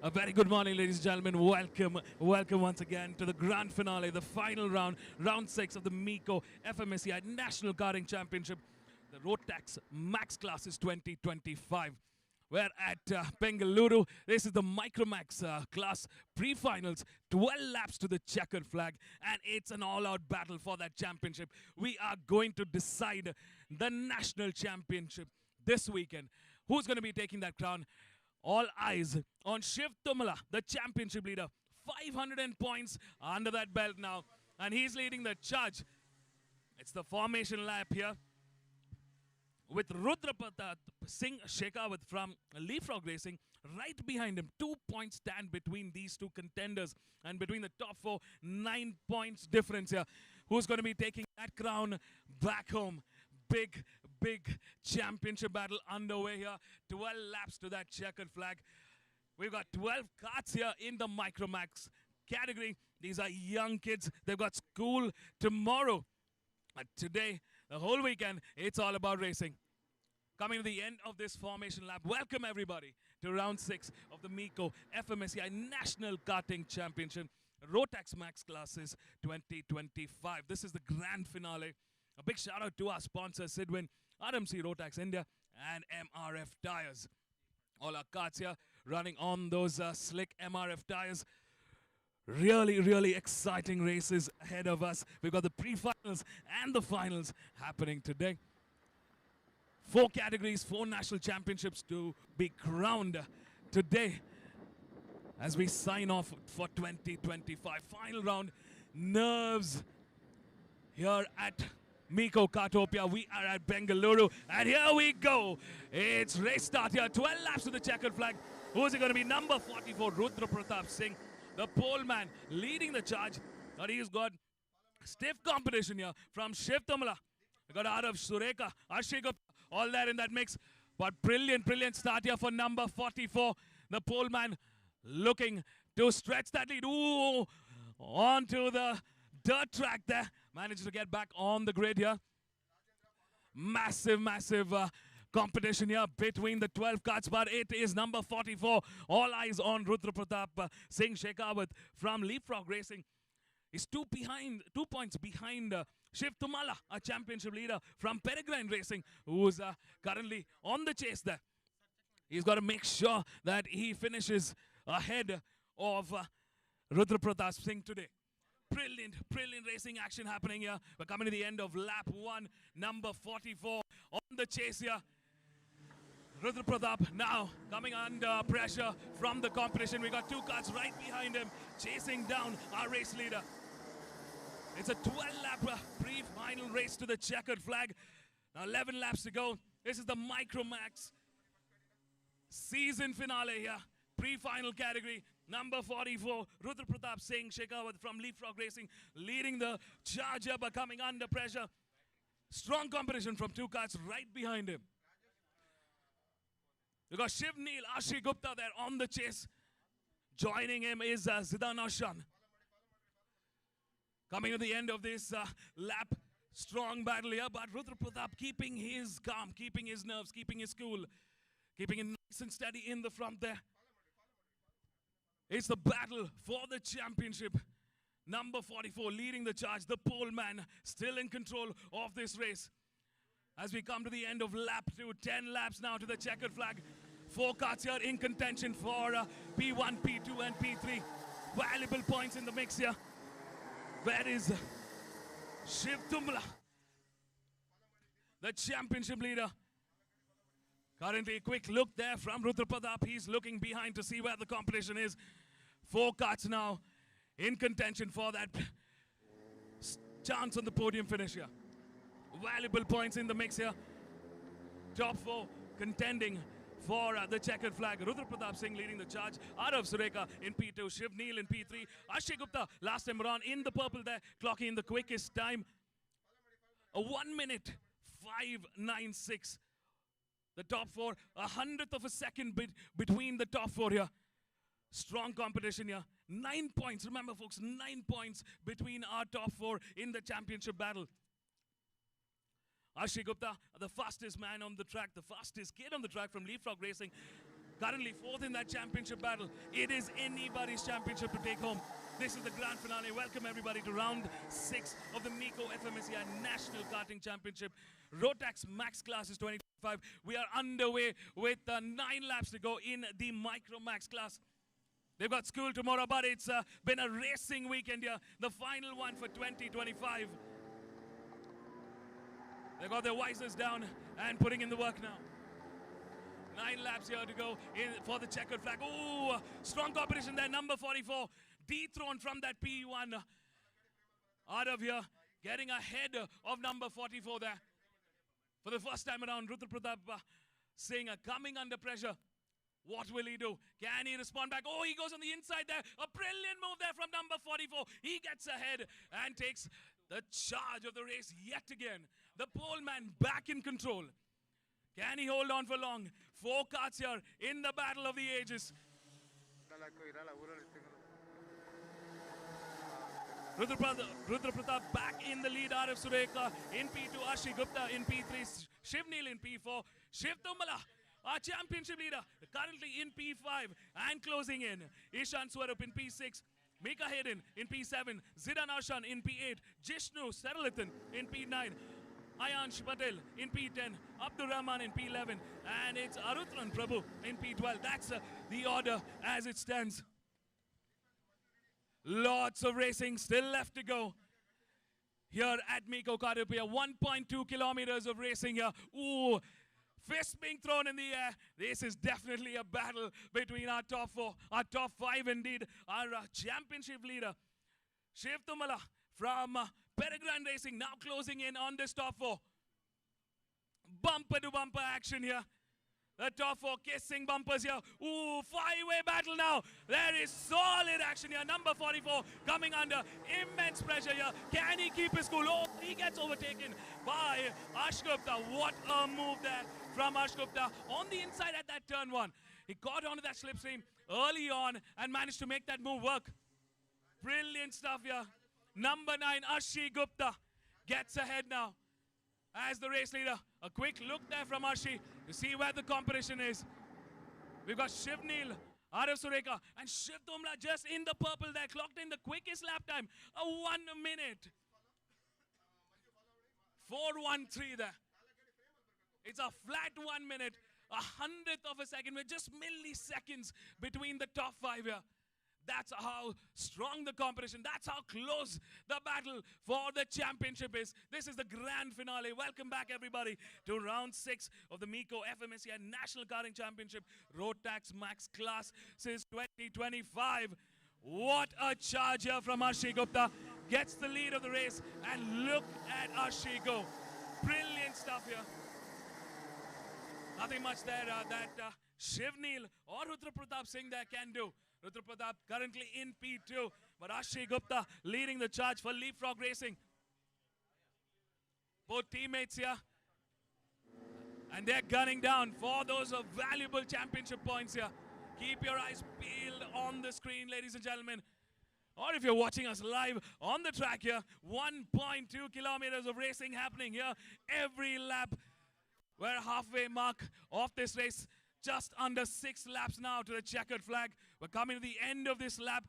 A very good morning, ladies and gentlemen. Welcome once again to the grand finale, the final round, round 6 of the Meco Fmsci National Karting Championship, the Rotax Max Classes 2025. We're at Bengaluru. This is the Microax class pre-finals, 12 laps to the checkered flag, and it's an all-out battle for that championship. We are going to decide the national championship this weekend. Who's going to be taking that crown? All eyes on Shiv Tumala, the championship leader. 500 points under that belt now, and he's leading the charge. It's the formation lap here, with Rudra Pratap Singh Shekhawat from Leapfrog Racing right behind him. 2 points stand between these two contenders, and between the top four, 9 points difference here. Who's going to be taking that crown back home? Big championship battle underway here. 12 laps to that checkered flag. We've got 12 karts here in the Microax category. These are young kids. They've got school tomorrow. But today, the whole weekend, it's all about racing. Coming to the end of this formation lap, welcome everybody to round 6 of the Meco Fmsci National Karting Championship, Rotax Max Classes 2025. This is the grand finale. A big shout out to our sponsors, Sidwin, RMC Rotax India, and MRF Tires. All our karts here running on those slick MRF tires. Really exciting races ahead of us. We've got the pre-finals and the finals happening today. 4 categories, 4 national championships to be crowned today as we sign off for 2025. Final round, nerves here at Meco Kartopia. We are at Bengaluru, and here we go. It's race start here. 12 laps to the checkered flag. Who's it going to be? Number 44, Rudra Pratap Singh, the pole man, leading the charge. But he's got stiff competition here from Shiv Tumala. We got out of Sureka, Ashik, all that in that mix. But brilliant start here for number 44, the pole man, looking to stretch that lead. Ooh, onto the dirt track there. Managed to get back on the grid here. Massive competition here between the 12 karts, but it is number 44. All eyes on Rudra Pratap Singh Shekhawat from Leapfrog Racing. He's 2 points behind Shiv Tumala, a championship leader from Peregrine Racing, who's currently on the chase there. He's got to make sure that he finishes ahead of Rudra Pratap Singh today. Brilliant racing action happening here. We're coming to the end of lap 1. Number 44 on the chase here. Rudra Pratap now coming under pressure from the competition. We got 2 karts right behind him, chasing down our race leader. It's a 12-lap pre-final race to the checkered flag. Now 11 laps to go. This is the Microax season finale here. Pre-final category. Number 44, Rudra Pratap Singh Shekhawat from Leapfrog Racing, leading the charge here, but coming under pressure. Strong competition from 2 karts right behind him. We got Shiv Neel, Ashi Gupta there on the chase. Joining him is Zidan Ashan. Coming to the end of this lap, strong battle here, but Rudra Pratap keeping his calm, keeping his nerves, keeping his cool, keeping it nice and steady in the front there. It's the battle for the championship. Number 44 leading the charge, the pole man still in control of this race. As we come to the end of lap 2, 10 laps now to the checkered flag. 4 karts here in contention for P1, P2 and P3. Valuable points in the mix here. Where is Shiv Tumala, the championship leader? Currently, a quick look there from Rudra Pratap. He's looking behind to see where the competition is. 4 karts now in contention for that chance on the podium finish here. Valuable points in the mix here. Top 4 contending for the checkered flag. Rudra Pratap Singh leading the charge. Arav Sureka in P2. Shiv Neel in P3. Ashi Gupta last time around in the purple there, clocking in the quickest time. A 1 minute 5:96. The top 4, 100th of a second between the top 4 here. Strong competition here. 9 points. Remember, folks, 9 points between our top 4 in the championship battle. Ashi Gupta, the fastest man on the track, the fastest kid on the track from Leapfrog Racing. currently fourth in that championship battle. It is anybody's championship to take home. This is the grand finale. Welcome everybody to round 6 of the Meco Fmsci National Karting Championship. Rotax Max Class is 2025. We are underway with 9 laps to go in the Microax class. They've got school tomorrow, but it's been a racing weekend here. The final one for 2025. They've got their visors down and putting in the work now. 9 laps here to go for the checkered flag. Oh, strong competition there. Number 44, dethroned from that P1. Out of here, getting ahead of number 44 there. For the first time around, Rudra Pratap Singh coming under pressure. What will he do? Can he respond back? Oh, he goes on the inside there. A brilliant move there from number 44. He gets ahead and takes the charge of the race yet again. The pole man back in control. Can he hold on for long? 4 carts here in the battle of the ages. Rudra Pratap back in the lead. Arif Sureka in P2. Ashi Gupta in P3. Shiv Neel in P4. Shiv Tumala, our championship leader, currently in P5 and closing in. Ishan Swarup in P6. Mika Hayden in P7. Zidan Arshan in P8. Jishnu Saralithan in P9. Ayansh Patel in P10. Abdur Rahman in P11. And it's Arutran Prabhu in P12. That's the order as it stands. Lots of racing still left to go here at Meco Karting. 1.2 kilometers of racing here. Ooh, fists being thrown in the air. This is definitely a battle between our top 4, our top 5 indeed. Our championship leader, Shiv Tumala from Peregrine Racing, now closing in on this top 4. Bumper to bumper action here. The top 4 kissing bumpers here. Ooh, 5-way battle now. There is solid action here. Number 44 coming under immense pressure here. Can he keep his cool? Oh, he gets overtaken by Ash Gupta. What a move there from Ash Gupta on the inside at that turn 1. He got onto that slipstream early on and managed to make that move work. Brilliant stuff here. Number 9, Ashi Gupta gets ahead now as the race leader. A quick look there from Ashi to see where the competition is. We've got Shiv Neel, Arif Sureka, and Shiv Tumla just in the purple there, clocked in the quickest lap time, a 1 minute. 4:13 there. It's a flat 1 minute, 100th of a second, with just milliseconds between the top 5 here. That's how strong the competition, that's how close the battle for the championship is. This is the grand finale. Welcome back everybody to round 6 of the Meco Fmsci National Karting Championship Rotax Max Class since 2025. What a charge here from Ashi Gupta. Gets the lead of the race and look at Ashi go. Brilliant stuff here. Nothing much there that Shiv Neel or Rudra Pratap Singh there can do. Rudra Pratap currently in P2, but Ashi Gupta leading the charge for Leapfrog Racing. Both teammates here, and they're gunning down for those valuable championship points here. Keep your eyes peeled on the screen, ladies and gentlemen. Or if you're watching us live on the track here, 1.2 kilometers of racing happening here every lap. We're halfway mark of this race. Just under 6 laps now to the checkered flag. We're coming to the end of this lap.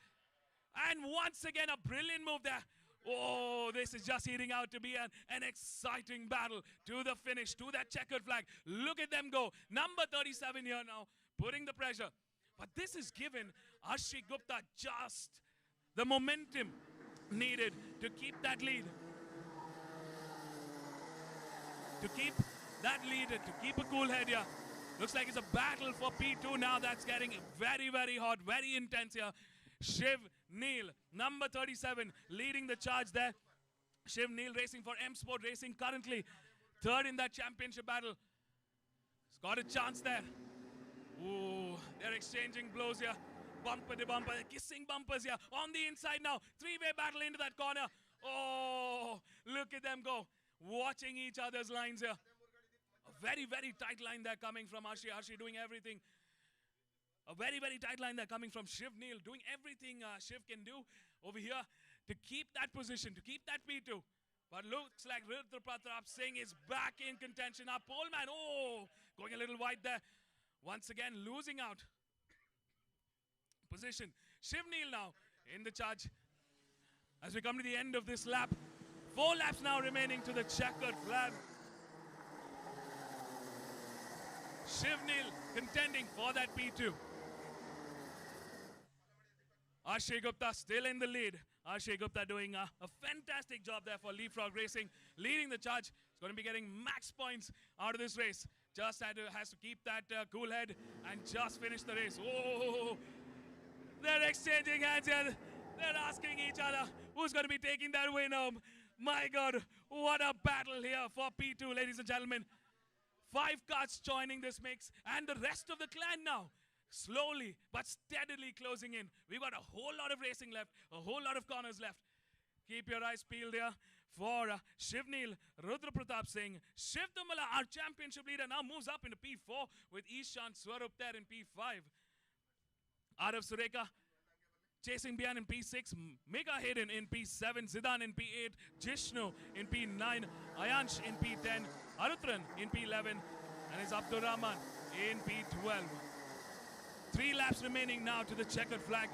And once again, a brilliant move there. Oh, this is just heating out to be an exciting battle to the finish, to that checkered flag. Look at them go. Number 37 here now, putting the pressure. But this is given Ashi Gupta just the momentum needed to keep that lead. To keep that lead, to keep a cool head here. Looks like it's a battle for P2 now. That's getting very, very hot, very intense here. Shiv Neel, number 37, leading the charge there. Shiv Neel racing for M Sport Racing, currently 3rd in that championship battle. He's got a chance there. Ooh, they're exchanging blows here. Bumper to bumper, kissing bumpers here. On the inside now, 3-way battle into that corner. Oh, look at them go. Watching each other's lines here. A very, very tight line there coming from Ashi. Ashi doing everything. A very, very tight line there coming from Shiv Neel. Doing everything Shiv can do over here to keep that position, to keep that P2. But looks like Rudra Pratap Singh is back in contention. Our pole man, oh, going a little wide there. once again losing out position. Shivneel now in the charge as we come to the end of this lap. 4 laps now remaining to the checkered flag. Shivneel contending for that P2. Akshay Gupta still in the lead. Akshay Gupta doing a fantastic job there for Leapfrog Racing, leading the charge. He's going to be getting max points out of this race. Just has to keep that cool head and just finish the race. Oh, they're exchanging hands here. They're asking each other who's going to be taking that win home. My God, what a battle here for P2, ladies and gentlemen. 5 cars joining this mix, and the rest of the clan now slowly but steadily closing in. We've got a whole lot of racing left, a whole lot of corners left. Keep your eyes peeled here for Shivneel Rudra Pratap Singh. Shiv Tumala, our championship leader, now moves up into P4 with Ishan Swarup there in P5. Arav Sureka chasing behind in P6, Mega Hayden in P7, Zidan in P8, Jishnu in P9, Ayansh in P10, Arutran in P11, and it's Abdur Rahman in P12. 3 laps remaining now to the checkered flag.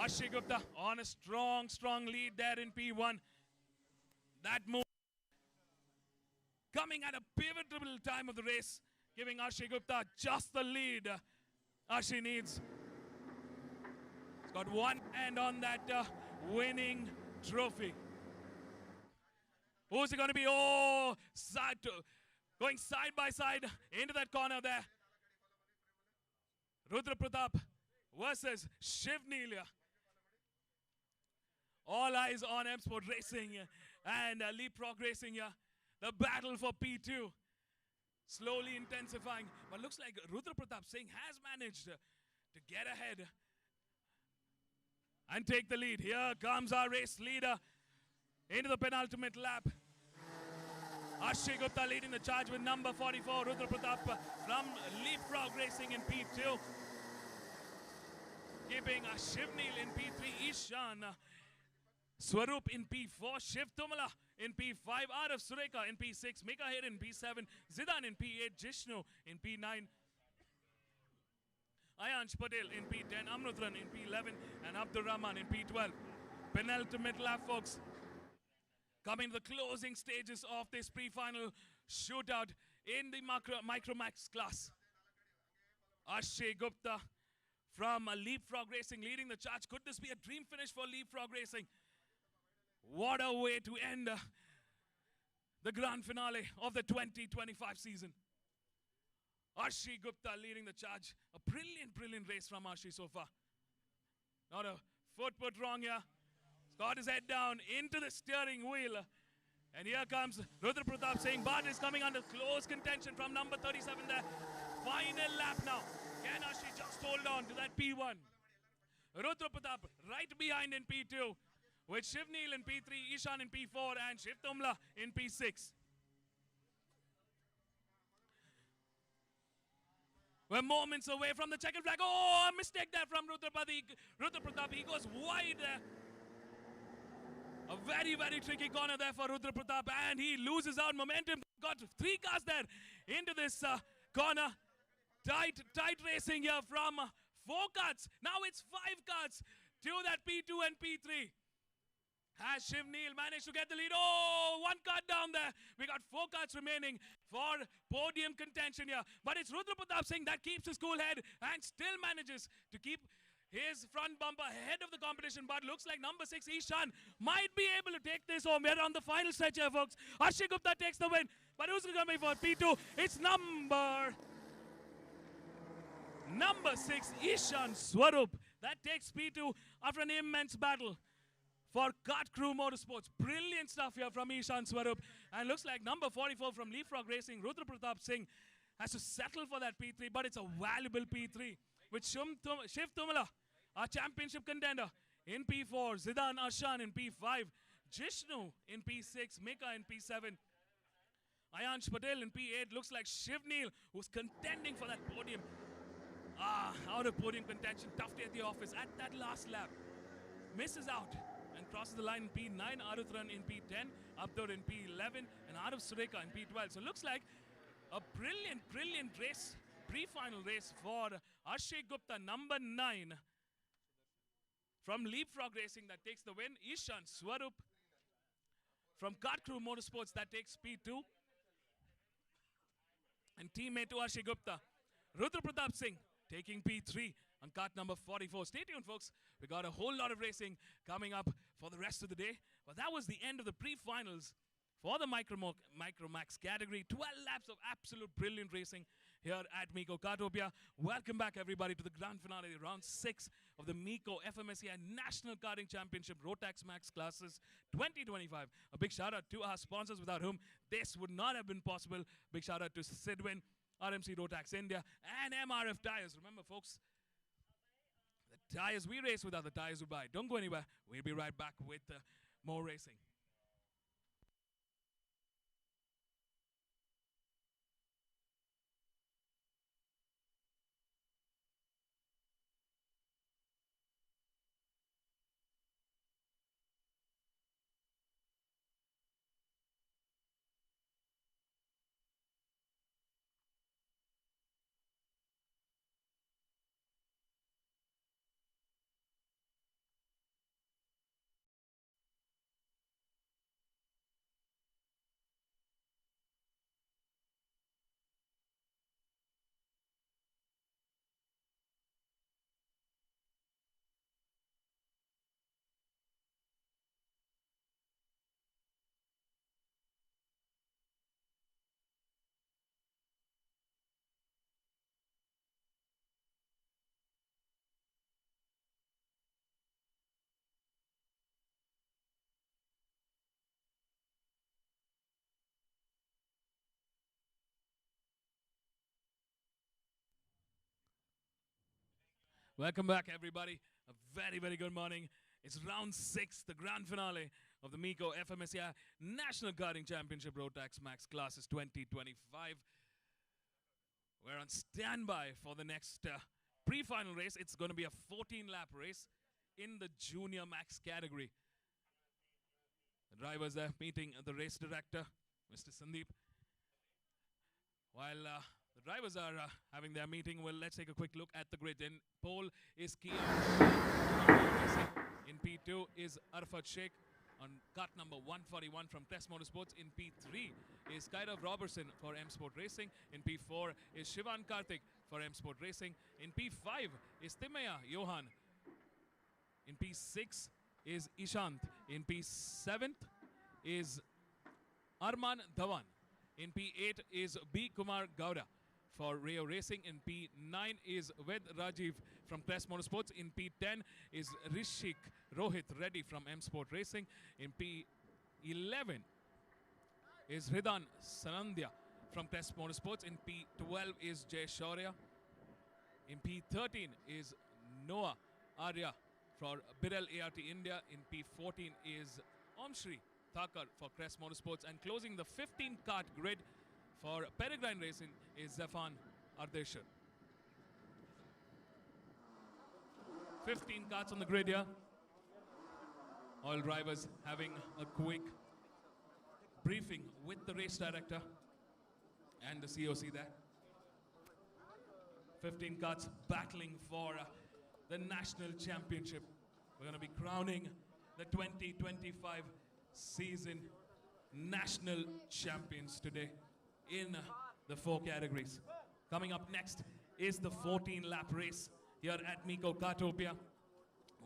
Akshay Gupta on a strong lead there in P1. That move coming at a pivotal time of the race, giving Akshay Gupta just the lead Akshay needs. He's got one hand on that winning trophy. Who's it going to be? Oh, going side by side into that corner there. Rudra Pratap versus Shivneel. All eyes on M Sport Racing and Leapfrog Racing here. The battle for P2 slowly intensifying. But looks like Rudra Pratap Singh has managed to get ahead and take the lead. Here comes our race leader into the penultimate lap. Akshay Gupta leading the charge with number 44, Rudra Pratap from Leapfrog Racing in P2. Keeping Shivneel in P3, Ishan Swarup in P4, Shiv Tumala in P5, Arav Sureka in P6, Mega Hayden in P7, Zidan in P8, Jishnu in P9, Ayansh Patel in P10, Amrutran in P11, and Abdur Rahman in P12. Penultimate lap, folks. Coming to the closing stages of this pre-final shootout in the Microax class. Akshay Gupta from Leapfrog Racing leading the charge. Could this be a dream finish for Leapfrog Racing? What a way to end the grand finale of the 2025 season. Akshay Gupta leading the charge. A brilliant race from Akshay so far. Not a foot put wrong here. He's got his head down into the steering wheel. And here comes Rudra Pratap Singh. Bart is coming under close contention from number 37 there. Final lap now. Can Akshay just hold on to that P1? Rudra Pratap right behind in P2. With Shivneel in P3, Ishan in P4, and Shiv Tumla in P6. We're moments away from the checkered flag. Oh, a mistake there from Rudra Pratap. He goes wide there. A very tricky corner there for Rudra Pratap, and he loses out momentum. Got 3 cars there into this corner. Tight racing here from 4 cars. Now it's 5 cars to that P2 and P3. Has Shivneel managed to get the lead? Oh, 1 car down there. We got 4 cars remaining for podium contention here. But it's Rudra Pratap Singh that keeps his cool head and still manages to keep his front bumper ahead of the competition. But looks like number 6, Ishan, might be able to take this home. We're on the final stretch here, folks. Akshay Gupta takes the win. But who's going to be for P2? It's number 6, Ishan Swarup. That takes P2 after an immense battle for Kart Crew Motorsports. Brilliant stuff here from Ishan Swarup. And looks like number 44 from Leapfrog Racing, Rudra Pratap Singh, has to settle for that P3, but it's a valuable P3. With Shiv Tumala, our championship contender, in P4, Zidan Ashan in P5, Jishnu in P6, Mika in P7, Ayansh Patel in P8. Looks like Shivneel, who's contending for that podium. Out of podium contention, tough day at the office at that last lap. Misses out and crosses the line in P9, Arutran in P10, Abdur in P11, and Arav Sureka in P12. So looks like a brilliant race, pre-final race for Akshay Gupta, number 9. From Leapfrog Racing, that takes the win. Ishan Swarup. From Kart Crew Motorsports, that takes P2. And teammate to Akshay Gupta, Rudra Pratap Singh, taking P3 on kart number 44. Stay tuned, folks. We got a whole lot of racing coming up for the rest of the day. But that was the end of the pre-finals for the Microax category. 12 laps of absolute brilliant racing here at Meco Kartopia. Welcome back, everybody, to the grand finale, round 6 of the Meco Fmsci National Karting Championship Rotax Max Classes 2025. A big shout out to our sponsors, without whom this would not have been possible. Big shout out to Sidwin, RMC Rotax India, and MRF Tires. Remember, folks, the tires we race with are the tires we buy. Don't go anywhere. We'll be right back with more racing. Welcome back, everybody. A very, very good morning. It's round 6, the grand finale of the Meco Fmsci National Karting Championship Rotax Max Classes 2025. We're on standby for the next pre-final race. It's going to be a 14-lap race in the Junior Max category. The drivers are meeting the race director, Mr. Sandeep. While the drivers are having their meeting, well, let's take a quick look at the grid. In pole is Kia. In P2 is Arfat Sheikh on kart number 141 from Test Motorsports. In P3 is Kairav Robertson for M Sport Racing. In P4 is Shivan Karthik for M Sport Racing. In P5 is Timaya Johan. In P6 is Ishant. In P7 is Arman Dhawan. In P8 is B. Kumar Gowda for Rayo Racing. In P9 is Ved Rajiv from Test Motorsports. In P10 is Rishik Rohit Reddy from M Sport Racing. In P11 is Hridan Sanandya from Test Motorsports. In P12 is Jay Shaurya. In P13 is Noah Arya for Birel ART India. In P14 is Omshri Thakar for Crest Motorsports, and closing the 15-kart grid for Peregrine Racing is Zafan Ardeshar. 15 karts on the grid here. All drivers having a quick briefing with the race director and the COC there. 15 karts battling for the national championship. We're going to be crowning the 2025 season national champions today in the 4 categories. Coming up next is the 14-lap race here at Meco Kartopia.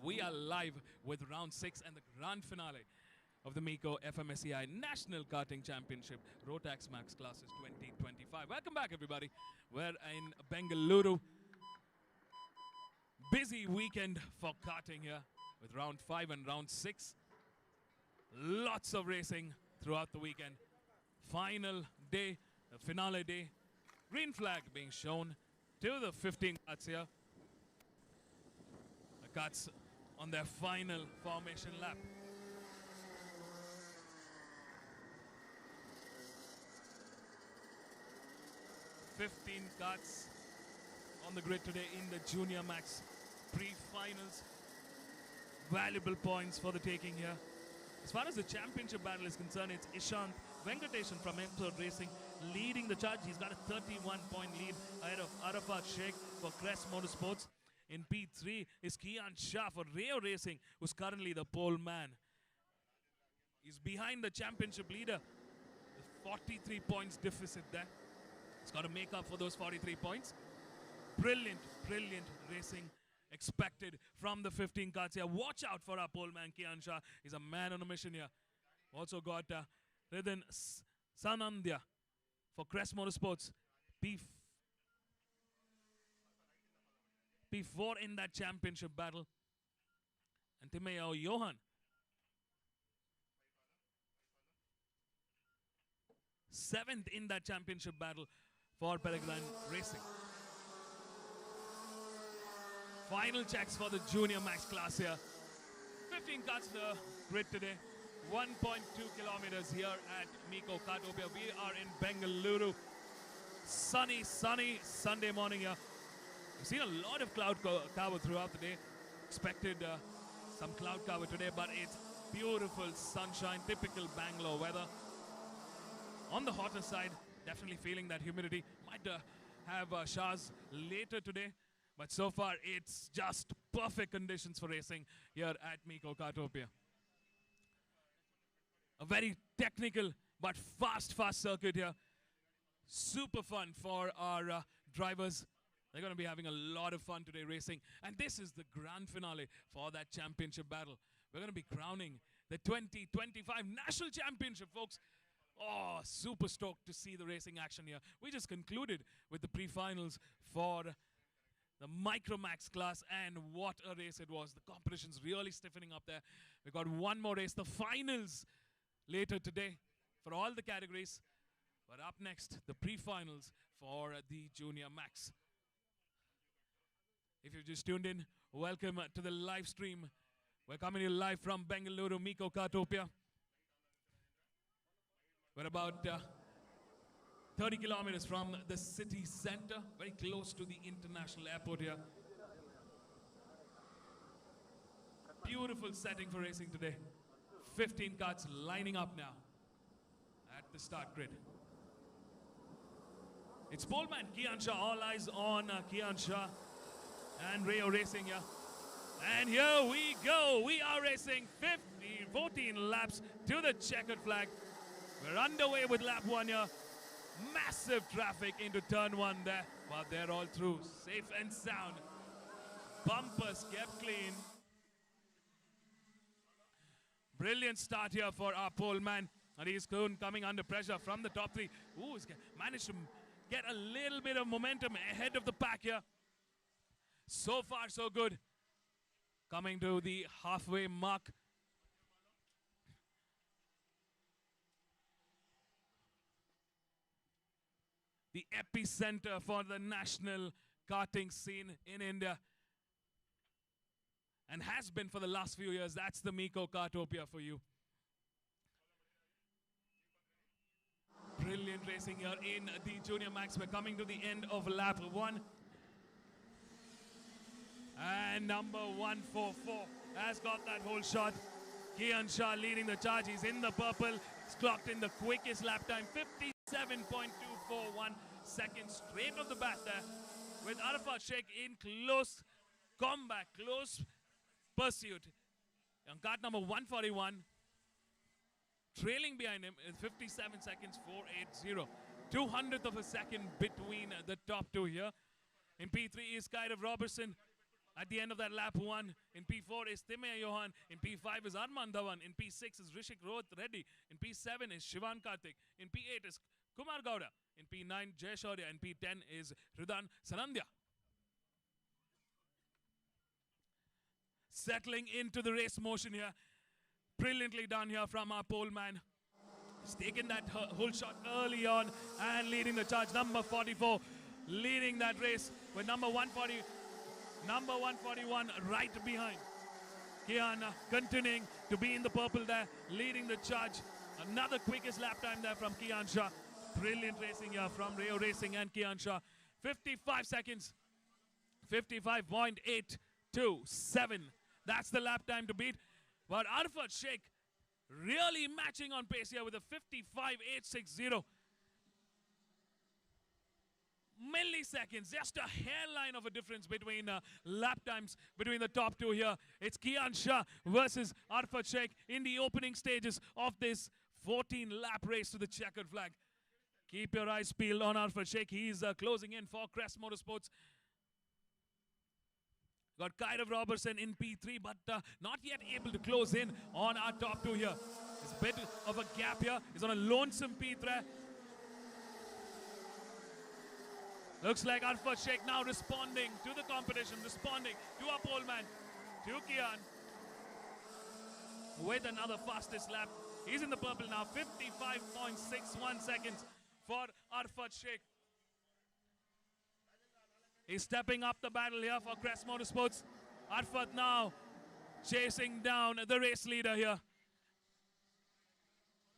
We are live with round 6 and the grand finale of the Meco Fmsci National Karting Championship Rotax Max Classes 2025. Welcome back, everybody. We're in Bengaluru. Busy weekend for karting here with round 5 and round 6. Lots of racing throughout the weekend. Final day, the finale day. Green flag being shown to the 15 karts here. The karts on their final formation lap. "15 karts on the grid today in the Junior Max pre-finals. Valuable points for the taking here. As far as the championship battle is concerned, it's Ishant Venkatesan from M Sport Racing leading the charge. He's got a 31-point lead ahead of Arafat Sheikh for Crest Motorsports. In P3 is Kian Shah for Rayo Racing, who's currently the pole man. He's behind the championship leader. 43 points deficit there. He's got to make up for those 43 points. Brilliant, brilliant racing expected from the 15 cars here. Watch out for our pole man, Kian Shah. He's a man on a mission here. Also got Ridhan Sanandya for Crest Motorsports. P4 in that championship battle. And Timeo Johan. 7th in that championship battle for Peregrine Racing. Final checks for the Junior Max class here. 15 cars to the grid today. 1.2 kilometers here at Meco Fmsci. We are in Bengaluru. Sunny Sunday morning here. We've seen a lot of cloud cover throughout the day. Expected some cloud cover today, but it's beautiful sunshine, typical Bangalore weather. On the hotter side, definitely feeling that humidity. Might have showers later today, but so far it's just perfect conditions for racing here at Meco Fmsci. A very technical but fast circuit here. Super fun for our drivers. They're going to be having a lot of fun today racing. And this is the grand finale for that championship battle. We're going to be crowning the 2025 National Championship, folks. Oh, super stoked to see the racing action here. We just concluded with the pre-finals for the Microax class, and what a race it was. The competition's really stiffening up there. We've got one more race, the finals, later today for all the categories. But up next, the pre-finals for the Junior Max. If you've just tuned in, welcome to the live stream. We're coming to you live from Bengaluru, Meco Fmsci. We're about 30 kilometers from the city center, very close to the international airport here. Beautiful setting for racing today. 15 cars lining up now at the start grid. It's poleman Kian Shah, all eyes on Kian Shah and Rayo Racing here. And here we go. We are racing 14 laps to the checkered flag. We're underway with lap 1 here. Massive traffic into turn 1 there, but they're all through, safe and sound. Bumpers kept clean. Brilliant start here for our pole man, and he's coming under pressure from the top 3. Ooh, he's managed to get a little bit of momentum ahead of the pack here. So far, so good. Coming to the halfway mark. The epicenter for the national karting scene in India, and has been for the last few years. That's the Meco Fmsci for you. Brilliant racing here in the Junior Max. We're coming to the end of lap 1. And number 144 has got that whole shot. Kian Shah leading the charge. He's in the purple. He's clocked in the quickest lap time, 57.241 seconds straight off the bat there, with Arafat Sheikh in close combat, close pursuit. On cart number 141, trailing behind him is 57 seconds 480. 200th of a second between the top two here. In P3 is Kyrav Robertson. At the end of that lap 1, in P4 is Timaya Johan. In P5 is Arman Dhawan. In P6 is Rishik Roth Reddy. In P7 is Shivan Karthik. In P8 is Kumar Gowda. In P9, Jay Shaurya. In P10 is Ridhan Sanandya. Settling into the race motion here. Brilliantly done here from our pole man. He's taken that whole shot early on and leading the charge. Number 44 leading that race with number 141 right behind. Kian continuing to be in the purple there, leading the charge. Another quickest lap time there from Kian Shah. Brilliant racing here from Rayo Racing and Kian Shah. 55 seconds. 55.827. That's the lap time to beat. But Arafat Sheikh really matching on pace here with a 55.860. milliseconds, just a hairline of a difference between lap times between the top two here. It's Kian Shah versus Arfat Sheikh in the opening stages of this 14-lap race to the checkered flag. Keep your eyes peeled on Arfat Sheikh. He's closing in for Crest Motorsports. Got Kyrav Robertson in P3, but not yet able to close in on our top two here. There's a bit of a gap here. He's on a lonesome P3. Looks like Arfat Sheikh now responding to the competition, responding to our pole man, to Kian, with another fastest lap. He's in the purple now, 55.61 seconds for Arfat Sheikh. He's stepping up the battle here for Crest Motorsports. Arfat now chasing down the race leader here.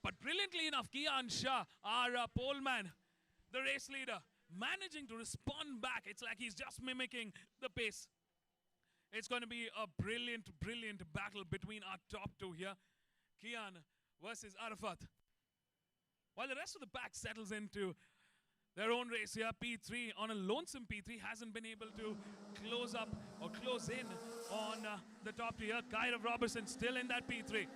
But brilliantly enough, Kian Shah, our pole man, the race leader, managing to respond back. It's like he's just mimicking the pace. It's going to be a brilliant, brilliant battle between our top two here. Kian versus Arfat. While the rest of the pack settles into their own race here, P3 on a lonesome P3 hasn't been able to close up or close in on the top two here. Kyrav Robertson still in that P3.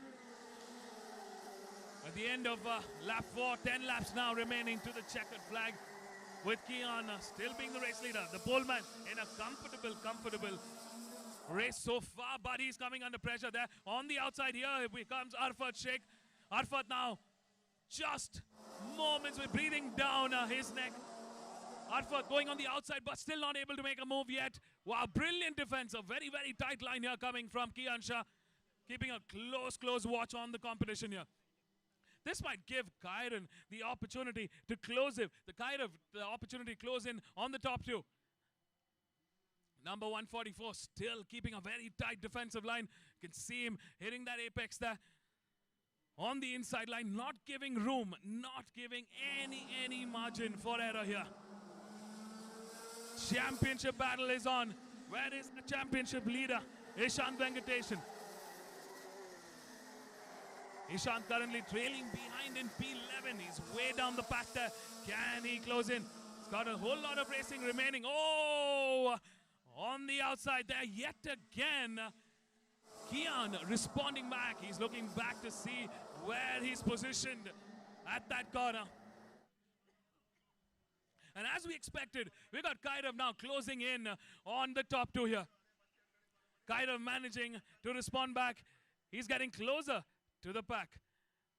At the end of lap 4, 10 laps now remaining to the checkered flag, with Kian still being the race leader. The pole man in a comfortable race so far, but he's coming under pressure there. On the outside here comes Arfat Sheikh. Arfat now just moments with breathing down his neck. Arfat going on the outside, but still not able to make a move yet. Wow, brilliant defense. A very, very tight line here coming from Kian Shah. Keeping a close watch on the competition here. This might give Kyran the opportunity to close it. The opportunity to close in on the top two. Number 144 still keeping a very tight defensive line. You can see him hitting that apex there. On the inside line, not giving room, not giving any margin for error here. Championship battle is on. Where is the championship leader? Ishant Venkatesan. Ishant currently trailing behind in P11. He's way down the pack there. Can he close in? He's got a whole lot of racing remaining. Oh, on the outside there yet again. Kian responding back. He's looking back to see where he's positioned at that corner. And as we expected, we got Kyrav now closing in on the top two here. Kyrav managing to respond back. He's getting closer to the pack.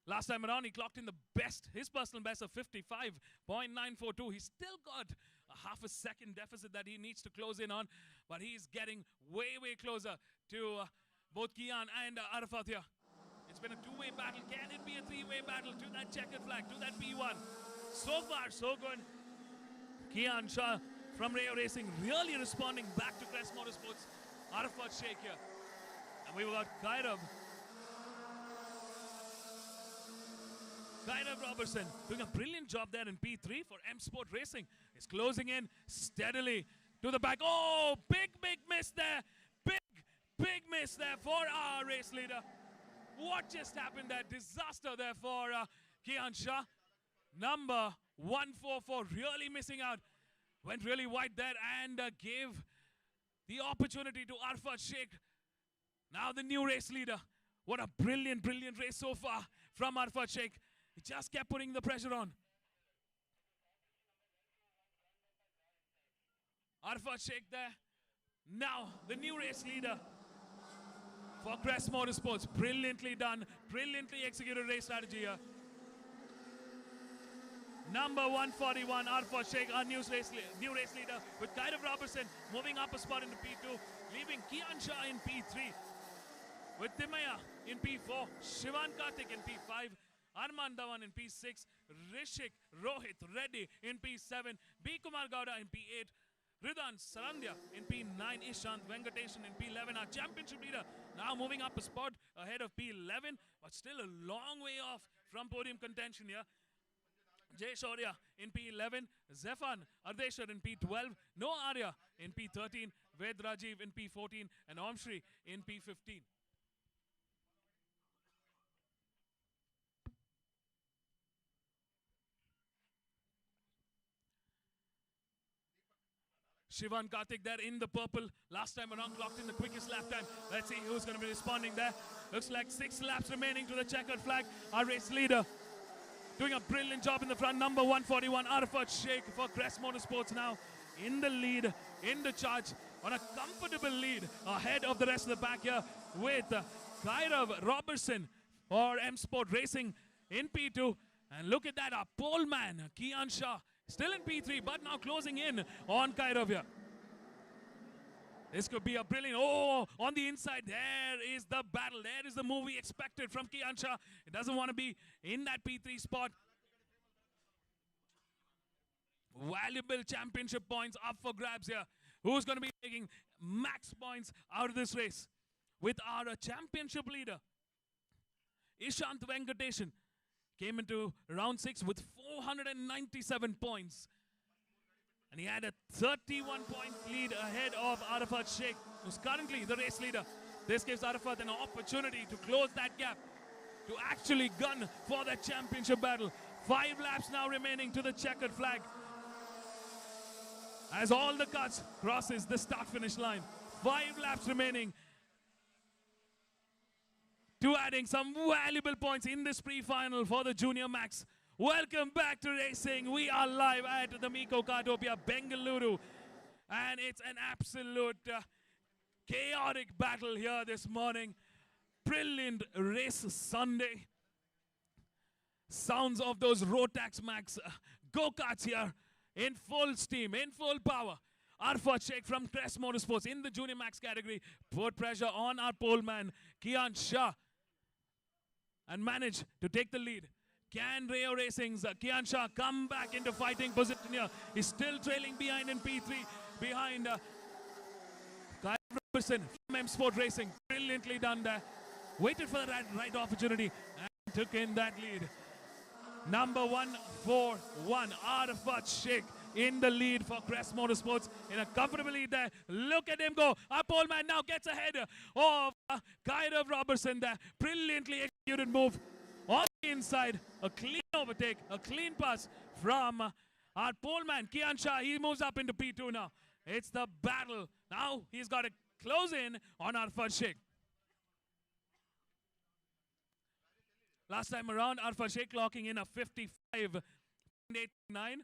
Last time around, he clocked in the best, his personal best of 55.942. He's still got a half a second deficit that he needs to close in on, but he's getting way closer to both Kian and Arfat here. It's been a two-way battle. Can it be a three-way battle to that checkered flag, to that P1? So far, so good. Kian Shah from Rayo Racing really responding back to Crest Motorsports. Arfat Sheikh here. And we've got Kyrav Robertson doing a brilliant job there in P3 for M Sport Racing. He's closing in steadily to the back. Oh, big miss there. Big miss there for our race leader. What just happened there? Disaster there for Kian Shah. Number 144 really missing out. Went really wide there and gave the opportunity to Arfat Sheikh. Now the new race leader. What a brilliant race so far from Arfat Sheikh. He just kept putting the pressure on. Arfat Sheikh there. Now the new race leader for Crest Motorsports. Brilliantly done. Brilliantly executed race strategy here. Number 141, Arfat Sheikh, our new race leader, with Kyrav Robertson moving up a spot into P2, leaving Kian Shah in P3, with Timaya in P4, Shivan Kartik in P5, Arman Dhawan in P6, Rishik Rohit Reddy in P7, B. Kumar Gowda in P8, Ridan Sarandya in P9, Ishant Venkatesan in P11. Our championship leader now moving up a spot ahead of P11, but still a long way off from podium contention here. Jay Shaurya in P11, Zefan Ardeshwar in P12, Noah Arya in P13, Ved Rajiv in P14, and Omshri in P15. Shivan Kartik there in the purple. Last time around clocked in the quickest lap time. Let's see who's going to be responding there. Looks like 6 laps remaining to the checkered flag. Our race leader doing a brilliant job in the front. Number 141, Arafat Sheikh for Crest Motorsports now in the lead, in the charge, on a comfortable lead ahead of the rest of the pack here with Kairav Robertson for M Sport Racing in P2. And look at that, our pole man, Kian Shah, still in P3, but now closing in on Kairav here. This could be a brilliant, oh, on the inside, there is the battle. There is the move we expected from Kian Shah. It doesn't want to be in that P3 spot. Valuable championship points up for grabs here. Who's going to be taking max points out of this race? With our championship leader, Ishant Venkatesan, came into round 6 with 497 points. And he had a 31-point lead ahead of Arafat Sheikh, who's currently the race leader. This gives Arafat an opportunity to close that gap, to actually gun for that championship battle. 5 laps now remaining to the checkered flag, as all the cuts crosses the start-finish line. 5 laps remaining to adding some valuable points in this pre-final for the Junior Max. Welcome back to racing. We are live at the Meco Kartopia, Bengaluru. And it's an absolute chaotic battle here this morning. Brilliant race Sunday. Sounds of those Rotax Max go-karts here in full steam, in full power. Arafat Sheikh from Crest Motorsports in the Junior Max category put pressure on our pole man, Kian Shah, and managed to take the lead. Can Rayo Racing's Kian Shah come back into fighting position here? He's still trailing behind in P3, behind Kyle Robertson from M Sport Racing. Brilliantly done there. Waited for the right opportunity and took in that lead. Number 141, Arafat Sheikh in the lead for Crest Motorsports in a comfortable lead there. Look at him go. Our pole man now gets ahead of Kairav Robertson there. Brilliantly executed move on the inside. A clean overtake, a clean pass from our pole man, Kian Shah. He moves up into P2 now. It's the battle. Now he's got to close in on Arafat Sheikh. Last time around, Arafat Sheikh clocking in a 55.89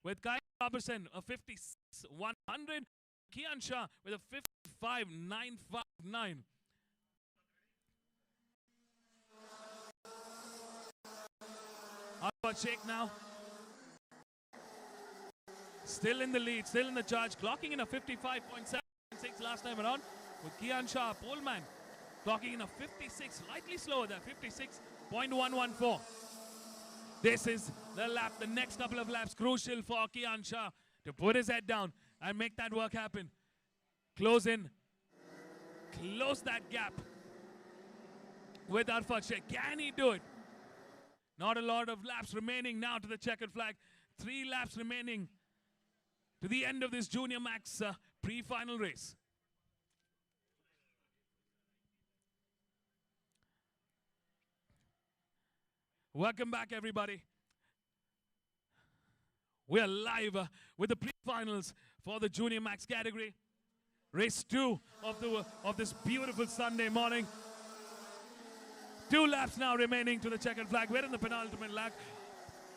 with Kyle Robertson a 56.100. Kian Shah with a 55.959. Arafat Sheikh now still in the lead, still in the charge, clocking in a 55.76 last time around with Kian Shah, pole man, clocking in a 56, slightly slower there, 56.114. This is the lap, the next couple of laps, crucial for Kian Shah to put his head down and make that work happen. Close in, close that gap with Arafat Sheikh. Can he do it? Not a lot of laps remaining now to the checkered flag. 3 laps remaining to the end of this Junior Max pre-final race. Welcome back, everybody. We are live with the pre-finals for the Junior Max category. Race 2 of this beautiful Sunday morning. 2 laps now remaining to the checkered flag. We're in the penultimate lap.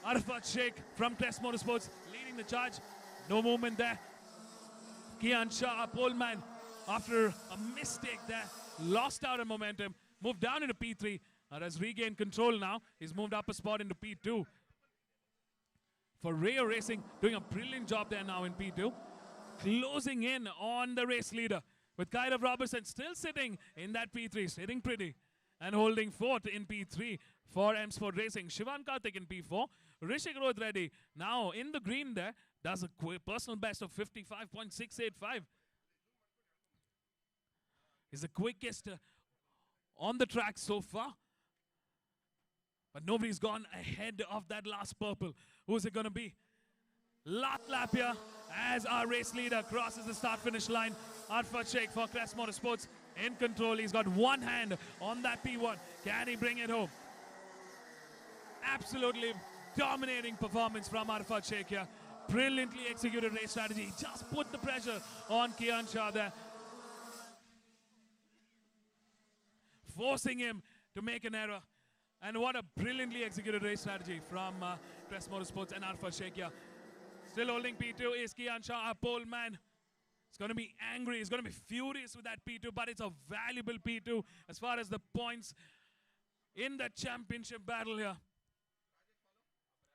Arafat Sheikh from Crest Motorsports leading the charge. No movement there. Kian Shah, pole man, after a mistake there, lost out on momentum, moved down into P3, has regained control now. He's moved up a spot into P2. For Rayo Racing, doing a brilliant job there now in P2. Closing in on the race leader with Kairav Robertson still sitting in that P3, sitting pretty. And holding 4th in P3 for M Sport Racing. Shivan Kartik in P4. Rishik Rohit Reddy now in the green there. Does a personal best of 55.685. He's the quickest on the track so far. But nobody's gone ahead of that last purple. Who's it going to be? Last lap here as our race leader crosses the start-finish line. Arafat Sheikh for Crest Motorsports in control. He's got one hand on that P1. Can he bring it home? Absolutely dominating performance from Arafat Sheikh here. brilliantly executed race strategy. He just put the pressure on Kian Shah there, forcing him to make an error. And what a brilliantly executed race strategy from Crest Motorsports and Arfa Sheikh here. Still holding P2 is Kian Shah, our pole man. He's going to be angry. He's going to be furious with that P2, but it's a valuable P2 as far as the points in the championship battle here.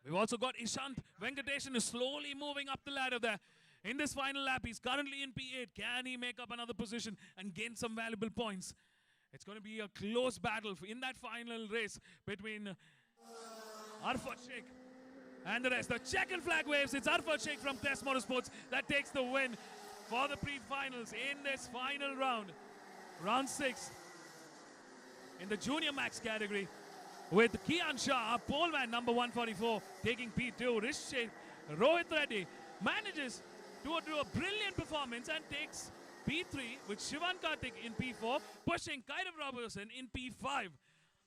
We've also got Ishant Venkatesan is slowly moving up the ladder there. In this final lap, he's currently in P8. Can he make up another position and gain some valuable points? It's going to be a close battle in that final race between Arfa Sheikh and the rest. The checkered flag waves. It's Arfa Sheikh from Crest Motorsports that takes the win for the pre-finals in this final round. Round 6 in the Junior Max category, with Kian Shah, poleman number 144, taking P2. Rishik Rohit Reddy manages to do a brilliant performance and takes P3 with Shivan Kartik in P4, pushing Kairav Robertson in P5.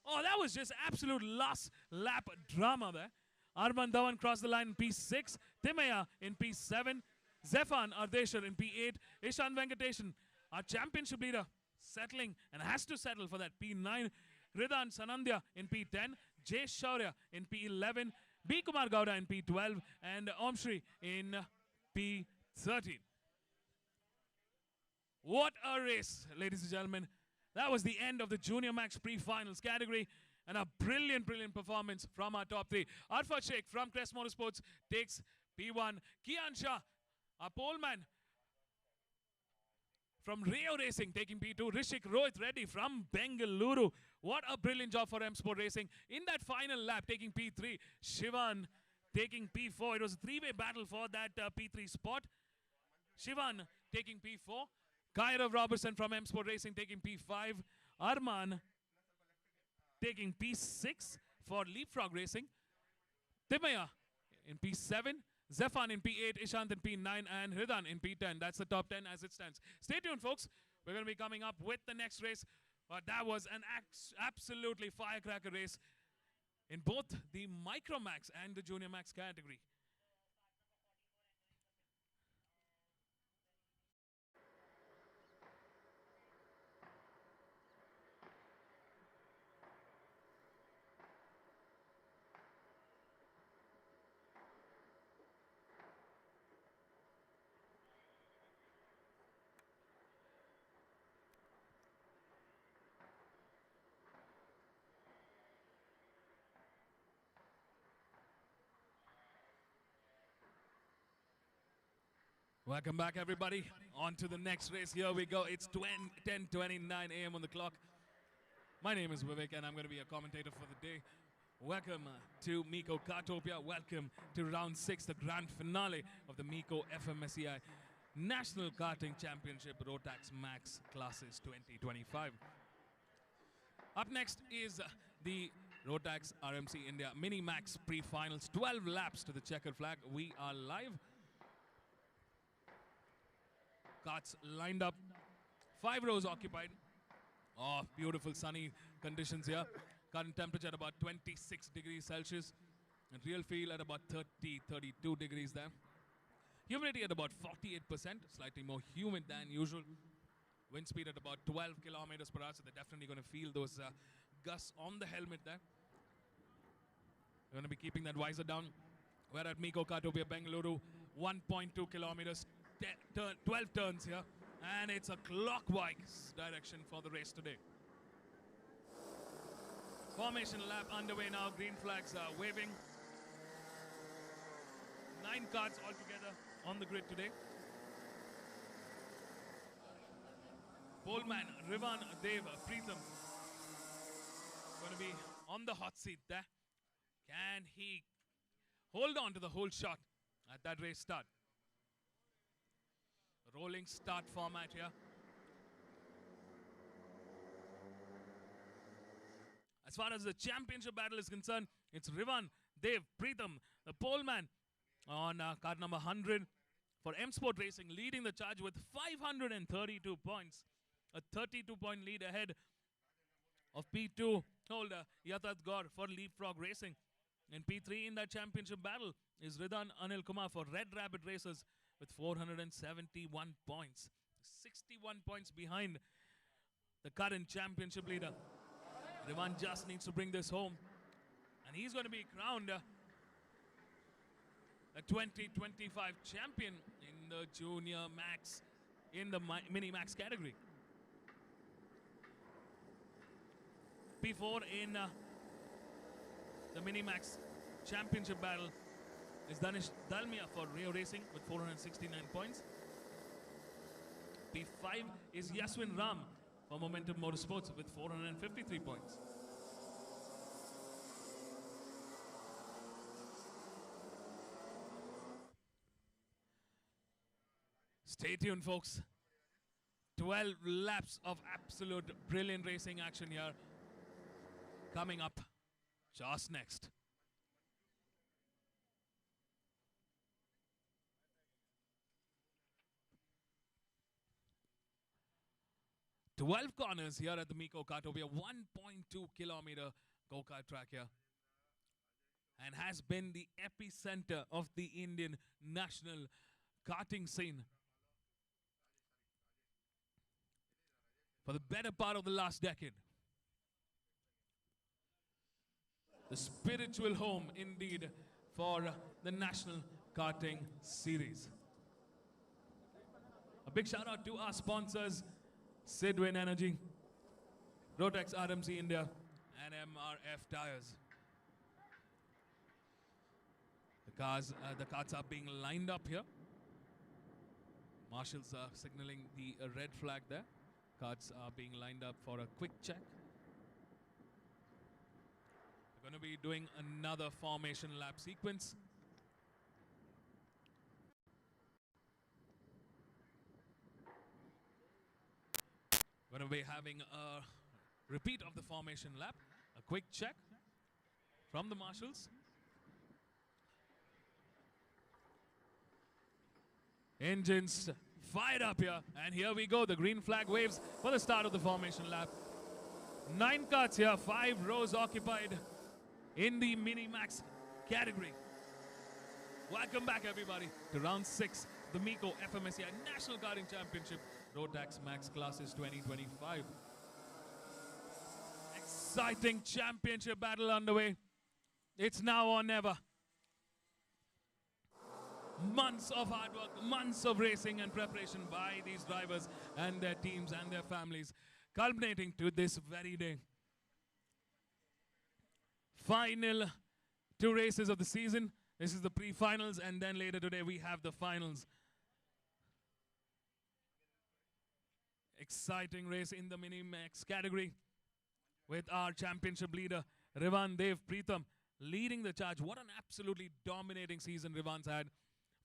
Oh, that was just absolute last lap drama there. Arman Dhawan crossed the line in P6, Timaya in P7, Zefan Ardeshar in P8, Ishan Venkatesan, our championship leader, settling and has to settle for that P9, Ridan Sanandya in P10, Jay Shaurya in P11, B. Kumar Gowda in P12, and Omshri in P13. What a race, ladies and gentlemen. That was the end of the Junior Max pre-finals category, and a brilliant, brilliant performance from our top 3. Arfa Sheikh from Crest Motorsports takes P1. Kian Shah, our poleman from Rio Racing, taking P2. Rishik Rohit Reddy from Bengaluru. What a brilliant job for M Sport Racing. In that final lap, taking P3. Shivan taking P4. It was a three-way battle for that P3 spot. Shivan taking P4. Kairav Robertson from M Sport Racing taking P5. Arman taking P6 for Leapfrog Racing. Timaya in P7. Zefan in P8, Ishant in P9, and Hridan in P10. That's the top 10 as it stands. Stay tuned, folks. We're going to be coming up with the next race. But that was an absolutely firecracker race in both the Microax and the Junior Max category. Welcome back, everybody. On to the next race. Here we go. It's 10:29 a.m. on the clock. My name is Vivek, and I'm going to be a commentator for the day. Welcome to Meco Kartopia. Welcome to round 6, the grand finale of the Meco Fmsci National Karting Championship Rotax Max Classes 2025. Up next is the Rotax RMC India Mini Max pre-finals. 12 laps to the checkered flag. We are live. Carts lined up, 5 rows occupied. Oh, beautiful sunny conditions here. Current temperature at about 26 degrees Celsius. And real feel at about 32 degrees there. Humidity at about 48%, slightly more humid than usual. Wind speed at about 12 kilometers per hour, so they're definitely going to feel those gusts on the helmet there. We're going to be keeping that visor down. We're at Meco Kartopia, Bengaluru, 1.2 kilometers. 12 turns here, and it's a clockwise direction for the race today. Formation lap underway now. Green flags are waving. 9 cars altogether on the grid today. Poleman Rivan Dev Preetham going to be on the hot seat there. Can he hold on to the whole shot at that race start? Rolling start format here. As far as the championship battle is concerned, it's Rivan Dev Preetham, the poleman, on card number 100 for M Sport Racing, leading the charge with 532 points. A 32-point lead ahead of P2 holder Yatat Gaur for Leapfrog Racing. And P3 in that championship battle, is Ridan Anil Kumar for Red Rabbit Racers with 471 points. 61 points behind the current championship leader. Rivan just needs to bring this home. And he's going to be crowned a 2025 champion in the Junior Max, in the Mini Max category. P4 in the Mini Max championship battle is Danish Dalmia for Rio Racing with 469 points. P5 is Yaswin Ram for Momentum Motorsports with 453 points. Stay tuned, folks. 12 laps of absolute brilliant racing action here coming up just next. "12 corners here at the Meco Kartopia, 1.2 kilometer go-kart track here, and has been the epicenter of the Indian national karting scene for the better part of the last decade. The spiritual home indeed for the National Karting Series. A big shout out to our sponsors, Sidwin Energy, Rotax RMC India, and MRF Tires. The carts are being lined up here. Marshals are signaling the red flag there. Carts are being lined up for a quick check. We're going to be doing another formation lap sequence. We're going to be having a repeat of the formation lap, a quick check from the marshals. Engines fired up here, and here we go. The green flag waves for the start of the formation lap. 9 carts here, 5 rows occupied in the Mini Max category. Welcome back, everybody, to round 6, the Meco Fmsci National Karting Championship, Rotax Max Classes 2025. Exciting championship battle underway. It's now or never. Months of hard work, months of racing and preparation by these drivers and their teams and their families, culminating to this very day. Final 2 races of the season. This is the pre-finals, and then later today we have the finals. Exciting race in the Mini Max category with our championship leader, Rivan Dev Preetham, leading the charge. What an absolutely dominating season Rivan's had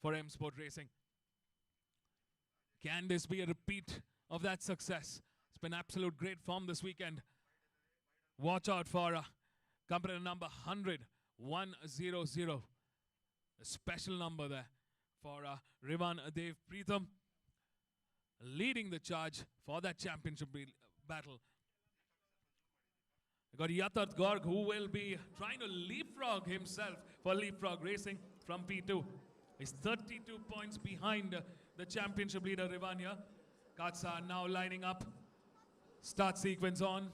for M Sport Racing. Can this be a repeat of that success? It's been absolute great form this weekend. Watch out for competitor number 100, 100. A special number there for Rivan Dev Preetham, leading the charge for that championship battle. We got Yatat Gorg, who will be trying to leapfrog himself for leapfrog racing from P2. He's 32 points behind the championship leader, Rivan here. Carts are now lining up. Start sequence on.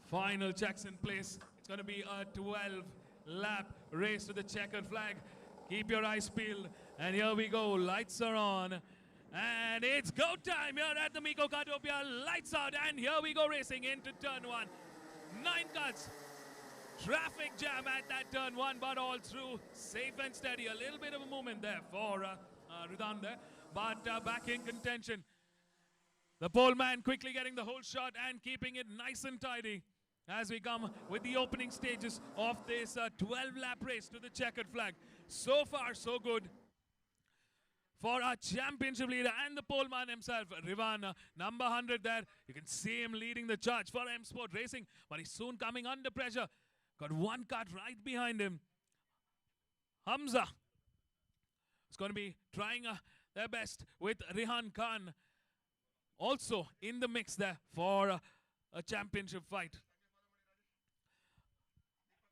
Final checks in place. It's going to be a 12-lap race to the checkered flag. Keep your eyes peeled. And here we go. Lights are on. And it's go time here at the Meco Kartopia. Lights out. And here we go racing into turn 1. 9 carts. Traffic jam at that turn 1, but all through safe and steady. A little bit of a movement there for Ridan there, but back in contention. The pole man quickly getting the whole shot and keeping it nice and tidy as we come with the opening stages of this 12-lap race to the checkered flag. So far, so good for our championship leader and the pole man himself, Rivan, number 100 there. You can see him leading the charge for M Sport Racing, but he's soon coming under pressure. Got 1 cart right behind him. Hamza is going to be trying their best with Rihan Khan also in the mix there for a championship fight.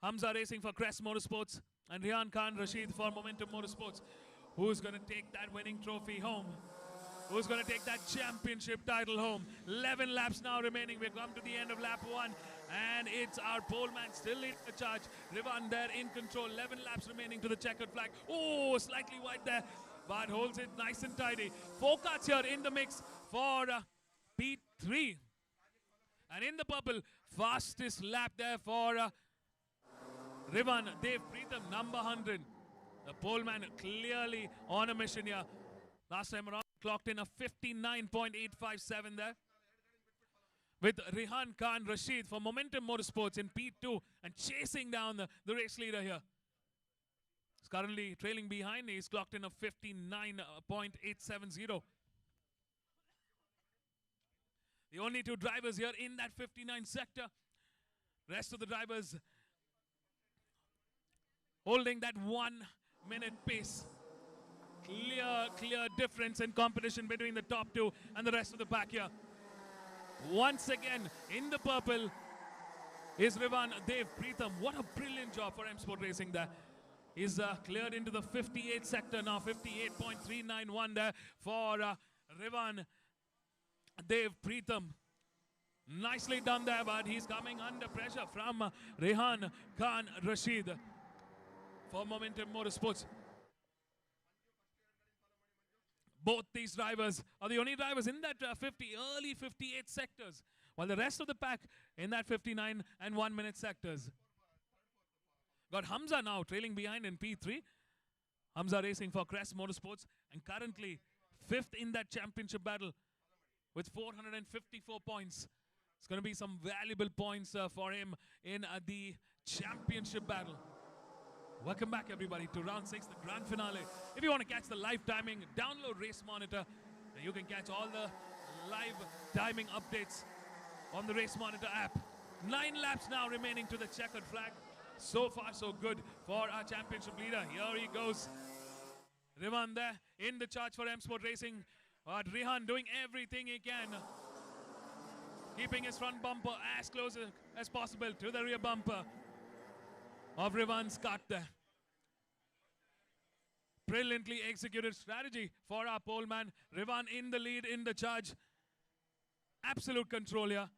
Hamza racing for Crest Motorsports and Rihan Khan Rashid for Momentum Motorsports. Who's going to take that winning trophy home? Who's going to take that championship title home? 11 laps now remaining. We've come to the end of lap 1. And it's our pole man still leading the charge. Rivan there in control. 11 laps remaining to the checkered flag. Oh, slightly wide there, but holds it nice and tidy. 4 cars here in the mix for P3. And in the purple, fastest lap there for Rivan Dev Preetham, number 100. The pole man clearly on a mission here. Last time around, clocked in a 59.857 there. With Rihan Khan Rashid for Momentum Motorsports in P2 and chasing down the race leader here. He's currently trailing behind. He's clocked in a 59.870. The only 2 drivers here in that 59 sector. Rest of the drivers holding that 1-minute pace. Clear difference in competition between the top 2 and the rest of the pack here. Once again, in the purple is Rivan Dev Preetham. What a brilliant job for M Sport Racing there. He's cleared into the 58 sector now, 58.391 there for Rivan Dev Preetham. Nicely done there, but he's coming under pressure from Rihan Khan Rashid for Momentum Motorsports. Both these drivers are the only drivers in that early 58 sectors, while the rest of the pack in that 59 and 1-minute sectors. Got Hamza now trailing behind in P3. Hamza racing for Crest Motorsports and currently 5th in that championship battle with 454 points. It's going to be some valuable points for him in the championship battle. Welcome back, everybody, to round 6, the grand finale. If you want to catch the live timing, download Race Monitor. You can catch all the live timing updates on the Race Monitor app. 9 laps now remaining to the checkered flag. So far, so good for our championship leader. Here he goes. Rivan there in the charge for M Sport Racing. But Rihan doing everything he can. Keeping his front bumper as close as possible to the rear bumper of Rivan's cut there. Brilliantly executed strategy for our pole man. Rivan in the lead, in the charge. Absolute control here.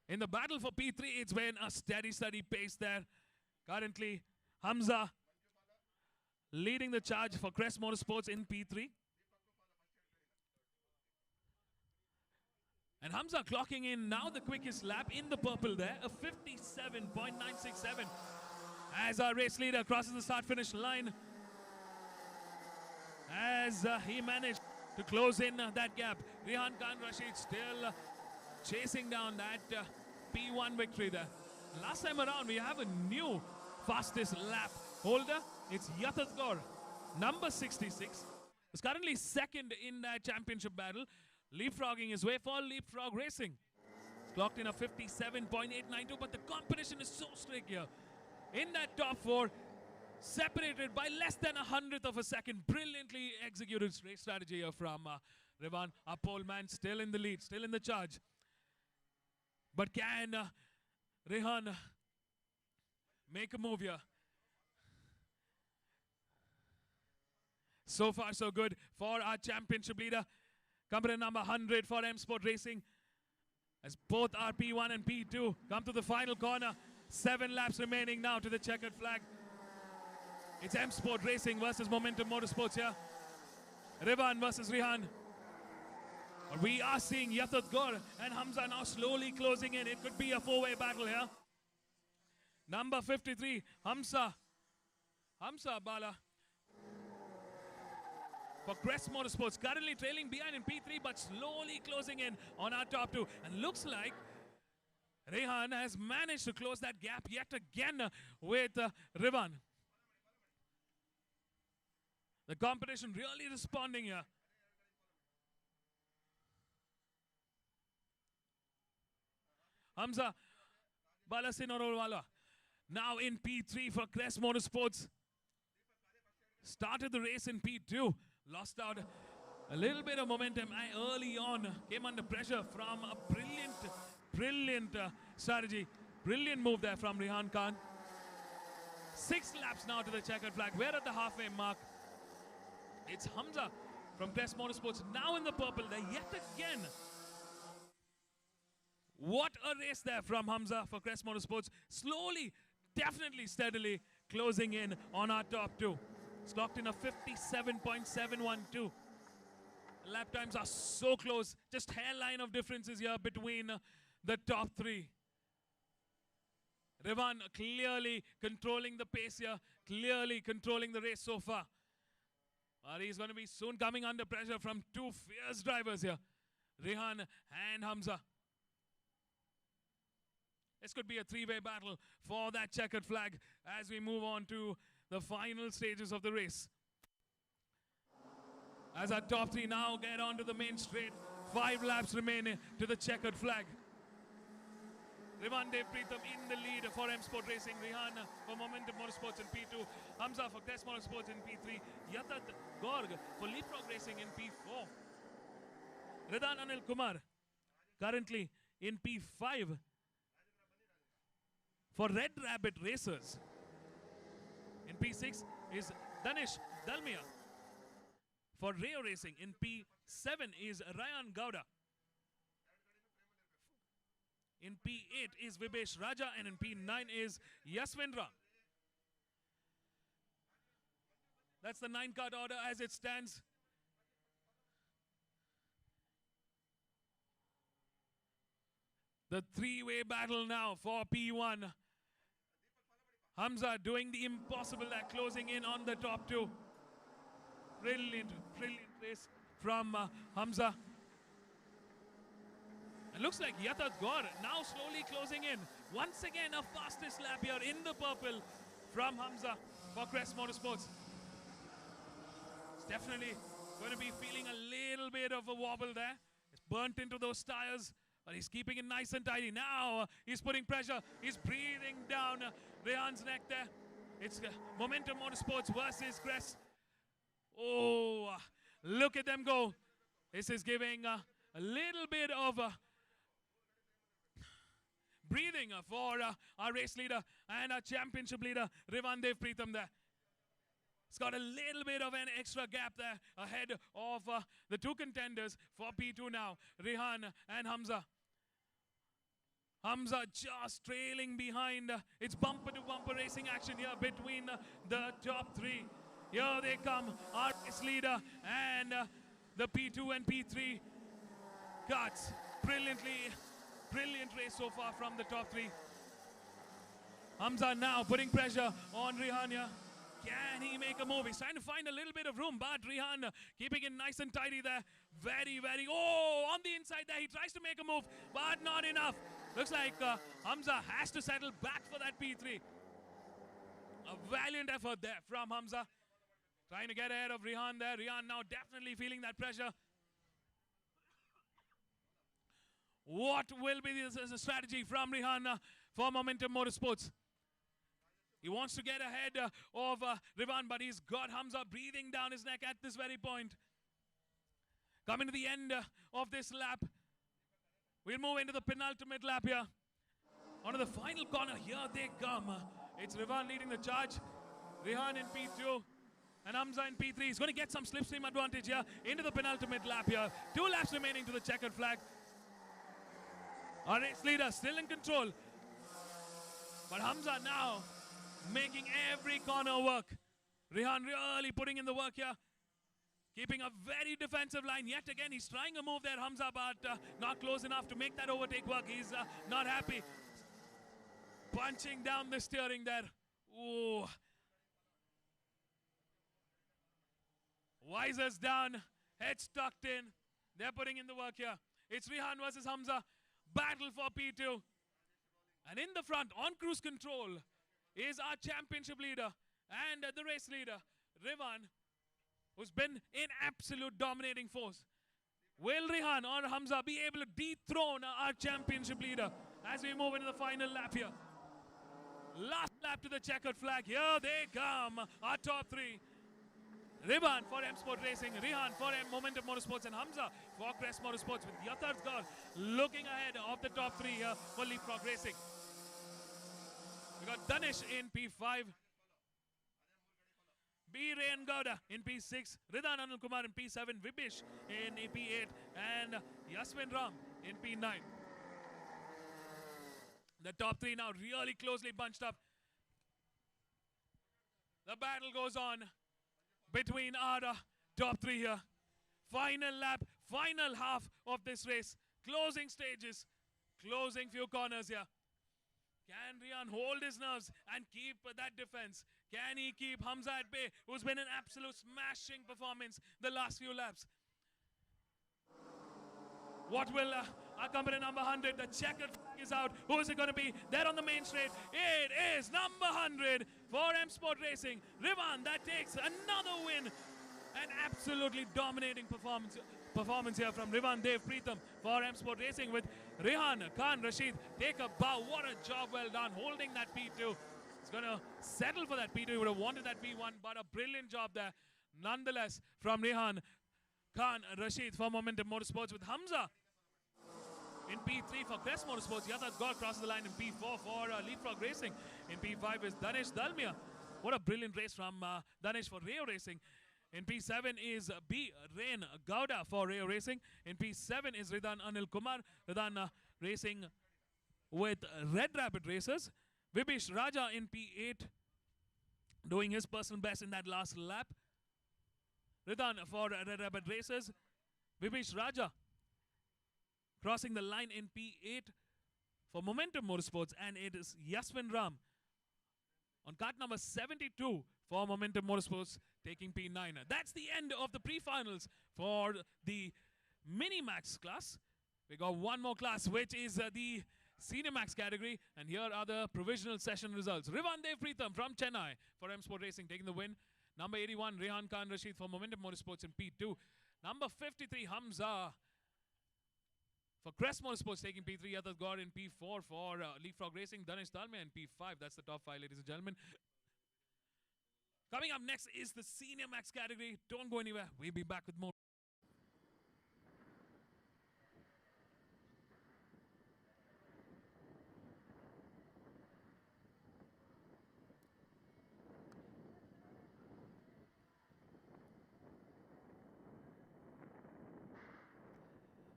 In the battle for P3, it's been a steady pace there. Currently, Hamza leading the charge for Crest Motorsports in P3. And Hamza clocking in now the quickest lap in the purple there, a 57.967. As our race leader crosses the start-finish line. As he managed to close in that gap. Rihan Khan Rashid still chasing down that P1 victory there. Last time around, we have a new fastest lap holder. It's Yathat Gaur, number 66. Is currently 2nd in that championship battle. Leapfrogging his way for Leapfrog Racing. Clocked in a 57.892, but the competition is so strict here. In that top 4, separated by less than 100th of a second. Brilliantly executed race strategy here from Rivan. Our pole man still in the lead, still in the charge. But can Rihan make a move here? So far, so good for our championship leader. Company number 100 for M Sport Racing. As both our P1 and P2 come to the final corner. 7 laps remaining now to the checkered flag. It's M Sport Racing versus Momentum Motorsports here. Rivan versus Rihan. We are seeing Yathat Gaur and Hamza now slowly closing in. It could be a 4-way battle here. Number 53, Hamza Bala. For Crest Motorsports, currently trailing behind in P3, but slowly closing in on our top 2. And looks like Rihan has managed to close that gap yet again with Rivan. The competition really responding here. Hamza Balasinarolwala now in P3 for Crest Motorsports. Started the race in P2. Lost out a little bit of momentum early on. Came under pressure from a brilliant strategy. Brilliant move there from Rehan Khan. 6 laps now to the checkered flag. We're at the halfway mark. It's Hamza from Crest Motorsports now in the purple there yet again. What a race there from Hamza for Crest Motorsports. Slowly, definitely steadily closing in on our top 2. It's clocked in a 57.712. Lap times are so close. Just hairline of differences here between the top 3. Revan clearly controlling the pace here, clearly controlling the race so far. But he's going to be soon coming under pressure from 2 fierce drivers here, Rehan and Hamza. This could be a 3-way battle for that checkered flag as we move on to the final stages of the race. As our top 3 now get onto the main straight, 5 laps remaining to the checkered flag. Revan Dev Preetham in the lead for M Sport Racing, Rehan for Momentum Motorsports in P2, Hamza for Crest Motorsports in P3, Yatat Gorg for Leapfrog Racing in P4. Ridan Anil Kumar currently in P5 for Red Rabbit Racers. In P6 is Danish Dalmia for Rayo Racing. In P7 is Ryan Gowda. In P8 is Vibhesh Raja, and in P9 is Yasvendra. That's the 9-card order as it stands. The 3-way battle now for P1. Hamza doing the impossible there, closing in on the top 2. Brilliant, brilliant race from Hamza. It looks like Yatat Gaur now slowly closing in. Once again, a fastest lap here in the purple from Hamza for Crest Motorsports. It's definitely going to be feeling a little bit of a wobble there. It's burnt into those tires, but he's keeping it nice and tidy. Now he's putting pressure. He's breathing down Rehan's neck there. It's Momentum Motorsports versus Crest. Oh, look at them go. This is giving a little bit of breathing for our race leader and our championship leader, Revan Dev Preetham there. It's got a little bit of an extra gap there ahead of the 2 contenders for P2 now, Rehan and Hamza. Hamza just trailing behind. It's bumper-to-bumper racing action here between the top 3. Here they come, our race leader and the P2 and P3 cards. Brilliant race so far from the top 3. Hamza now putting pressure on Rehan here. Can he make a move? He's trying to find a little bit of room, but Rehan keeping it nice and tidy there. Very, oh, on the inside there. He tries to make a move, but not enough. Looks like Hamza has to settle back for that P3. A valiant effort there from Hamza. Trying to get ahead of Rehan there. Rehan now definitely feeling that pressure. What will be the strategy from Rehan for Momentum Motorsports? He wants to get ahead of Revan, but he's got Hamza breathing down his neck at this very point. Coming to the end of this lap. We'll move into the penultimate lap here. Onto the final corner. Here they come. It's Revan leading the charge. Rehan in P2. And Hamza in P3. He's going to get some slipstream advantage here into the penultimate lap here. 2 laps remaining to the checkered flag. Our race leader still in control. But Hamza now making every corner work. Rehan really putting in the work here. Keeping a very defensive line. Yet again, he's trying a move there, Hamza, but not close enough to make that overtake work. He's not happy. Punching down the steering there. Ooh. Visors down, heads tucked in. They're putting in the work here. It's Rehan versus Hamza. Battle for P2. And in the front, on cruise control, is our championship leader and the race leader, Revan, who's been in absolute dominating force. Will Rehan or Hamza be able to dethrone our championship leader as we move into the final lap here? Last lap to the checkered flag. Here they come, our top 3. Rivan for M Sport Racing, Rihan for Momentum Motorsports, and Hamza for Crest Motorsports, with Yatharth Gaur looking ahead of the top three here for Leapfrog Racing. We got Danish in P5, B. Rayan Gowda in P6, Ridan Anil Kumar in P7, Vibish in P8, and Yasmin Ram in P9. The top three now really closely bunched up. The battle goes on between our top three here. Final lap, final half of this race. Closing stages, closing few corners here. Can Rian hold his nerves and keep that defense? Can he keep Hamza at bay, who's been an absolute smashing performance the last few laps? What will accompany number 100? The checkered flag is out. Who is it going to be? There on the main straight. It is number 100 for M Sport Racing. Rivan, that takes another win. An absolutely dominating performance here from Rivan Dev Preetham for M Sport Racing, with Rehan Khan Rashid take a bow. What a job well done holding that P2. He's going to settle for that P2. He would have wanted that P1, but a brilliant job there nonetheless from Rehan Khan Rashid for Momentum Motorsports, with Hamza in P3 for Crest Motorsports. Yatharth Gaur crosses the line in P4 for Leapfrog Racing. In P5 is Danish Dalmia. What a brilliant race from Danish for Rayo Racing. In P7 is B. Rayan Gowda for Rayo Racing. In P7 is Ridan Anil Kumar. Ridan racing with Red Rabbit Racers. Vibish Raja in P8 doing his personal best in that last lap. Ridan for Red Rabbit Racers. Vibish Raja crossing the line in P8 for Momentum Motorsports, and it is Yasmin Ram on cart number 72 for Momentum Motorsports taking P9. That's the end of the pre-finals for the Mini Max class. We got one more class, which is the Senior Max category, and here are the provisional session results. Rivan Dev Preetham from Chennai for M Sport Racing taking the win. Number 81, Rehan Khan Rashid for Momentum Motorsports in P2. Number 53, Hamza for Crest Motorsports taking P3. Yatharth Gaur in P4 for Leapfrog Racing. Danish Dalmia in P5. That's the top five, ladies and gentlemen. Coming up next is the Senior Max category. Don't go anywhere. We'll be back with more.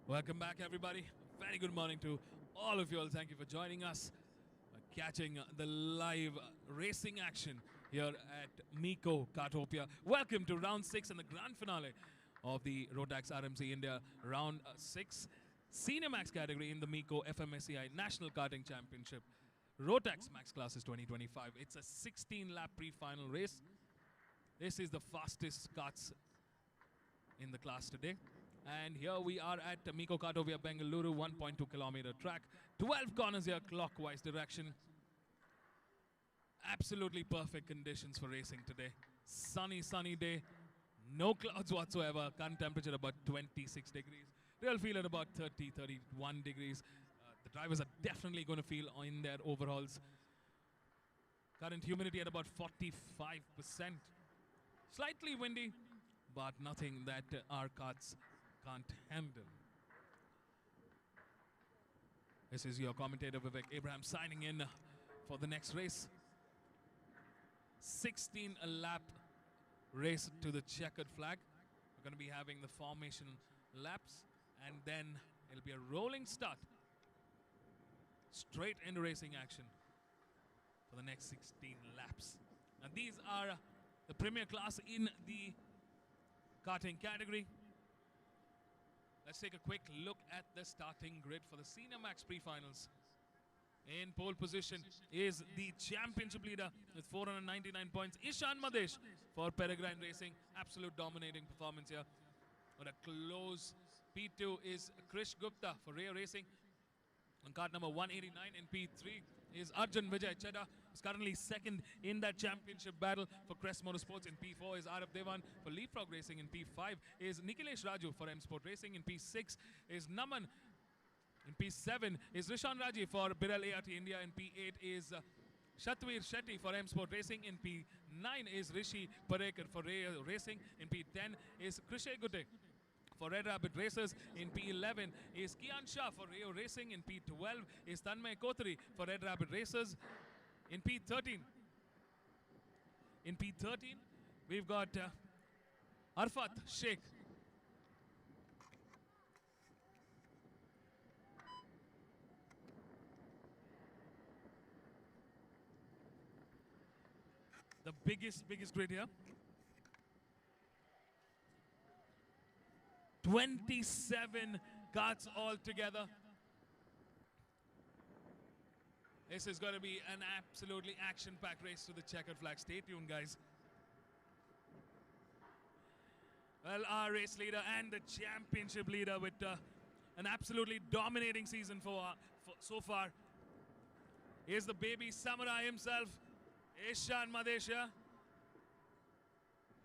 Welcome back, everybody. Very good morning to all of you all. Thank you for joining us, catching the live racing action here at Meco Kartopia. Welcome to round 6 and the grand finale of the Rotax RMC India round 6 Senior Max category in the Meco Fmsci National Karting Championship Rotax Max Classes 2025. It's a 16-lap pre-final race. This is the fastest karts in the class today. And here we are at Meco Kartopia, Bengaluru, 1.2 kilometer track. 12 corners here, clockwise direction. Absolutely perfect conditions for racing today. Sunny, sunny day. No clouds whatsoever. Current temperature about 26 degrees. Real feel at about 30, 31 degrees. The drivers are definitely going to feel in their overalls. Current humidity at about 45%. Slightly windy, but nothing that our karts can't handle. This is your commentator Vivek Abraham signing in for the next race. 16-lap race to the checkered flag. We're going to be having the formation laps, and then it'll be a rolling start straight into racing action for the next 16 laps. And these are the premier class in the karting category. Let's take a quick look at the starting grid for the Senior Max pre-finals. In pole position is the championship leader with 499 points, Ishan Madesh for Peregrine Racing. Absolute dominating performance here. But a close P2 is Krish Gupta for Rayo Racing. On card number 189 in P3 is Arjun Vijay Chedda, who's currently second in that championship battle for Crest Motorsports. In P4 is Arab Devan for Leapfrog Racing. In P5 is Nikhilesh Raju for M Sport Racing. In P6 is Naman. In P7 is Rishan Raji for Biral ART India. In P8 is Shatwir Shetty for M Sport Racing. In 9 is Rishi Parekar for Racing. In P10 is Krishay Gutte for Red Rabbit Racers. In P11 is Kian Shah for Rayo Racing. In P12 is Tanmay Kothari for Red Rabbit Racers. In P13, we've got Arfat Sheikh. The biggest grid here. 27 carts all together. This is going to be an absolutely action-packed race to the checkered flag. Stay tuned, guys. Well, our race leader and the championship leader with an absolutely dominating season so far is the baby samurai himself, Ishan Madesha.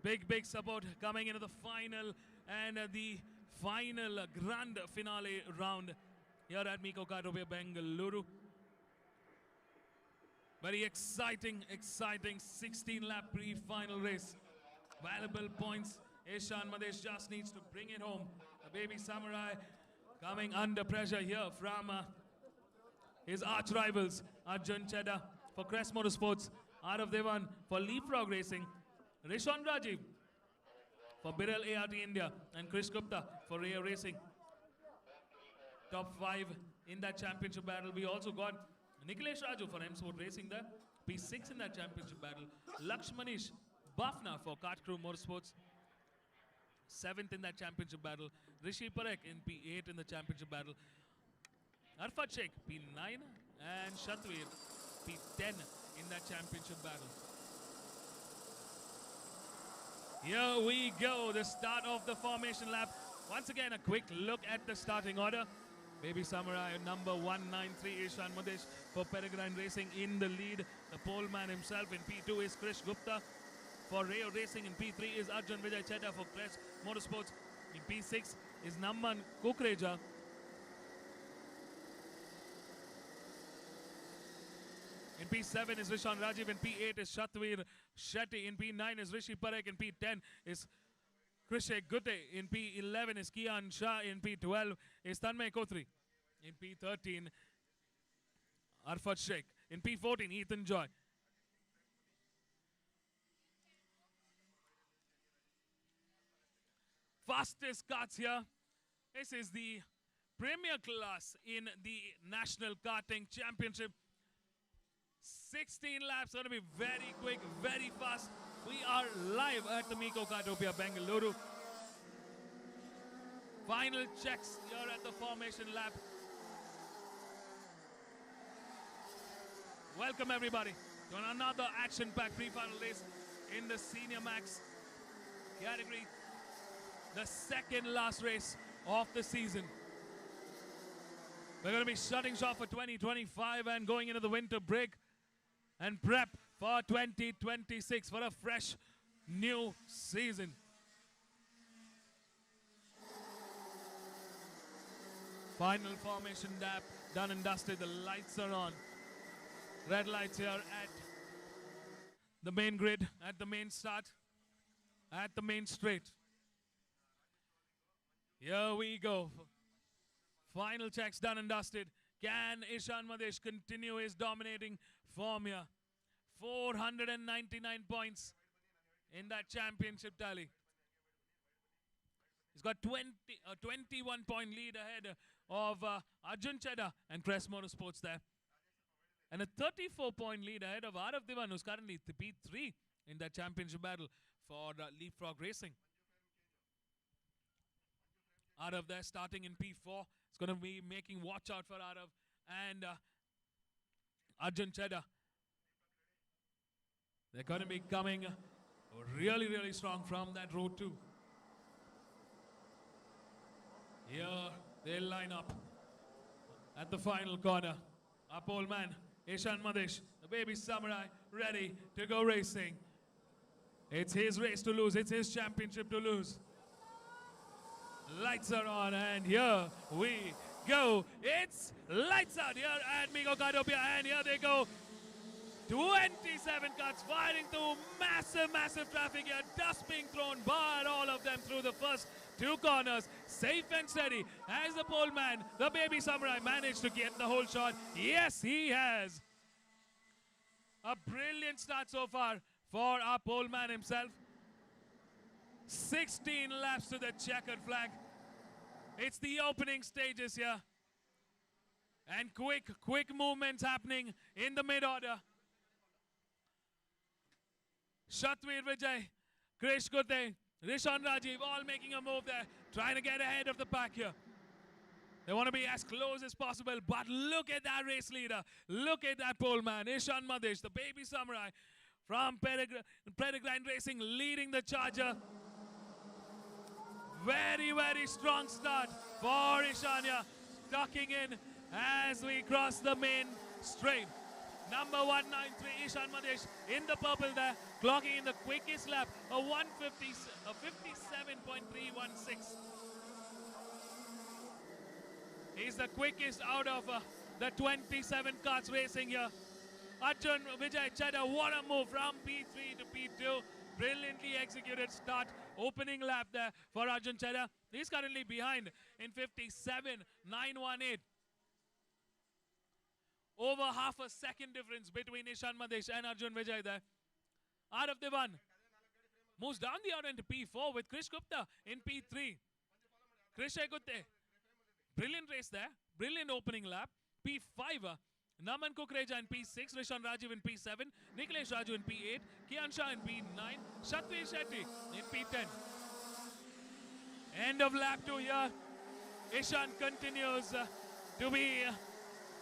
Big support coming into the final and the final grand finale round here at Meco Fmsci, Bengaluru. Very exciting 16-lap pre-final race. Valuable points. Ishan Madesh just needs to bring it home. The baby samurai coming under pressure here from his arch rivals, Arjun Chedda for Crest Motorsports, Arav Devan for Leapfrog Racing, Rishon Rajiv for Birel ART India, and Krish Gupta for Rayo Racing. Top 5 in that championship battle. We also got Nikhilesh Raju for M Sport Racing there. P6 in that championship battle. Lakshmanish Bafna for Kart Crew Motorsports. 7th in that championship battle. Rishi Parekh in P8 in the championship battle. Arfat Sheikh P9 and Shatwir P10 in that championship battle. Here we go, the start of the formation lap. Once again, a quick look at the starting order. Baby Samurai number 193 Ishan Madesh for Peregrine Racing in the lead. The pole man himself. In P2 is Krish Gupta for Rayo Racing. In P3 is Arjun Vijay Chedda for Crest Motorsports. In P6 is Namman Kukreja. In P7 is Rishon Rajiv. In P8 is Shatwir Shetty. In P9 is Rishi Parekh. In P10 is Krishay Gutte. In P11 is Kian Shah. In P12 is Tanmay Kothari. In P13, Arfat Sheikh. In P14, Ethan Joy. Fastest carts here. This is the premier class in the National Karting Championship. 16 laps, going to be very quick, very fast. We are live at the Meco Fmsci, Bengaluru. Final checks here at the formation lap. Welcome everybody to another action-packed pre-final race in the Senior Max category. The second last race of the season. We're going to be shutting shop for 2025 and going into the winter break and prep for 2026 for a fresh new season. Final formation lap done and dusted. The lights are on. Red lights here at the main grid, at the main start, at the main straight. Here we go. Final checks done and dusted. Can Ishan Madesh continue his dominating form here? 499 points in that championship tally. He's got a 21-point lead ahead of Arjun Chedda and Crest Motorsports there. And a 34-point lead ahead of Arav Devan, who's currently the P3 in that championship battle for Leapfrog Racing. Arav there starting in P4. It's going to be making watch out for Arav and Arjun Chedda. They're going to be coming really strong from that road too. Here they'll line up at the final corner. Our pole man, Ishan Madesh, the baby samurai, ready to go racing. It's his race to lose. It's his championship to lose. Lights are on and here we go. It's lights out here at Meco Fmsci and here they go. 27 cuts firing through massive traffic here. Dust being thrown, but all of them through the first two corners. Safe and steady as the pole man, the baby samurai, managed to get the whole shot. Yes, he has. A brilliant start so far for our pole man himself. 16 laps to the checkered flag. It's the opening stages here. And quick movements happening in the mid-order. Shatveer Vijay, Krish Gute, Rishan Rajiv all making a move there, trying to get ahead of the pack here. They want to be as close as possible, but look at that race leader. Look at that pole man, Ishan Madesh, the baby samurai from Peregrine Racing, leading the charger. Very strong start for Ishanya, tucking in as we cross the main straight. Number 193, Ishan Madesh in the purple there, clocking in the quickest lap, a 57.316. He's the quickest out of the 27 cars racing here. Arjun Vijay Chadha, what a move from P3 to P2. Brilliantly executed start, opening lap there for Arjun Chadha. He's currently behind in 57.918. Over half a second difference between Ishan Madesh and Arjun Vijay there. Out of the one. Moves down the outer into P4 with Krish Gupta in P3. Krish Gupta. Brilliant race there. Brilliant opening lap. P5. Naman Kukreja in P6. Rishan Rajiv in P7. Nikhilesh Raju in P8. Kian Shah in P9. Shatveer Shetty in P10. End of lap 2 here. Ishan continues to be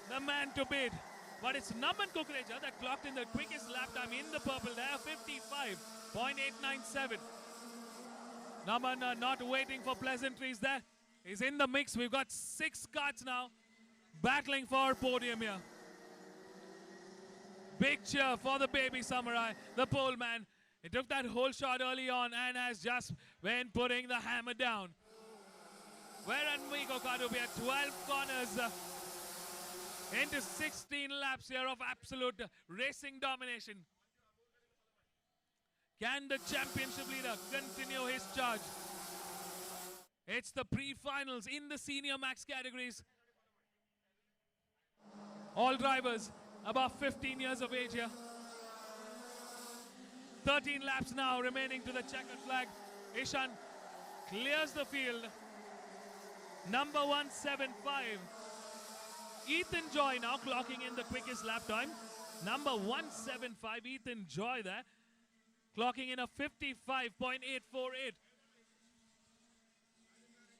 the man to beat. But it's Naman Kukreja that clocked in the quickest lap time in the purple there, 55.897. Naman not waiting for pleasantries there. He's in the mix. We've got 6 carts now battling for podium here. Big cheer for the baby samurai, the pole man. He took that whole shot early on and has just been putting the hammer down. Whereas Meco Fmsci at 12 corners into 16 laps here of absolute racing domination. Can the championship leader continue his charge? It's the pre-finals in the senior max categories. All drivers above 15 years of age here. 13 laps now remaining to the checkered flag. Ishan clears the field. Number 175. Ethan Joy now clocking in the quickest lap time. Number 175, Ethan Joy there, clocking in a 55.848.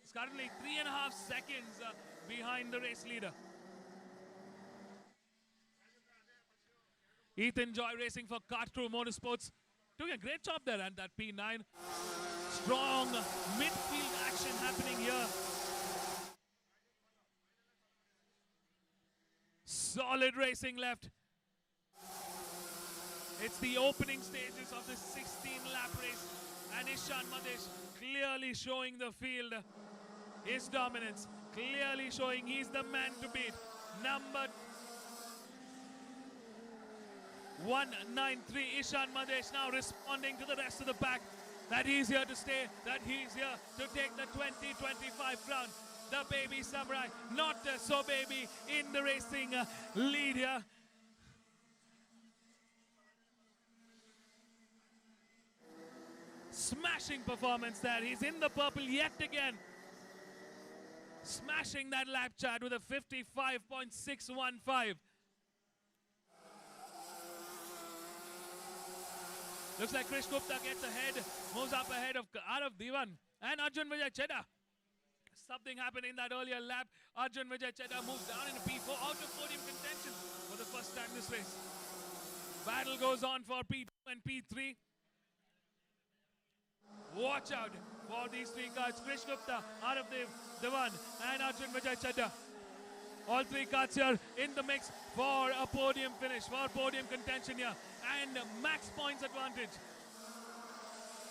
It's currently 3.5 seconds behind the race leader. Ethan Joy racing for Kart Crew Motorsports. Doing a great job there at that P9. Strong midfield action happening here. Solid racing left. It's the opening stages of the 16-lap race. And Ishan Madesh clearly showing the field his dominance. Clearly showing he's the man to beat. Number 193, Ishan Madesh now responding to the rest of the pack that he's here to stay, that he's here to take the 2025 crown. The baby samurai, not so baby in the racing lead here. Smashing performance there. He's in the purple yet again. Smashing that lap chart with a 55.615. Looks like Krish Gupta gets ahead, moves up ahead of Arav Diwan and Arjun Vijay Chadha. Something happened in that earlier lap. Arjun Vijay Chadha moves down into P4, out of podium contention for the first time this race. Battle goes on for P2 and P3. Watch out for these 3 cars. Krish Gupta, Arav Diwan and Arjun Vijay Chadha. All 3 cars here in the mix for a podium finish, for podium contention here. And max points advantage.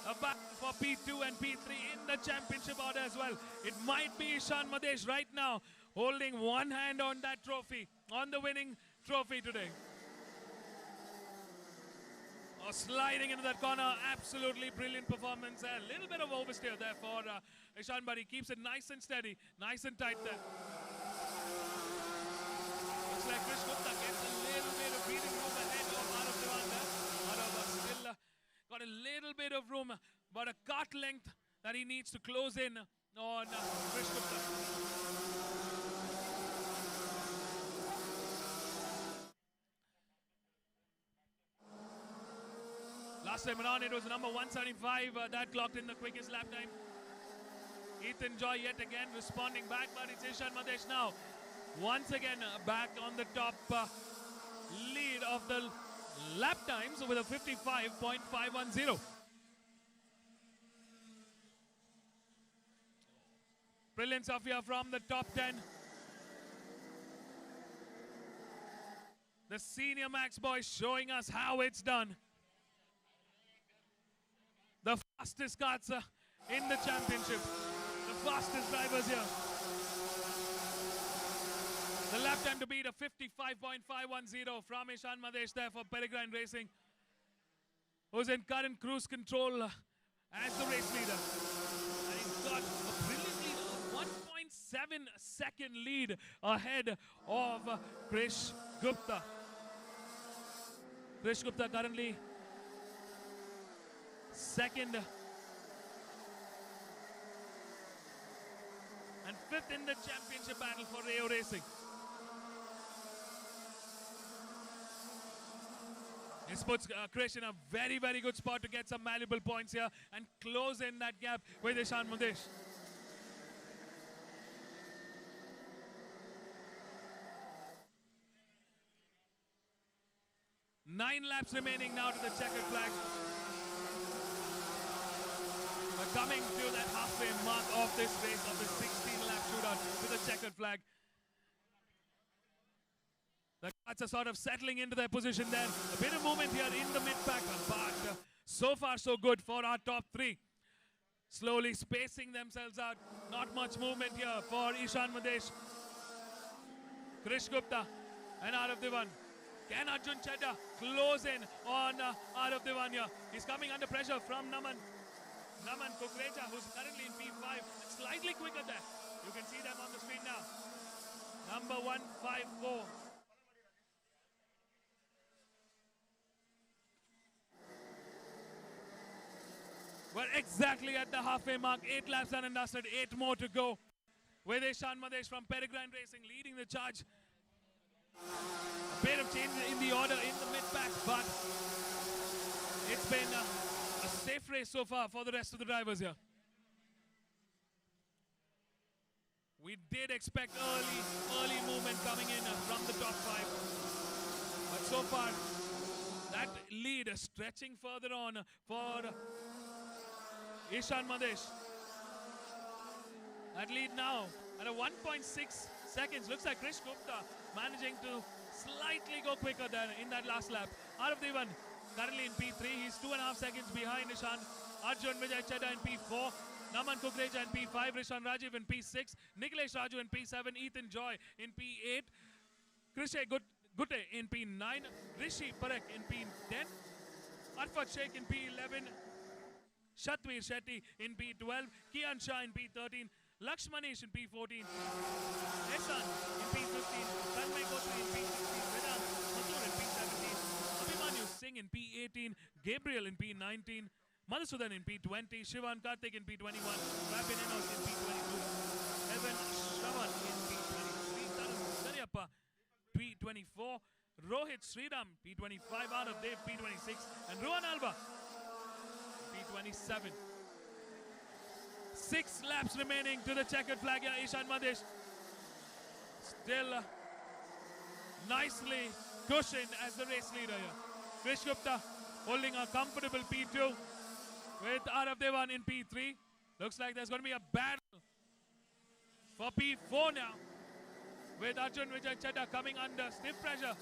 A battle for P2 and P3 in the championship order as well. It might be Ishan Madesh right now holding one hand on that trophy, on the winning trophy today. Oh, sliding into that corner, absolutely brilliant performance there. A little bit of oversteer there for Ishan, but he keeps it nice and steady, nice and tight there. Looks like Krish Gupta gets a little bit of breathing room ahead of Arav Dewan there. Arav still got a little bit of room, but a cut length that he needs to close in on Krish Gupta. Last time around, it was number 175 that clocked in the quickest lap time. Ethan Joy yet again responding back, but it's Ishan Madesh now. Once again back on the top lead of the lap times with a 55.510. Brilliant stuff here from the top 10. The senior Max boys showing us how it's done. The fastest cars in the championship. The fastest drivers here. The lap time to beat a 55.510 from Ishan Madesh there for Peregrine Racing, who's in current cruise control as the race leader. And he's got a brilliant lead, a 1.7 second lead ahead of Krish Gupta. Krish Gupta currently second and fifth in the championship battle for Rayo Racing. This puts Krish in a very, very good spot to get some valuable points here and close in that gap with Ishan Madesh. Nine laps remaining now to the checkered flag. We're coming to that halfway mark of this race, of the 16-lap shootout to the checkered flag. The cars are sort of settling into their position there. A bit of movement here in the mid-pack, but so far so good for our top three. Slowly spacing themselves out. Not much movement here for Ishan Madesh, Krish Gupta and Arav Dewan. Can Arjun Chedda close in on Arav Dewan here? He's coming under pressure from Naman Kukreja, who's currently in P5. Slightly quicker there. You can see them on the screen now. Number 154. We're exactly at the halfway mark. 8 laps done and dusted, 8 more to go. With Ishan Madesh from Peregrine Racing leading the charge. A bit of change in the order in the mid-pack, but it's been a safe race so far for the rest of the drivers here. We did expect early movement coming in from the top 5. But so far, that lead is stretching further on for Ishan Madesh. That lead now at a 1.6 seconds. Looks like Krish Gupta managing to slightly go quicker than in that last lap. Arav Dewan currently in P3. He's 2.5 seconds behind Ishan. Arjun Vijay Chedda in P4. Naman Kukreja in P5. Rishan Rajiv in P6. Nikhilesh Raju in P7. Ethan Joy in P8. Krishay Gutte in P9. Rishi Parekh in P10. Arfat Sheikh in P11. Shatwir Shetty in P12. Kian Shah in P13. Lakshmanish in P14. Ehsan in P15. Tanmay Kotri in P16. Vedant Mathur in P17. Abhimanyu Singh in P18. Gabriel in P19. Madhusudan in P20. Shivan Kartik in P21. Rabin Enos in P22. Evan Shravan in P23. Tarun Saryappa P24. Rohit Sriram P25. Arav Dev P26. And Rohan Alba P27. 6 laps remaining to the checkered flag here. Ishan Madesh still nicely cushioned as the race leader here. Krish Gupta holding a comfortable P2 with Arav Dewan in P3. Looks like there's going to be a battle for P4 now, with Arjun Vijay Chedda coming under stiff pressure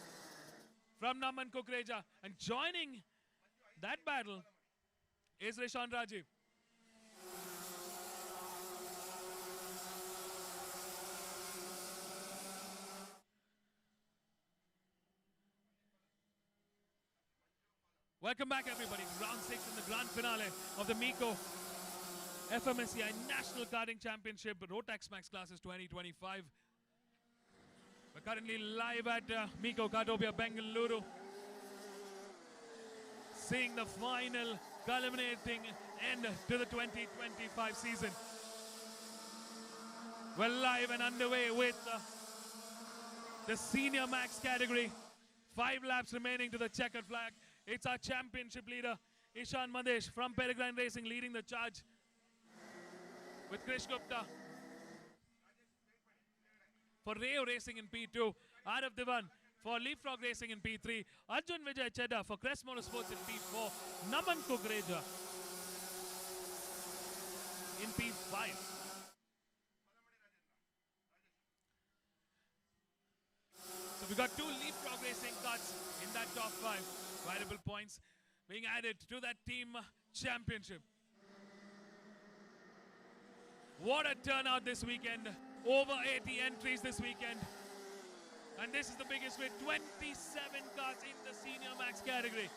from Naman Kukreja. And joining that battle is Rishan Rajiv. Welcome back, everybody, to round 6 in the grand finale of the Meco Fmsci National Karting Championship Rotax Max Classes 2025. We're currently live at Meco Kartopia, Bengaluru, seeing the final culminating end to the 2025 season. We're live and underway with the Senior Max category. 5 laps remaining to the checkered flag. It's our championship leader, Ishan Madesh from Peregrine Racing, leading the charge with Krish Gupta for Rayo Racing in P2, Arav Divan for Leapfrog Racing in P3, Arjun Vijay Chedda for Crest Motorsports in P4, Naman Kukreja in P5. So we've got 2 Leapfrog Racing cuts in that top 5. Valuable points being added to that team championship. What a turnout this weekend. Over 80 entries this weekend. And this is the biggest with 27 cars in the Senior Max category.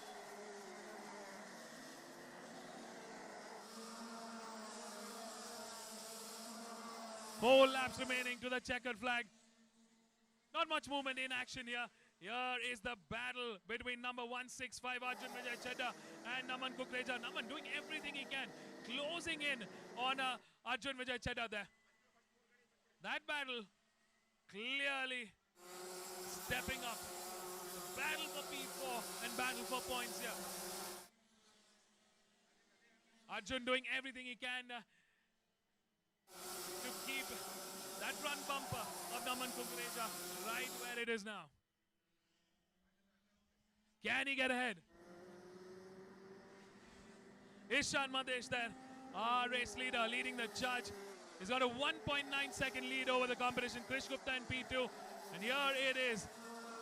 Four laps remaining to the checkered flag. Not much movement in action here. Here is the battle between number 165 Arjun Vijay Chedda and Naman Kukreja. Naman doing everything he can, closing in on Arjun Vijay Chedda there. That battle clearly stepping up. Battle for P4 and battle for points here. Arjun doing everything he can to keep that front bumper of Naman Kukreja right where it is now. Can he get ahead? Ishan Madesh there, our race leader, leading the charge. He's got a 1.9 second lead over the competition. Krish Gupta in P2. And here it is.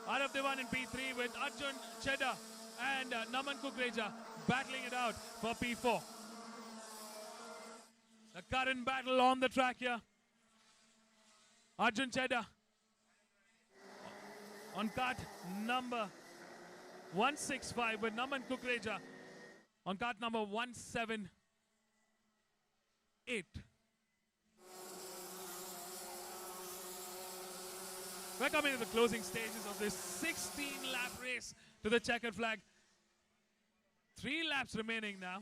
Arav Divan in P3 with Arjun Chedda and Naman Kukreja battling it out for P4. The current battle on the track here. Arjun Chedda on kart number 165 with Naman Kukreja on kart number 178. We're coming to the closing stages of this 16-lap race to the checkered flag. 3 laps remaining now.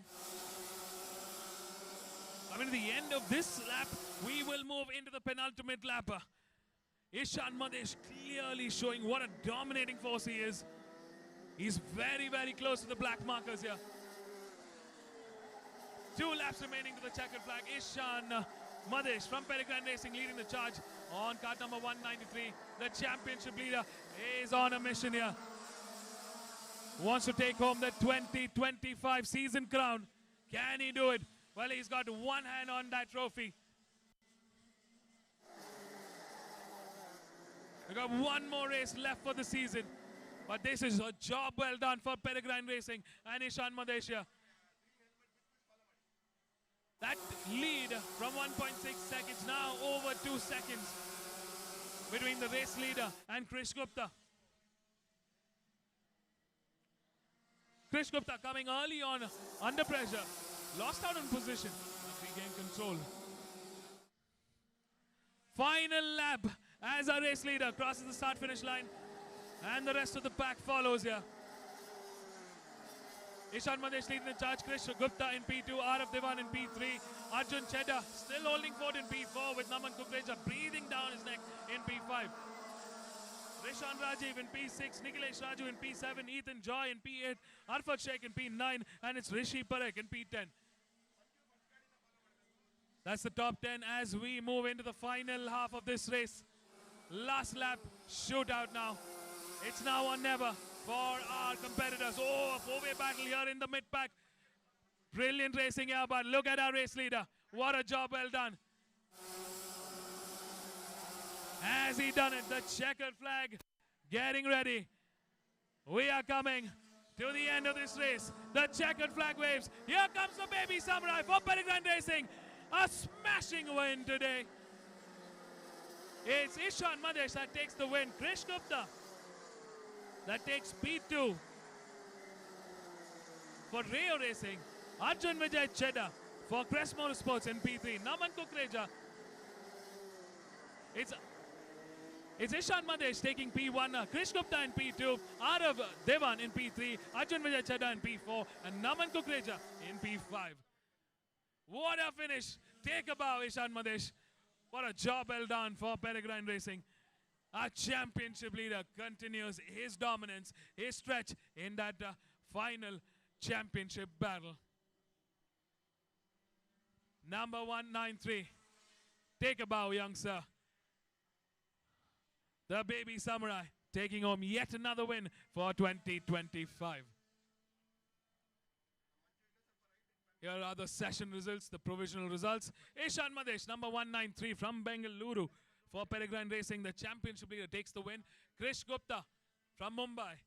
Coming to the end of this lap, we will move into the penultimate lapper. Ishan Madesh clearly showing what a dominating force he is. He's very, very close to the black markers here. 2 laps remaining to the checkered flag. Ishan Madesh from Peregrine Racing leading the charge on kart number 193. The championship leader is on a mission here. Wants to take home the 2025 season crown. Can he do it? Well, he's got one hand on that trophy. We've got one more race left for the season. But this is a job well done for Peregrine Racing and Ishan Madesh here. That lead from 1.6 seconds now over 2 seconds between the race leader and Krish Gupta. Krish Gupta coming early on under pressure. Lost out on position, but regained control. Final lap as our race leader crosses the start-finish line. And the rest of the pack follows here. Ishan Madesh leading the charge. Krish Gupta in P2. Arav Divan in P3. Arjun Chedda still holding fort in P4 with Naman Kukreja breathing down his neck in P5. Rishan Rajiv in P6. Nikhilesh Raju in P7. Ethan Joy in P8. Arfat Sheikh in P9. And it's Rishi Parekh in P10. That's the top 10 as we move into the final half of this race. Last lap shootout now. It's now or never for our competitors. Oh, a 4-way battle here in the mid-pack. Brilliant racing here, but look at our race leader. What a job well done. Has he done it? The checkered flag getting ready. We are coming to the end of this race. The checkered flag waves. Here comes the baby samurai for Peregrine Racing. A smashing win today. It's Ishan Madesh that takes the win. Krish Gupta that takes P2. for Rayo Racing. Arjun Vijay Chedda for Crest Motorsports in P3. Naman Kukreja. It's Ishan Madesh taking P1, Krish Gupta in P2, Arav Devan in P3, Arjun Vijay Chedda in P4, and Naman Kukreja in P5. What a finish! Take a bow, Ishan Madesh. What a job well done for Peregrine Racing. Our championship leader continues his dominance, his stretch in that final championship battle. Number 193. Take a bow, young sir. The baby samurai taking home yet another win for 2025. Here are the session results, the provisional results. Ishan Madesh, number 193 from Bengaluru for Peregrine Racing. The championship leader takes the win. Krish Gupta from Mumbai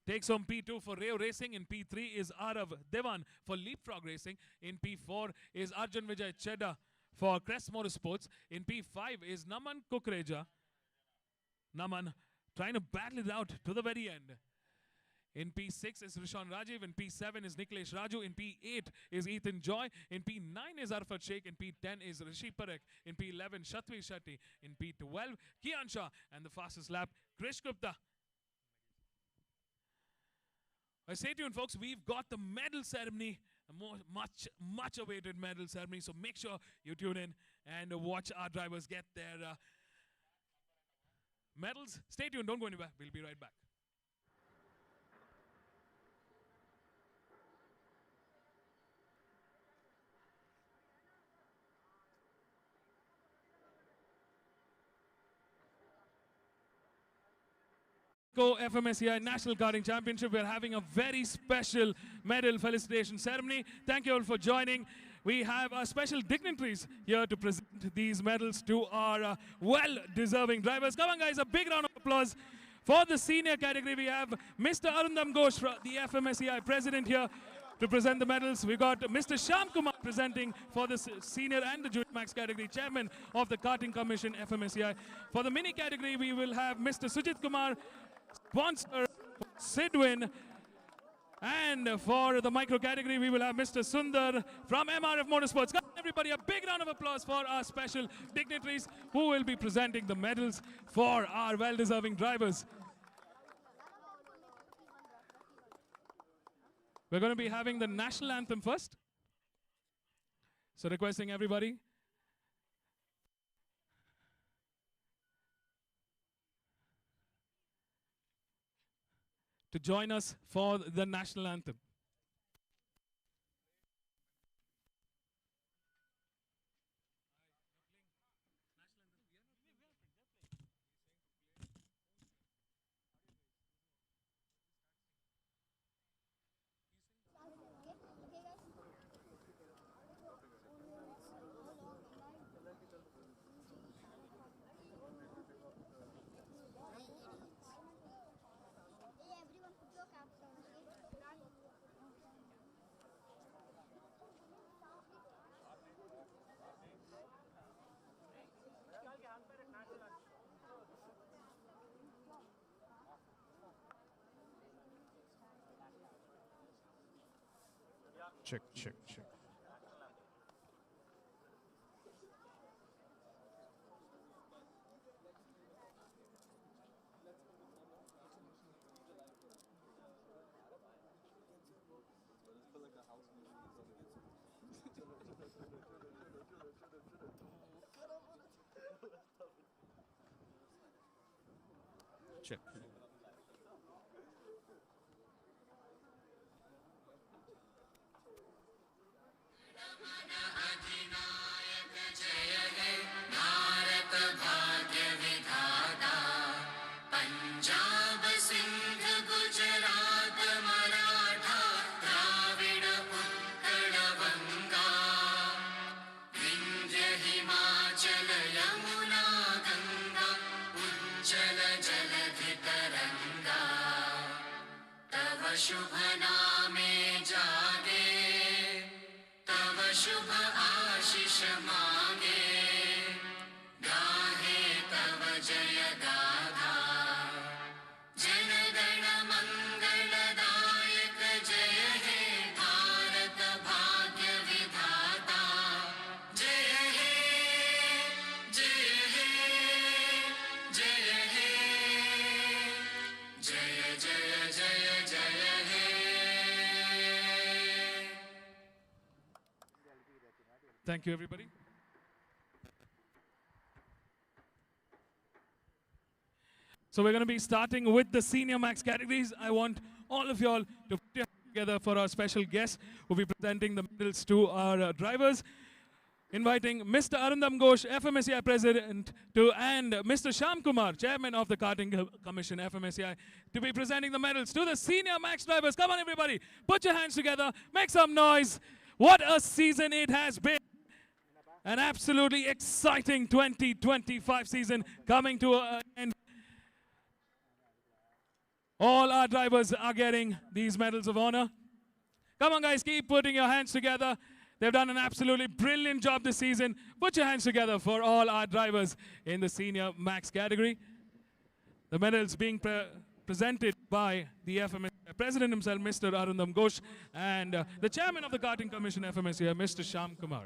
takes home P2 for Rayo Racing. In P3 is Arav Devan for Leapfrog Racing. In P4 is Arjun Vijay Chedda for Crest Motorsports. In P5 is Naman Kukreja. Naman trying to battle it out to the very end. In P6 is Rishan Rajiv. In P7 is Niklesh Raju. In P8 is Ethan Joy. In P9 is Arfat Sheikh. In P10 is Rishi Parekh. In P11, Shatvi Shetty. In P12, Kian Shah. And the fastest lap, Krish Gupta. Stay tuned, folks. We've got the medal ceremony, a much awaited medal ceremony. So make sure you tune in and watch our drivers get their medals. Stay tuned. Don't go anywhere. We'll be right back. Meco Fmsci National Karting Championship. We're having a very special medal felicitation ceremony. Thank you all for joining. We have our special dignitaries here to present these medals to our well-deserving drivers. Come on, guys, a big round of applause. For the senior category, we have Mr. Arundam Ghosh, the FMSCI president, here to present the medals. We've got Mr. Shyam Kumar presenting for the senior and the junior max category, chairman of the Karting Commission, FMSCI. For the mini category, we will have Mr. Sujit Kumar, sponsor Sidwin. And for the micro category, we will have Mr. Sundar from MRF Motorsports. Everybody, a big round of applause for our special dignitaries who will be presenting the medals for our well-deserving drivers. We're going to be having the national anthem first. So requesting everybody to join us for the national anthem. Check. Check. शुभ नामे जागे तव शुभ आशीष मांगे गाहे तव जय गाथा जन गण मंगलदायक जय हे Thank you, everybody. So we're going to be starting with the senior max categories. I want all of y'all to put your hands together for our special guest who will be presenting the medals to our drivers. Inviting Mr. Arundam Ghosh, FMSCI President, and Mr. Sham Kumar, Chairman of the Karting Commission, FMSCI, to be presenting the medals to the senior max drivers. Come on, everybody, put your hands together, make some noise. What a season it has been. An absolutely exciting 2025 season coming to an end. All our drivers are getting these medals of honor. Come on, guys, keep putting your hands together. They've done an absolutely brilliant job this season. Put your hands together for all our drivers in the senior max category. The medals being presented by the FMSCI President himself, Mr. Arundam Ghosh, and the Chairman of the Karting Commission, FMSCI, Mr. Sham Kumar.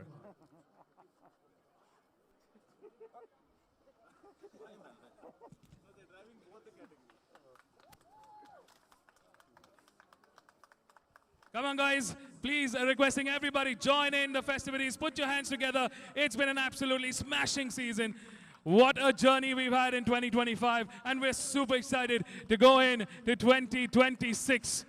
Come on, guys. Please, requesting everybody join in the festivities. Put your hands together. It's been an absolutely smashing season. What a journey we've had in 2025. And we're super excited to go in to 2026.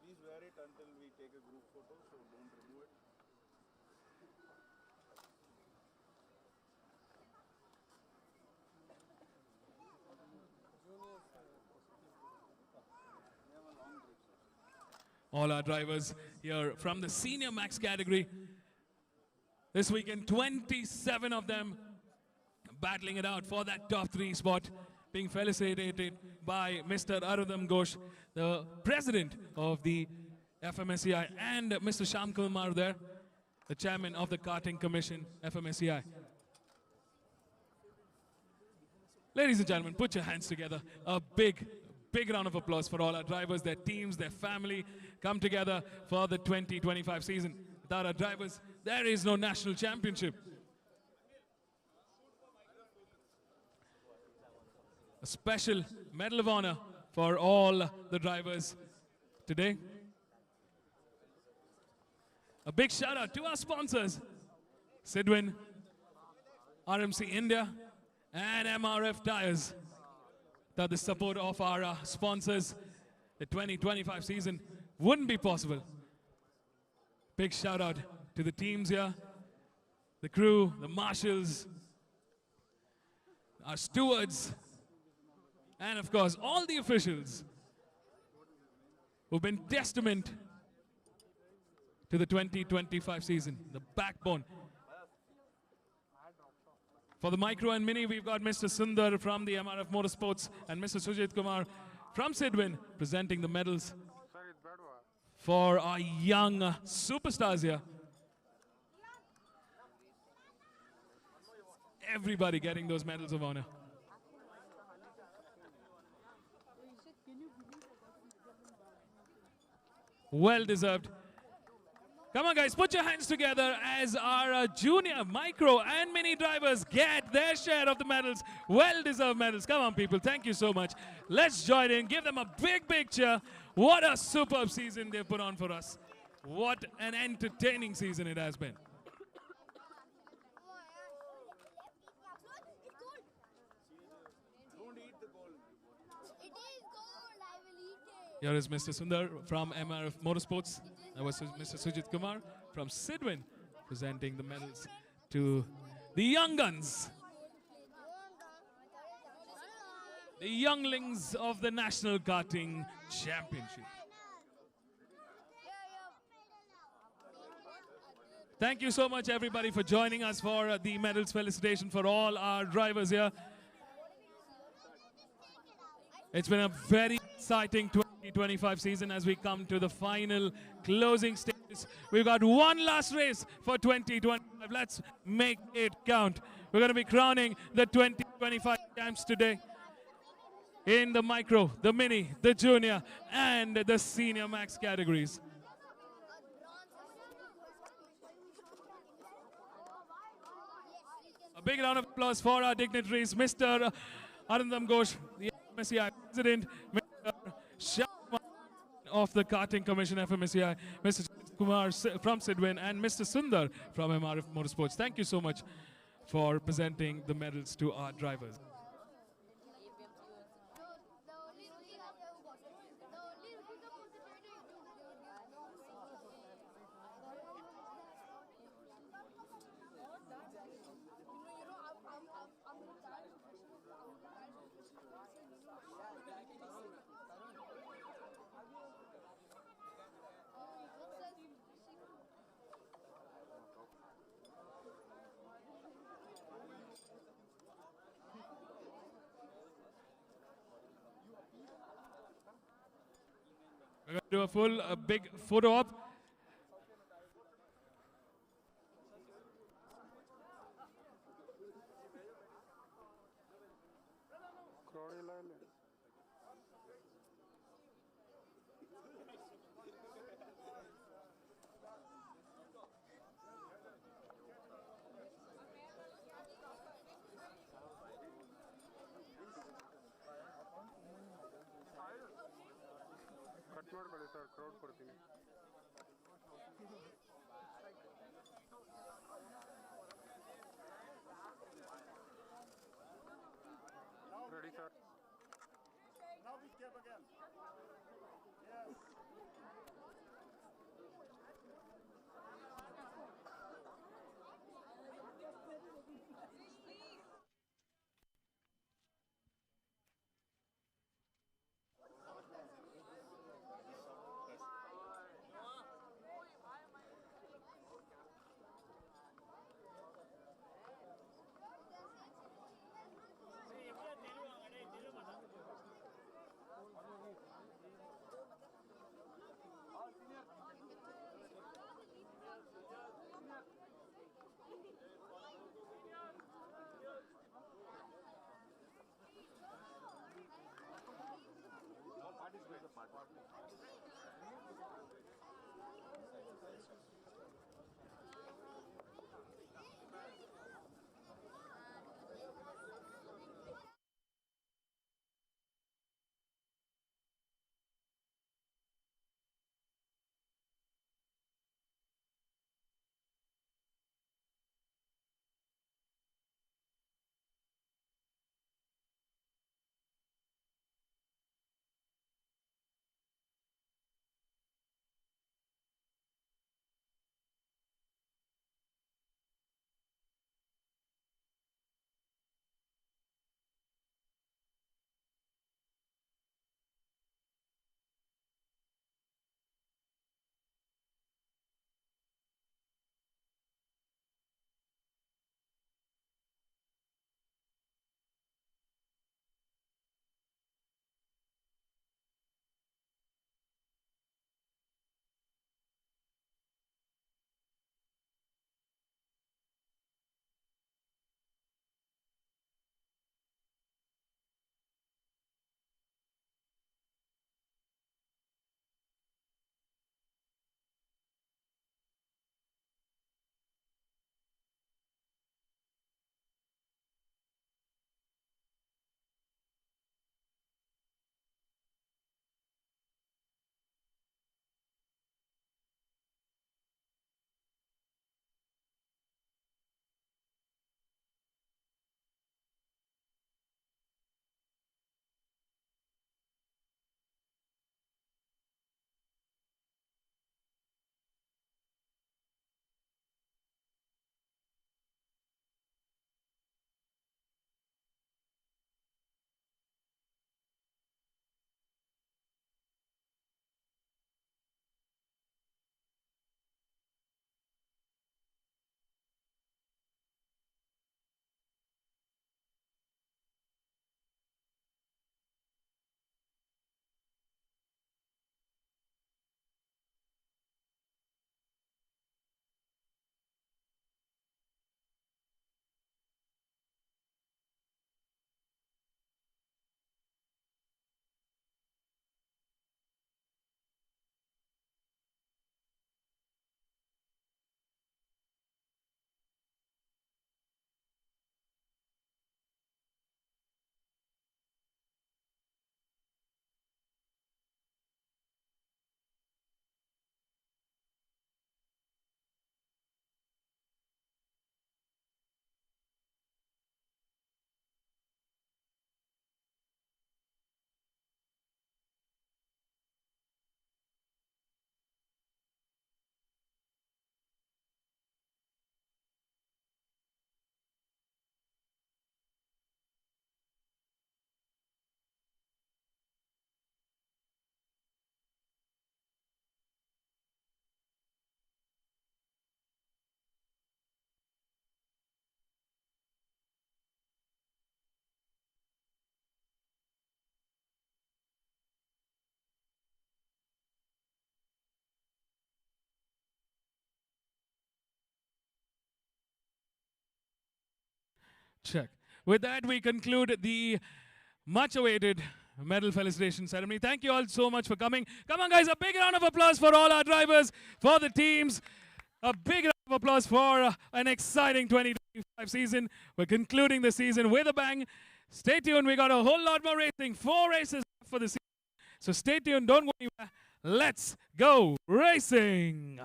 Please wear it until we take a group photo, so don't remove it. All our drivers here from the senior max category. This weekend, 27 of them battling it out for that top 3 spot, being felicitated by Mr. Arundam Ghosh, the president of the FMSCI, and Mr. Sham Kumar there, the chairman of the Karting Commission, FMSCI. Ladies and gentlemen, put your hands together. A big round of applause for all our drivers, their teams, their family, come together for the 2025 season. Without our drivers, there is no national championship. A special medal of honor for all the drivers today. A big shout out to our sponsors, Sidwin, RMC India, and MRF Tires. Without the support of our sponsors, the 2025 season wouldn't be possible. Big shout out to the teams here, the crew, the marshals, our stewards, and of course, all the officials who've been testament to the 2025 season, the backbone. For the micro and mini, we've got Mr. Sundar from the MRF Motorsports and Mr. Sujit Kumar from Sidwin presenting the medals for our young superstars here. Everybody getting those medals of honor. Well deserved. Come on, guys, put your hands together as our junior, micro, and mini drivers get their share of the medals. Well-deserved medals. Come on, people. Thank you so much. Let's join in. Give them a big cheer. What a superb season they've put on for us. What an entertaining season it has been. Here is Mr. Sundar from MRF Motorsports. That was Mr. Sujit Kumar from Sidwin presenting the medals to the young guns, the younglings of the National Karting Championship. Thank you so much, everybody, for joining us for the medals felicitation for all our drivers here. It's been a very exciting 2025 season as we come to the final closing stages. We've got one last race for 2025. Let's make it count. We're going to be crowning the 2025 champs today in the micro, the mini, the junior, and the senior max categories. A big round of applause for our dignitaries, Mr. Arindam Ghosh, the FMSCI President, Mr. Shyam of the Karting Commission FMSCI, Mr. Kumar from Sidwin, and Mr. Sundar from MRF Motorsports. Thank you so much for presenting the medals to our drivers. We're going to do a full, big photo op. Cut ಮಾಡ್ಕೊಳ್ಳಿ sir crowd ಕೊಡ್ತೀನಿ ready sir Now we step again. Yes. Check. With that, we conclude the much-awaited medal felicitation ceremony. Thank you all so much for coming. Come on, guys, a big round of applause for all our drivers, for the teams. A big round of applause for an exciting 2025 season. We're concluding the season with a bang. Stay tuned. We got a whole lot more racing. 4 races for the season. So stay tuned. Don't go anywhere. Let's go racing.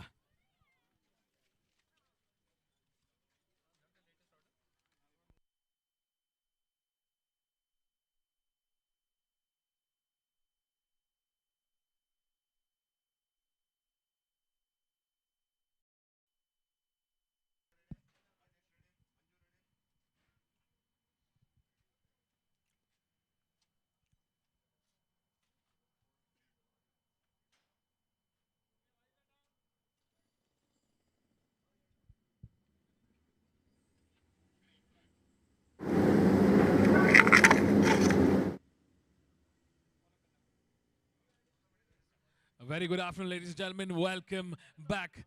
A very good afternoon, ladies and gentlemen. Welcome back.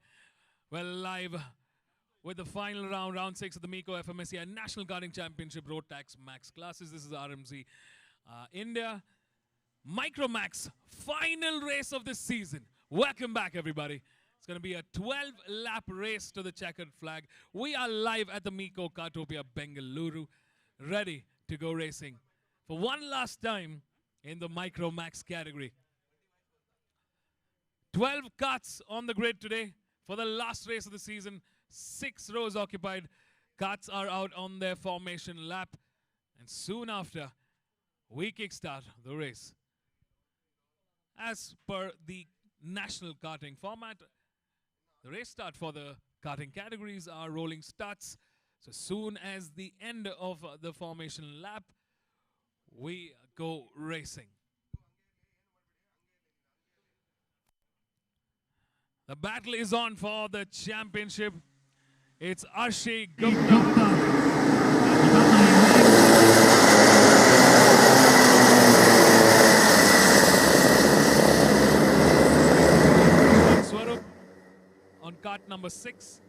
Well, live with the final round, round 6 of the Meco Fmsci National Karting Championship Rotax Max classes. This is RMZ India. Microax, final race of the season. Welcome back, everybody. It's going to be a 12-lap race to the checkered flag. We are live at the Meco Kartopia, Bengaluru, ready to go racing for one last time in the Microax category. 12 karts on the grid today for the last race of the season. 6 rows occupied. Karts are out on their formation lap. And soon after, we kickstart the race. As per the national karting format, the race start for the karting categories are rolling starts. So soon as the end of the formation lap, we go racing. The battle is on for the championship. It's Arshi Gupta. On kart number 6.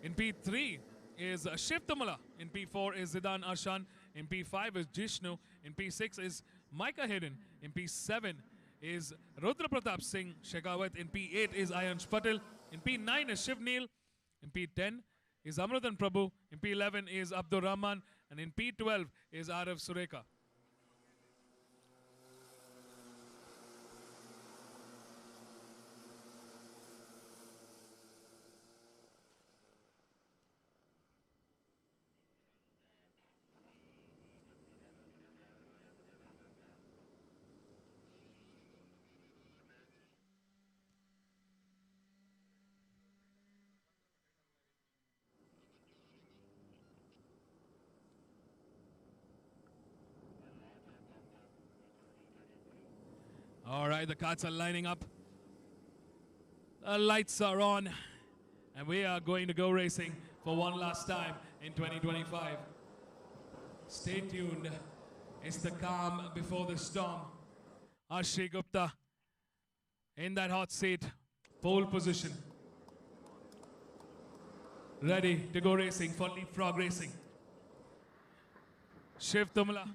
In P3 is Shiv Tumala. In P4 is Zidan Arshan. In P5 is Jishnu. In P6 is Micah Hidden. In P7 is Rudra Pratap Singh Shekhawat. In P8 is Ayansh Patel. In P9 is Shiv Neel. In P10 is Amrutan Prabhu. In P11 is Abdur Rahman. And in P12 is Arav Sureka. All right, the karts are lining up. The lights are on. And we are going to go racing for one last time in 2025. Stay tuned. It's the calm before the storm. Arshi Gupta in that hot seat, pole position. Ready to go racing for leapfrog racing. Shiv Tumla,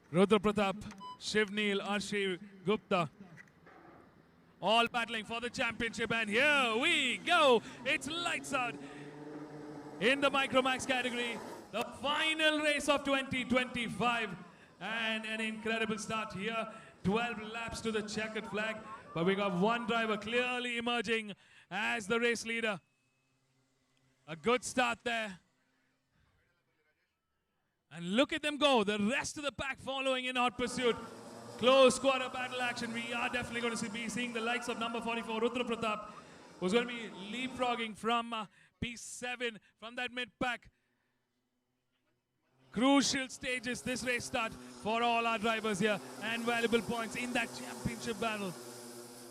Rudra Pratap, Shiv Neel, Arshi Gupta. All battling for the championship, and here we go. It's lights out in the Microax category. The final race of 2025. And an incredible start here. 12 laps to the checkered flag. But we got one driver clearly emerging as the race leader. A good start there. And look at them go. The rest of the pack following in hot pursuit. Close quarter battle action. We are definitely going to be seeing the likes of number 44, Rudra Pratap, who's going to be leapfrogging from P7 from that mid-pack. Crucial stages this race start for all our drivers here, and valuable points in that championship battle.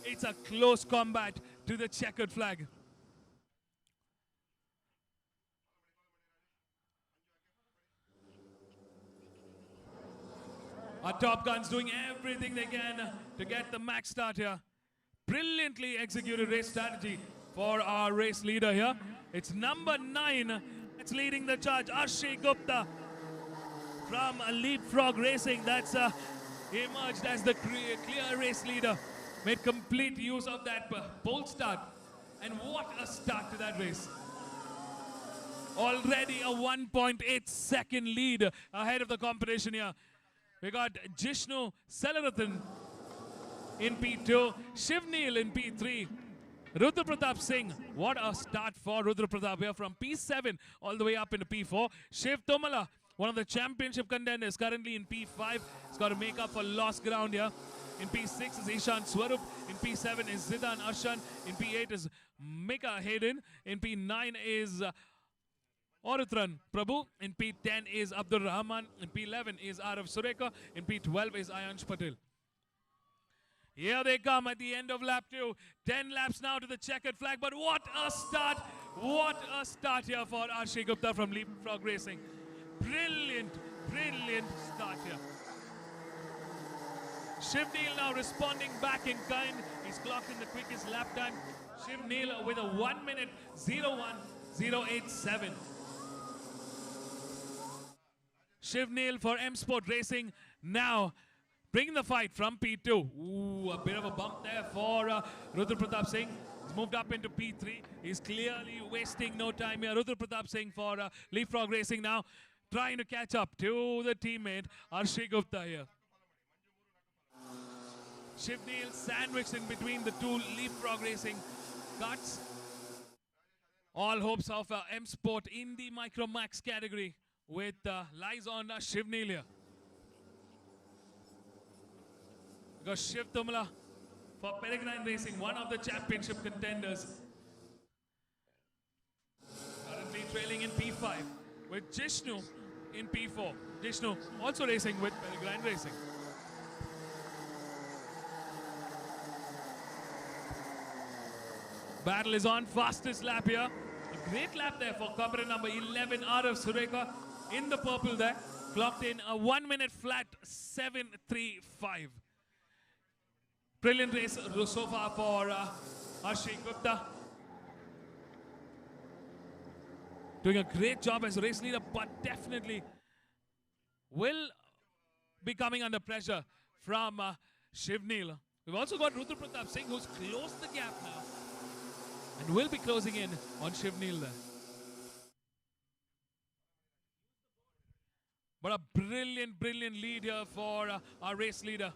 It's a close combat to the checkered flag. Our Top Guns doing everything they can to get the max start here. Brilliantly executed race strategy for our race leader here. It's number 9. Let's That's leading the charge. Arshi Gupta from Leapfrog Racing. That's emerged as the clear race leader. Made complete use of that pole start. And what a start to that race. Already a 1.8 second lead ahead of the competition here. We got Jishnu Selarathan in P2, Shivneel in P3, Rudra Pratap Singh. What a start for Rudra Pratap here from P7 all the way up into P4. Shiv Tomala, one of the championship contenders, currently in P5. He's got to make up for lost ground here. In P6 is Ishan Swarup. In P7 is Zidan Arshan. In P8 is Mika Hayden. In P9 is Orutran Prabhu. In P10 is Abdul Rahman. In P11 is Arav Sureka. In P12 is Ayansh Patel. Here they come at the end of lap 2. 10 laps now to the checkered flag. But what a start! What a start here for Arshi Gupta from Leapfrog Racing. Brilliant, brilliant start here. Shivneel now responding back in kind. He's clocked in the quickest lap time. Shivneel with a 1 minute 01.087. Shivneel for M Sport Racing now bringing the fight from P2. Ooh, a bit of a bump there for Rudra Pratap Singh. He's moved up into P3. He's clearly wasting no time here. Rudra Pratap Singh for Leapfrog Racing now trying to catch up to the teammate Arshi Gupta here. Shivneel sandwiched in between the two Leapfrog Racing cuts. All hopes of M Sport in the Microax category with lies on Shivneel here. Because Shiv Tumala for Peregrine Racing, one of the championship contenders. Currently trailing in P5 with Jishnu in P4. Jishnu also racing with Peregrine Racing. Battle is on, fastest lap here. A great lap there for comrade number 11, Arav Sureka in the purple there. Clocked in a 1 minute flat 7.35. Brilliant race so far for Arshi Gupta. Doing a great job as race leader, but definitely will be coming under pressure from Shivneel. We've also got Rudra Pratap Singh, who's closed the gap now and will be closing in on Shivneel there. But a brilliant, brilliant lead here for our race leader.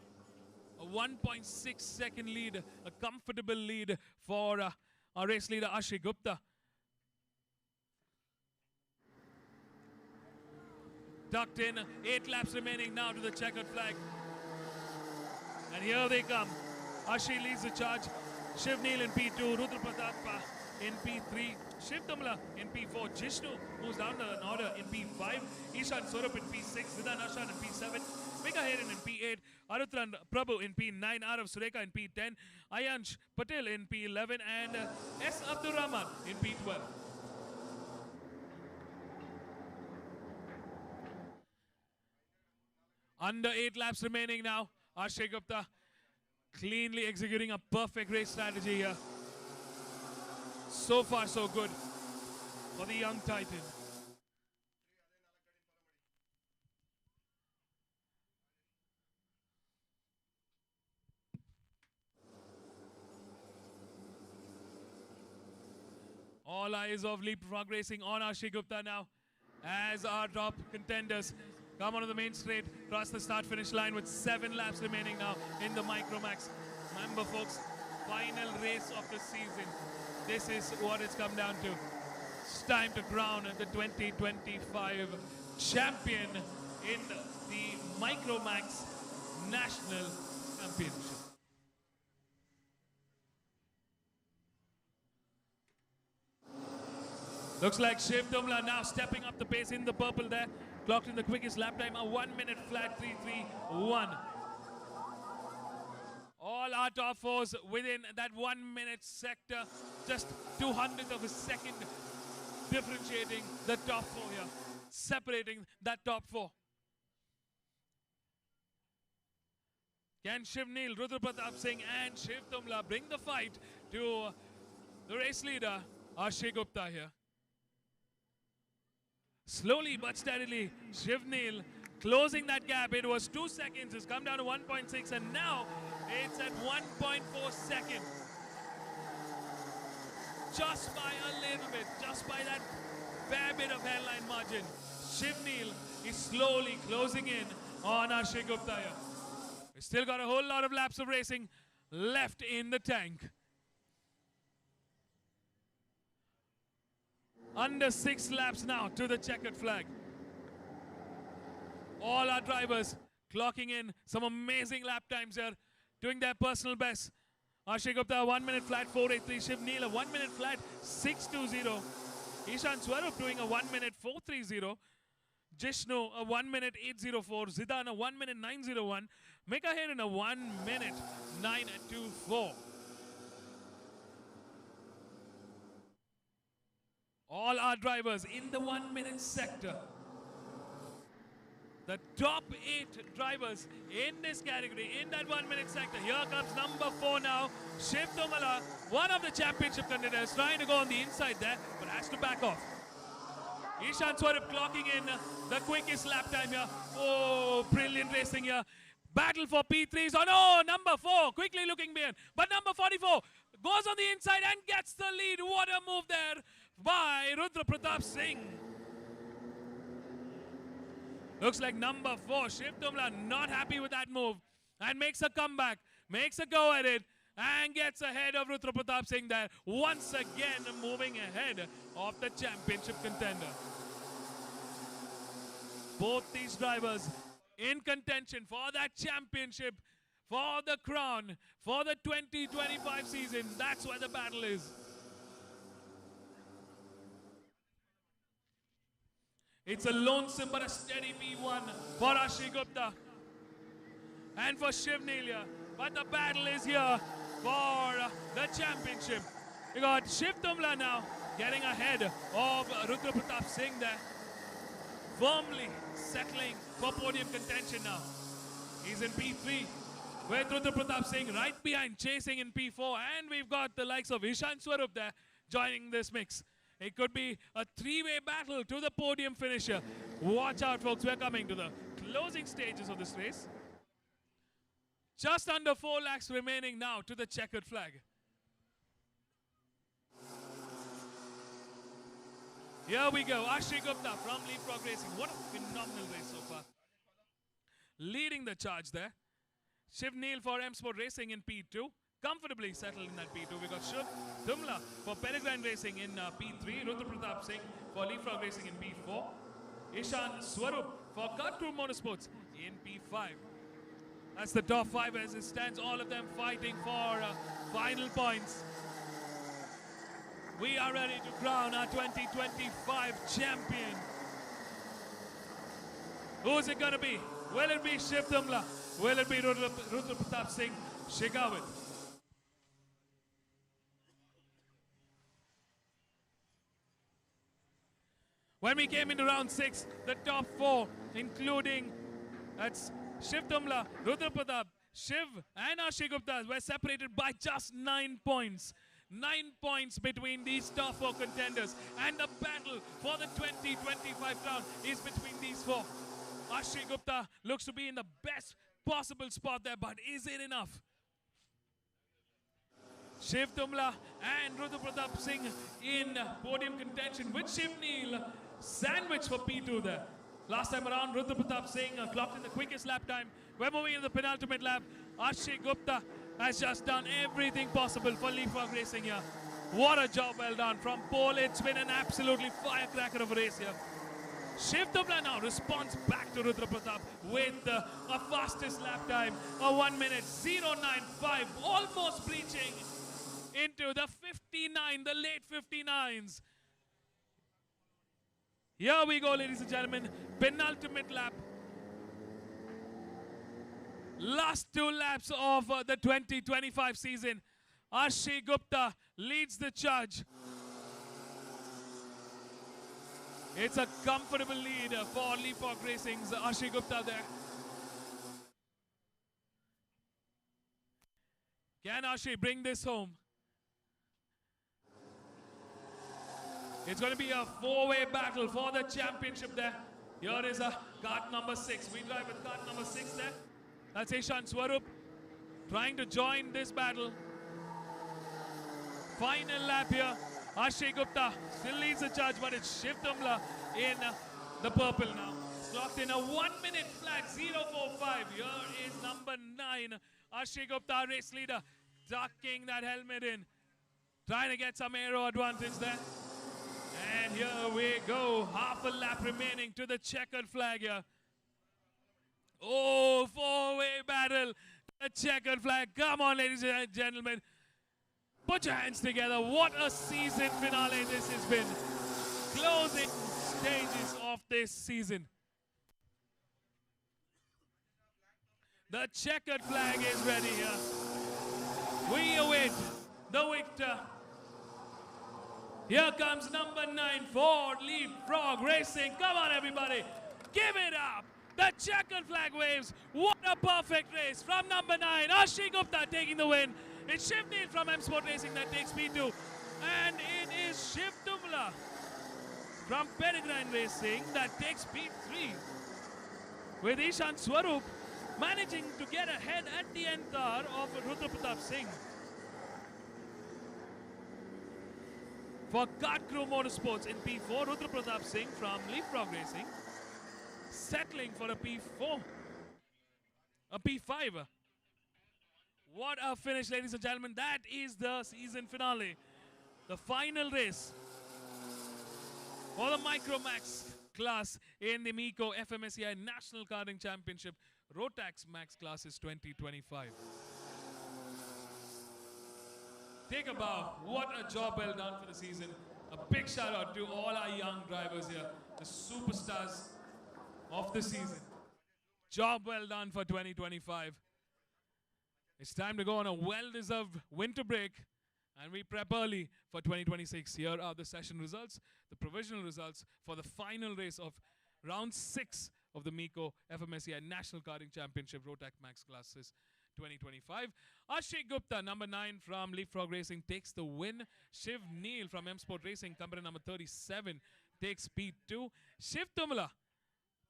A 1.6 second lead, a comfortable lead for our race leader Arshi Gupta. Tucked in, 8 laps remaining now to the checkered flag. And here they come. Arshi leads the charge. Shivneel in P2, Rudra Pratap in P3, Shiv Tumala in P4, Jishnu moves down the order in P5, Ishan Swarup in P6, Zidan Arshan in P7, Mika Hayden in P8, Arutran Prabhu in P9, Arav Sureka in P10, Ayansh Patel in P11, and S. Abdul Rahman in P12. Under 8 laps remaining now, Arshi Gupta cleanly executing a perfect race strategy here. So far, so good for the young Titan. All eyes of Leapfrog Racing on Arshi Gupta now as our top contenders come onto the main straight, cross the start-finish line with 7 laps remaining now in the Microax. Remember, folks, final race of the season. This is what it's come down to. It's time to crown the 2025 champion in the Microax National Championship. Looks like Shiv Tumla now stepping up the pace in the purple there. Clocked in the quickest lap time, a 1 minute flat 3.31. All our top fours within that 1 minute sector, just 200th of a second differentiating the top 4 here, separating that top 4. Can Shivneel, Rudra Pratap Singh and Shiv Tumla bring the fight to the race leader, Arshi Gupta here? Slowly but steadily, Shivneel closing that gap. It was 2 seconds. It's come down to 1.6, and now it's at 1.4 seconds. Just by a little bit, just by that fair bit of hairline margin, Shivneel is slowly closing in on Akshay Gupta here. We still got a whole lot of laps of racing left in the tank. Under 6 laps now to the checkered flag. All our drivers clocking in some amazing lap times here, doing their personal best. Akshay Gupta, 1 minute flat 483. Shivneel, a 1 minute flat 620. Ishan Swarup doing a 1 minute 430. Jishnu, a 1 minute 804. Zidane, a 1 minute 901. Meco Fmsci, a 1 minute 924. All our drivers in the 1 minute sector. The top 8 drivers in this category, in that 1 minute sector. Here comes number 4 now, Shiv Tumala, one of the championship contenders, trying to go on the inside there, but has to back off. Ishan Swarup clocking in the quickest lap time here. Oh, brilliant racing here. Battle for P3s. Oh no, number 4 quickly looking behind. But number 44 goes on the inside and gets the lead. What a move there by Rudra Pratap Singh. Looks like number 4, Shiv Tumla, not happy with that move and makes a comeback, makes a go at it and gets ahead of Rudra Pratap Singh there. Once again moving ahead of the championship contender. Both these drivers in contention for that championship, for the crown, for the 2025 season. That's where the battle is. It's a lonesome but a steady P1 for Akshay Gupta and for Shivneel. But the battle is here for the championship. We got Shiv Tumla now getting ahead of Rudra Pratap Singh there. Firmly settling for podium contention now. He's in P3 with Rudra Pratap Singh right behind, chasing in P4. And we've got the likes of Ishan Swarup there joining this mix. It could be a 3-way battle to the podium finisher. Watch out, folks. We're coming to the closing stages of this race. Just under 4 lakhs remaining now to the checkered flag. Here we go. Akshay Gupta from Leapfrog Racing. What a phenomenal race so far. Leading the charge there. Shivneel for M Sport Racing in P2. Comfortably settled in that P2. We got Shiv Tumla for Peregrine Racing in P3. Rudra Pratap Singh for Leapfrog Racing in P4. Ishan Swarup for Karting Motorsports in P5. That's the top 5 as it stands. All of them fighting for final points. We are ready to crown our 2025 champion. Who's it gonna be? Will it be Shiv Tumla? Will it be Rudra Pratap Singh Shekhawat? When we came into round 6, the top 4, including that's Shiv Tumla, Rudra Pratap, Shiv and Akshay Gupta, were separated by just 9 points. 9 points between these top 4 contenders. And the battle for the 2025 crown is between these 4. Akshay Gupta looks to be in the best possible spot there, but is it enough? Shiv Tumla and Rudra Pratap Singh in podium contention with Shivneel sandwich for P2 there. Last time around, Rudra Pratap Singh clocked in the quickest lap time. We're moving in the penultimate lap. Akshay Gupta has just done everything possible for Leapfrog Racing here. What a job well done from pole. It's been an absolutely firecracker of a race here. Shiv Tumla now responds back to Rudra Pratap with a fastest lap time, a 1 minute 095, almost breaching into the 59, the late 59s. Here we go, ladies and gentlemen, penultimate lap. Last 2 laps of the 2025 season. Akshay Gupta leads the charge. It's a comfortable lead for Leapfrog Racing's Akshay Gupta there. Can Akshay bring this home? It's going to be a four-way battle for the championship there. Here is a cart number 6. We drive with cart number 6 there. That's Ishan Swarup trying to join this battle. Final lap here. Ashay Gupta still leads the charge, but it's Shiv Tumla in the purple now. Clocked in a 1 minute flat, 0:45. Here is number 9, Ashay Gupta, race leader, ducking that helmet in, trying to get some aero advantage there. And here we go, half a lap remaining to the checkered flag here. Oh, four-way battle, the checkered flag. Come on, ladies and gentlemen. Put your hands together. What a season finale this has been. Closing stages of this season. The checkered flag is ready here. We await the victor. Here comes number 9, Ford Leapfrog Racing. Come on, everybody. Give it up. The checkered flag waves. What a perfect race from number 9. Ashay Gupta taking the win. It's Shiv Neel from M Sport Racing that takes P2. And it is Shiv Tumla from Peregrine Racing that takes P3. With Ishan Swarup managing to get ahead at the end car of Rudra Pratap Singh. For Kart Crew Motorsports in P4, Rudra Pratap Singh from Leapfrog Racing settling for a P4, a P5. What a finish, ladies and gentlemen. That is the season finale. The final race for the Microax class in the Meco Fmsci National Karting Championship Rotax Max Classes 2025. Take a bow. What a job well done for the season. A big shout out to all our young drivers here, the superstars of the season. Job well done for 2025. It's time to go on a well-deserved winter break, and we prep early for 2026. Here are the session results, the provisional results for the final race of round 6 of the Meco Fmsci National Karting Championship Rotax Max Classes 2025. Ashay Gupta, number 9 from Leapfrog Racing, takes the win. Shiv Neel from M Sport Racing, company number 37, takes P2. Shiv Tumla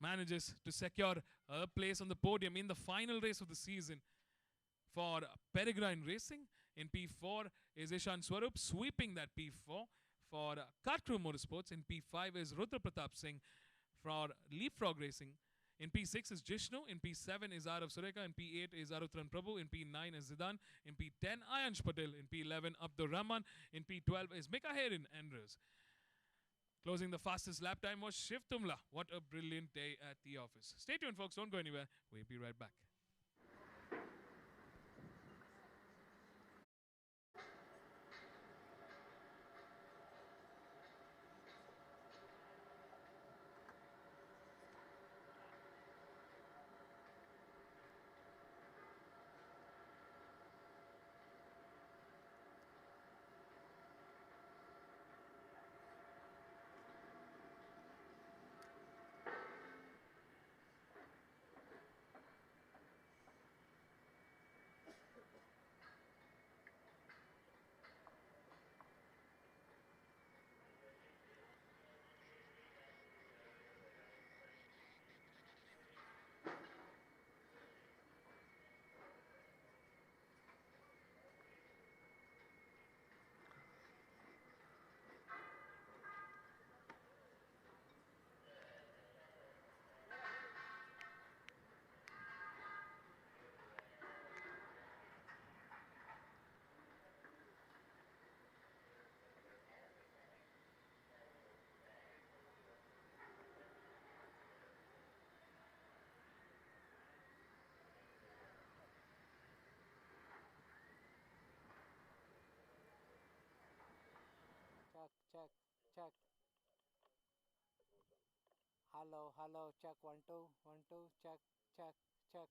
manages to secure a place on the podium in the final race of the season. For Peregrine Racing in P4 is Ishan Swarup sweeping that P4. For Kart Crew Motorsports in P5 is Rudra Pratap Singh. For Leapfrog Racing in P6 is Jishnu. In P7 is Arav Sureka. In P8 is Arutran Prabhu. In P9 is Zidan. In P10 Ayansh Patel. In P11 Abdur Rahman. In P12 is Mika Herin Andrews. Closing the fastest lap time was Shiv Tumla. What a brilliant day at the office. Stay tuned, folks. Don't go anywhere. We'll be right back. Check, check. Hello, check 1 2 1 2 check, check, check.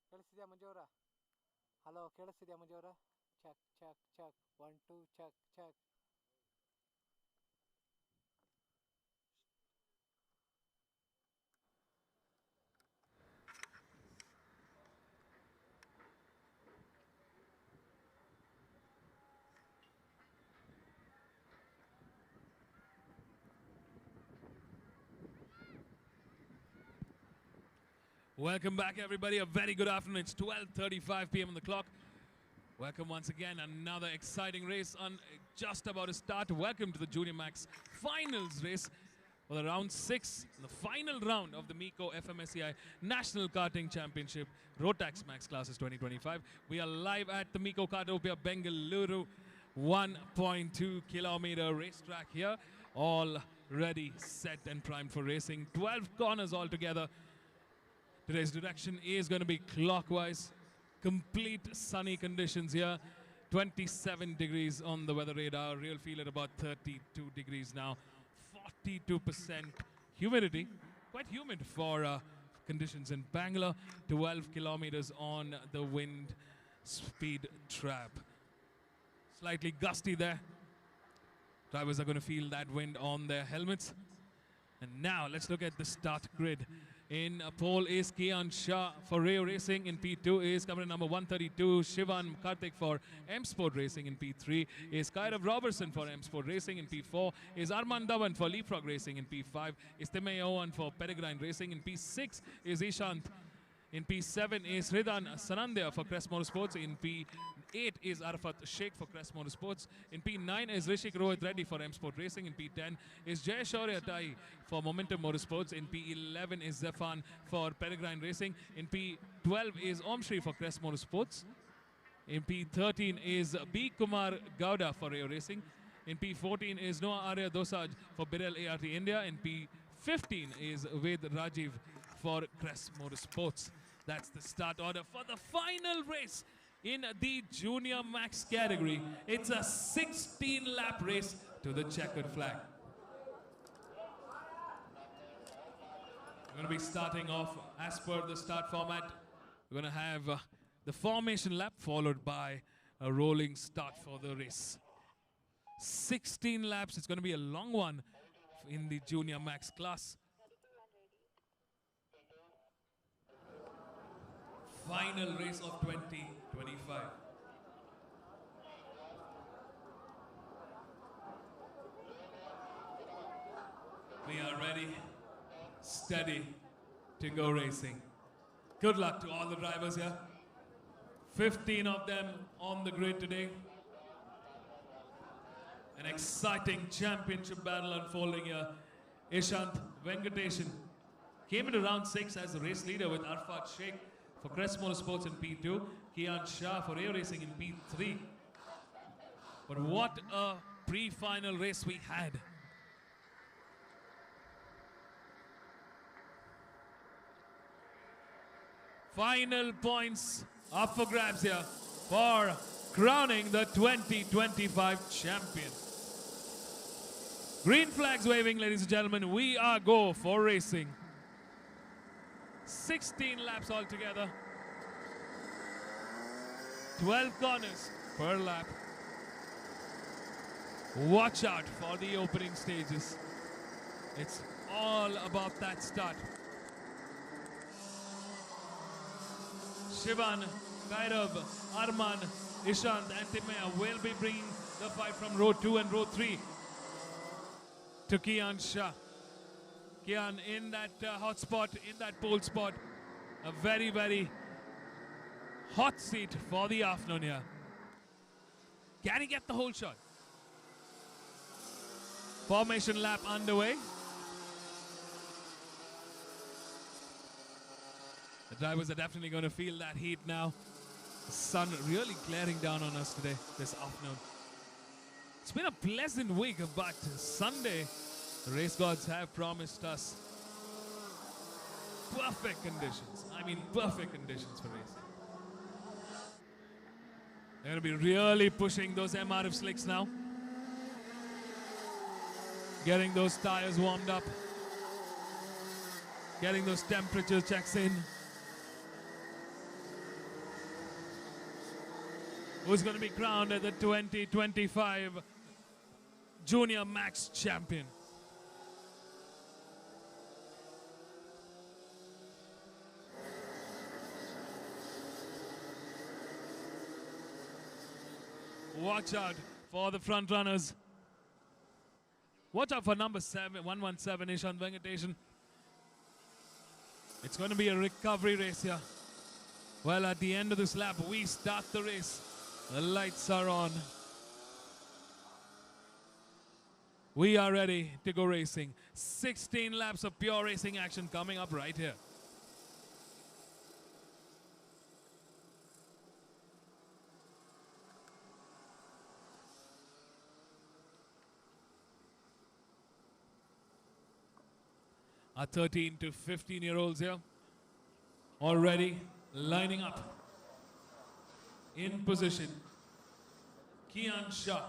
ಕೇಳಿಸ್ತಿದ್ಯಾ ಮಂಜೂರ? Hello ಕೇಳಿಸ್ತಿದ್ಯಾ ಮಂಜೂರ? Check check check 1 2 check check. Welcome back, everybody. A very good afternoon. It's 12:35 p.m. on the clock. Welcome once again. Another exciting race on just about to start. Welcome to the Junior Max Finals race for the round 6, the final round of the Meco Fmsci National Karting Championship Rotax Max Classes 2025. We are live at the Meco Kartopia Bengaluru 1.2 kilometer racetrack here. All ready, set and primed for racing. 12 corners altogether. Today's direction is going to be clockwise. Complete sunny conditions here. 27 degrees on the weather radar. Real feel at about 32 degrees now. 42% humidity. Quite humid for conditions in Bangalore. 12 kilometers on the wind speed trap. Slightly gusty there. Drivers are going to feel that wind on their helmets. And now let's look at the start grid. In pole is Kian Shah for Rayo Racing. In P2 is cameron number 132, Shivan Kartik for M Sport Racing. In P3 is Kairav Robertson for M Sport Racing. In P4 is Arman Dhawan for Leapfrog Racing. In P5 is Timay Owen for Peregrine Racing. In P6 is Ishant. In P7 is Hridan Sanandya for Crest Motorsports. In P8 is Arafat Sheikh for Crest Motorsports. In P9 is Rishik Rohit Reddy for M Sport Racing. In P10 is Jay Shaurya Tai for Momentum Motorsports. In P11 is Zafan for Peregrine Racing. In P12 is Omshri for Crest Motorsports. In P13 is B. Kumar Gowda for Rayo Racing. In P14 is Noah Arya Dosaj for Birel ART India. In P15 is Ved Rajiv for Crest Motorsports. That's the start order for the final race in the Junior Max category. It's a 16-lap race to the checkered flag. We're going to be starting off as per the start format. We're going to have the formation lap followed by a rolling start for the race. 16 laps. It's going to be a long one in the Junior Max class. Final race of 2025. We are ready, steady to go racing. Good luck to all the drivers here. 15 of them on the grid today. An exciting championship battle unfolding here. Ishant Venkatesan came into round 6 as the race leader with Arfat Sheikh for Crest Motorsports in P2, Kian Shah for Rayo Racing in P3. But what a pre-final race we had. Final points up for grabs here for crowning the 2025 champion. Green flags waving, ladies and gentlemen. We are go for racing. 16 laps altogether. 12 corners per lap. Watch out for the opening stages. It's all about that start. Shivan, Kairav, Arman, Ishant and Timaya will be bringing the fight from row 2 and row 3 to Kian Shah. Kian in that hot spot, in that pole spot. A very, very hot seat for the afternoon here. Can he get the whole shot? Formation lap underway. The drivers are definitely going to feel that heat now. The sun really glaring down on us today, this afternoon. It's been a pleasant week, but Sunday, the race gods have promised us perfect conditions. I mean, perfect conditions for racing. They're going to be really pushing those MRF slicks now. Getting those tires warmed up. Getting those temperature checks in. Who's going to be crowned as the 2025 Junior Max Champion? Watch out for the front runners. Watch out for number 117, Ishant Venkatesan. It's going to be a recovery race here. Well, at the end of this lap, we start the race. The lights are on. We are ready to go racing. 16 laps of pure racing action coming up right here. Our 13 to 15-year-olds here already lining up in position. Kian Shah,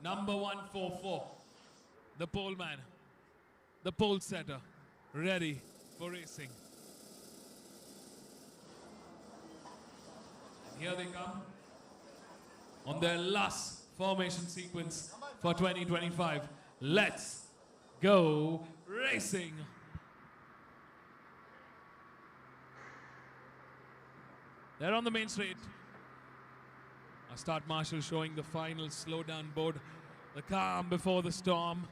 number 144, the pole man, the pole setter, ready for racing. And here they come on their last formation sequence for 2025. Let's go racing. They're on the main straight. Our start marshal showing the final slowdown board. The calm before the storm.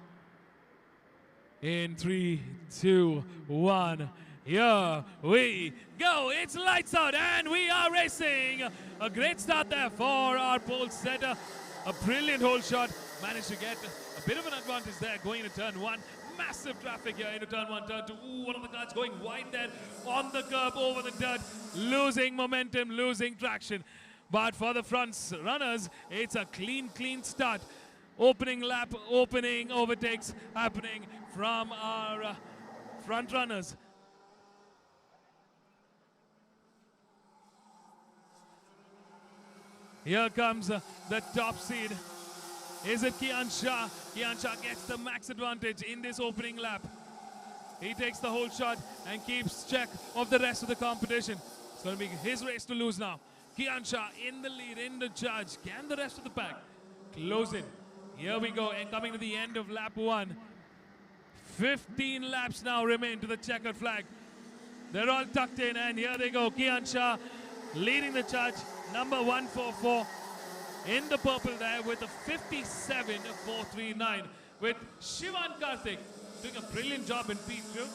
In 3, 2, 1. Here we go. It's lights out and we are racing. A great start there for our pole setter. A brilliant hole shot. Managed to get a bit of an advantage there going into turn 1. Massive traffic here into turn 1, turn 2. Ooh, one of the cars going wide there on the curb over the dirt. Losing momentum, losing traction. But for the front runners, it's a clean start. Opening lap, opening overtakes happening from our front runners. Here comes the top seed. Is it Kian Shah? Kian Shah gets the max advantage in this opening lap. He takes the whole shot and keeps check of the rest of the competition. It's going to be his race to lose now. Kian Shah in the lead, in the charge. Can the rest of the pack close it? Here we go, and coming to the end of lap 1. 15 laps now remain to the checkered flag. They're all tucked in, and here they go. Kian Shah leading the charge, number 144. In the purple there with a 57.439 with Shivan Kartik doing a brilliant job in P2.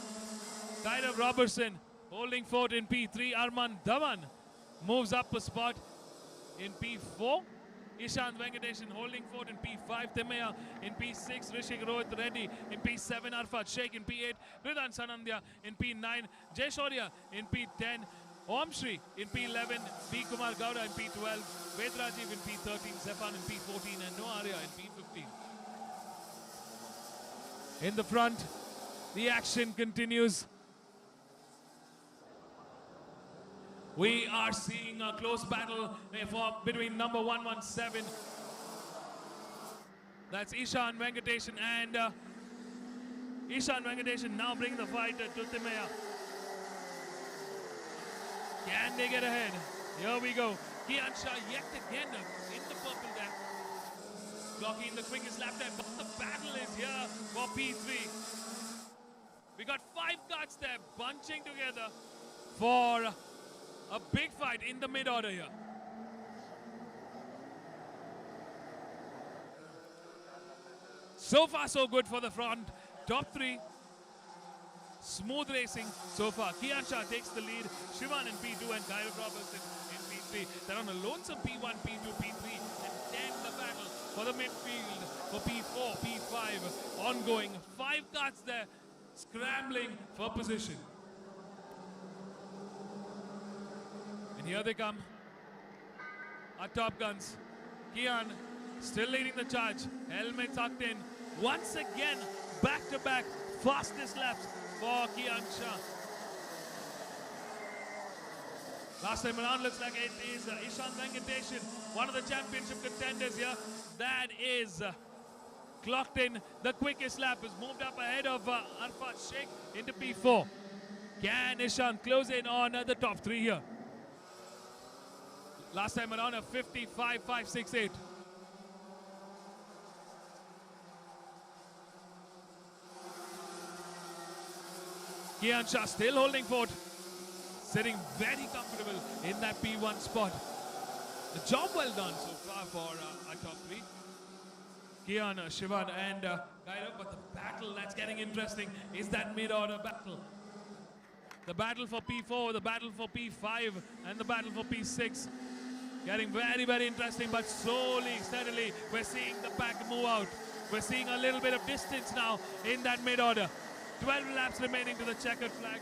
Tyler Robertson holding fort in P3. Arman Dhawan moves up a spot in P4. Ishant Venkateshan holding fort in P5. Timaya in P6. Rishik Rohit Reddy in P7. Arfat Sheikh in P8. Ridan Sanandya in P9. Jay Shaurya in P10. Om Shri in P11, P. Kumar Gowda in P12, Ved Rajiv in P13, Zephan in P14, and Noah Arya in P15. In the front, the action continues. We are seeing a close battle between number 117. That's Ishan Venkateshan, and Ishan Venkateshan now bringing the fight to Timaya. Can they get ahead? Here we go. Kian Shah yet again in the purple there. Clocking the quickest lap time, but the battle is here for P3. We got 5 carts there bunching together for a big fight in the mid-order here. So far so good for the front. Top 3. Smooth racing so far. Kian Shah takes the lead. Shivan in P2 and Kyle Robertson in P3. They're on a lonesome P1, P2, P3, and then the battle for the midfield for P4, P5. Ongoing. 5 carts there scrambling for position. And here they come. Our top guns. Kian still leading the charge. Helmet tucked in. Once again, back-to-back fastest laps for Kian Shah. Last time around looks like it is Ishan Venkateshan, one of the championship contenders here. That is clocked in the quickest lap, has moved up ahead of Arfat Sheikh into P4. Can Ishan close in on the top 3 here? Last time around a 55.568. Kian Shah still holding fort, sitting very comfortable in that P1 spot. The job well done so far for our top 3. Kian, Shivan and Kairav, but the battle that's getting interesting is that mid-order battle. The battle for P4, the battle for P5, and the battle for P6. Getting very, very interesting, but slowly, steadily, we're seeing the pack move out. We're seeing a little bit of distance now in that mid-order. 12 laps remaining to the checkered flag.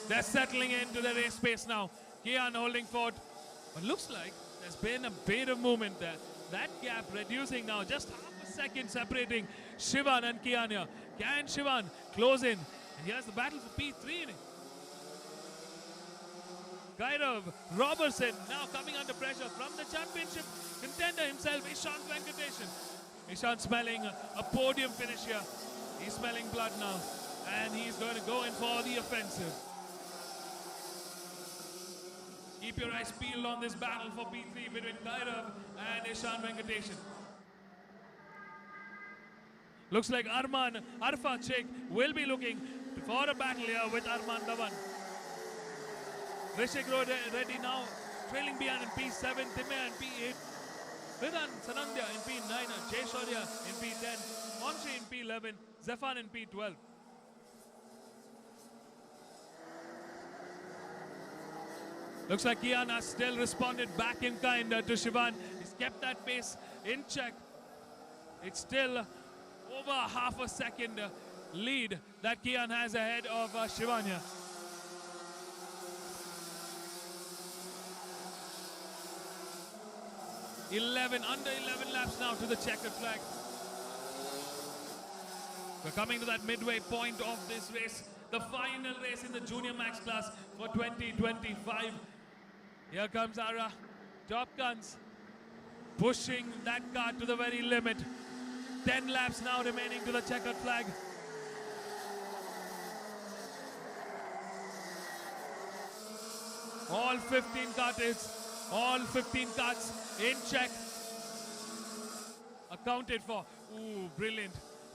They're settling into the race pace now. Kian holding forth. But looks like there's been a bit of movement there. That gap reducing now, just half a second separating Shivan and Kian here. Can Shivan close in? And here's the battle for P3. Kairav Robertson now coming under pressure from the championship contender himself, Ishant Venkatesan. Ishant smelling a podium finish here. He's smelling blood now, and he's going to go in for the offensive. Keep your eyes peeled on this battle for P3 between Kairav and Ishant Venkatesan. Looks like Arfa Sheikh will be looking for a battle here with Arman Dhawan. Rishik Reddy now trailing behind in P7, Timmy in P8, Ridan Sanandya in P9, Jay Shaurya in P10, Onshi in P11, Zafan in P12. Looks like Kian has still responded back in kind to Shivan. He's kept that pace in check. It's still over half a second lead that Kian has ahead of Shivan here. 11, under 11 laps now to the checkered flag. We're coming to that midway point of this race, the final race in the Junior Max class for 2025. Here comes our Top Guns, pushing that car to the very limit. 10 laps now remaining to the checkered flag. All 15 cartridges, all 15 carts in check, accounted for. Ooh, brilliant,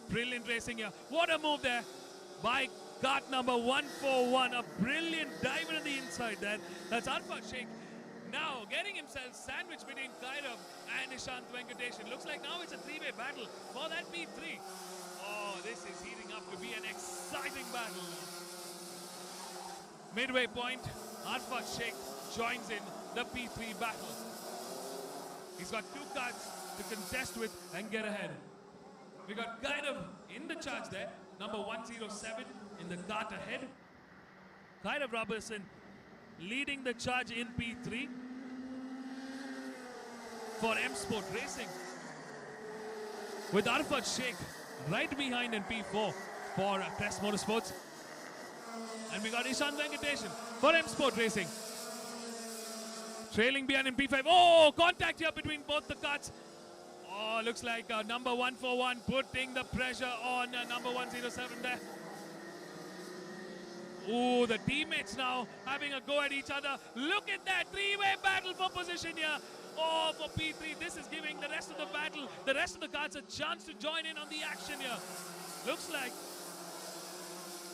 brilliant racing here. What a move there by kart number 141. A brilliant dive into the inside there. That's Arfa Sheikh now getting himself sandwiched between Kairav and Ishant Venkatesan. Looks like now it's a three-way battle for that P3. Oh, this is heating up to be an exciting battle. Midway point, Arfa Sheikh joins in the P3 battle. He's got two cards to contest with and get ahead. We got Kairav in the charge there, number 107 in the cart ahead. Kairav Robertson leading the charge in P3 for M Sport Racing, with Arfat Sheikh right behind in P4 for Press Motorsports. And we got Ishant Venkatesan for M Sport Racing, trailing behind in P5. Oh, contact here between both the carts. Oh, looks like number 141 putting the pressure on number 107 there. Oh, the teammates now having a go at each other. Look at that three-way battle for position here. Oh, for P3, this is giving the rest of the battle, the rest of the carts a chance to join in on the action here. Looks like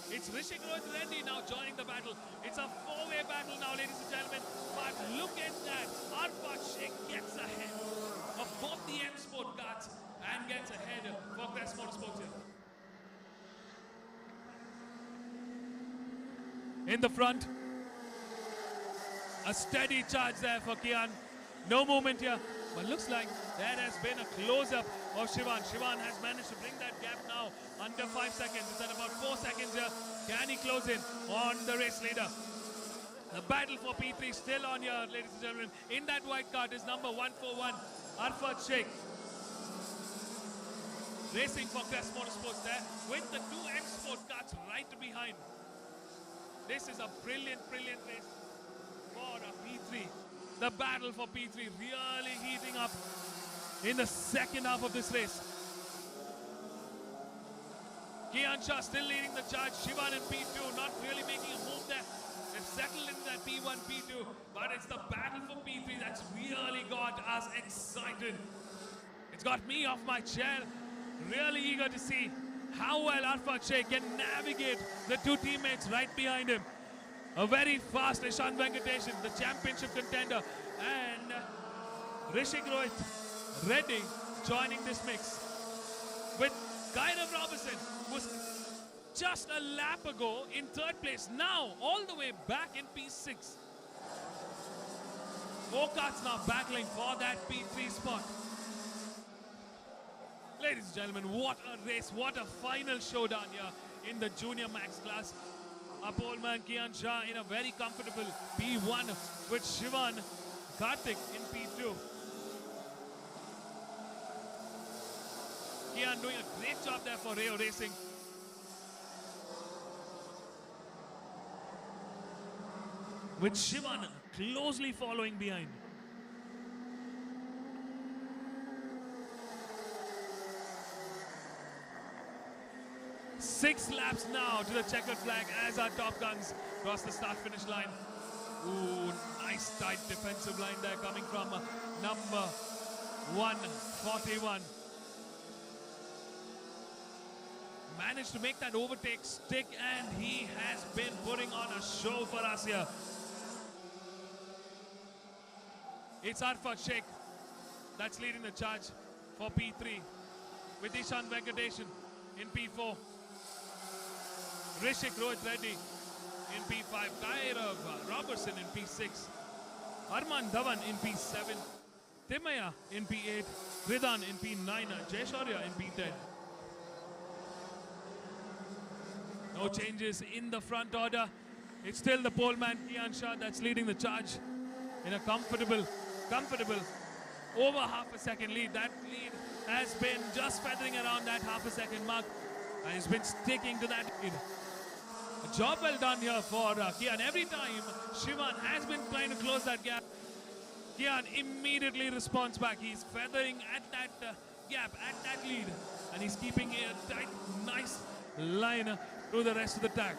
it's Rishik Reddy now joining the battle. It's a four-way battle now, ladies and gentlemen. But look at that. Arfat Sheikh gets ahead of both the M Sport carts and gets ahead for Press Motorsports here. In the front, a steady charge there for Kian. No movement here, but looks like there has been a close-up of Shivan. Shivan has managed to bring that gap now under 5 seconds. It's at about 4 seconds here. Can he close in on the race leader? The battle for P3 still on here, ladies and gentlemen. In that white cart is number 141, Arfat Sheikh. Racing for Crest Motorsports there with the two M Sport carts right behind. This is a brilliant, brilliant race for P3. The battle for P3 really heating up in the second half of this race. Kian Shah still leading the charge. Shivan in P2, not really making a move there. They've settled into that P1, P2, but it's the battle for P3 that's really got us excited. It's got me off my chair, really eager to see how well Arfat Sheikh can navigate the two teammates right behind him. A very fast Ishant Venkatesan, the championship contender, and Rishik Reddy joining this mix with Kairav Robertson, who's just a lap ago in third place. Now, all the way back in P6. 4 cars now battling for that P3 spot. Ladies and gentlemen, what a race, what a final showdown here in the Junior Max class. Our poleman Kian Shah in a very comfortable P1 with Shivan Kartik in P2. Kian doing a great job there for Rayo Racing. With Shivan closely following behind. Six laps now to the checkered flag as our top guns cross the start-finish line. Ooh, nice tight defensive line there coming from number 141. Managed to make that overtake stick, and he has been putting on a show for us here. It's Arfat Sheikh that's leading the charge for P3 with Ishan Venkatesan in P4. Rishik Rohit Reddy in P5. Kairav Robertson in P6. Arman Dhawan in P7. Timaya in P8. Ridan in P9. Jay Shaurya in P10. No changes in the front order. It's still the poleman Kian Shah that's leading the charge in a comfortable over half a second lead. That lead has been just feathering around that half a second mark, and he's been sticking to that lead. A job well done here for Kian. Every time Shivan has been trying to close that gap, Kian immediately responds back. He's feathering at that gap, at that lead, and he's keeping a tight, nice line through the rest of the track.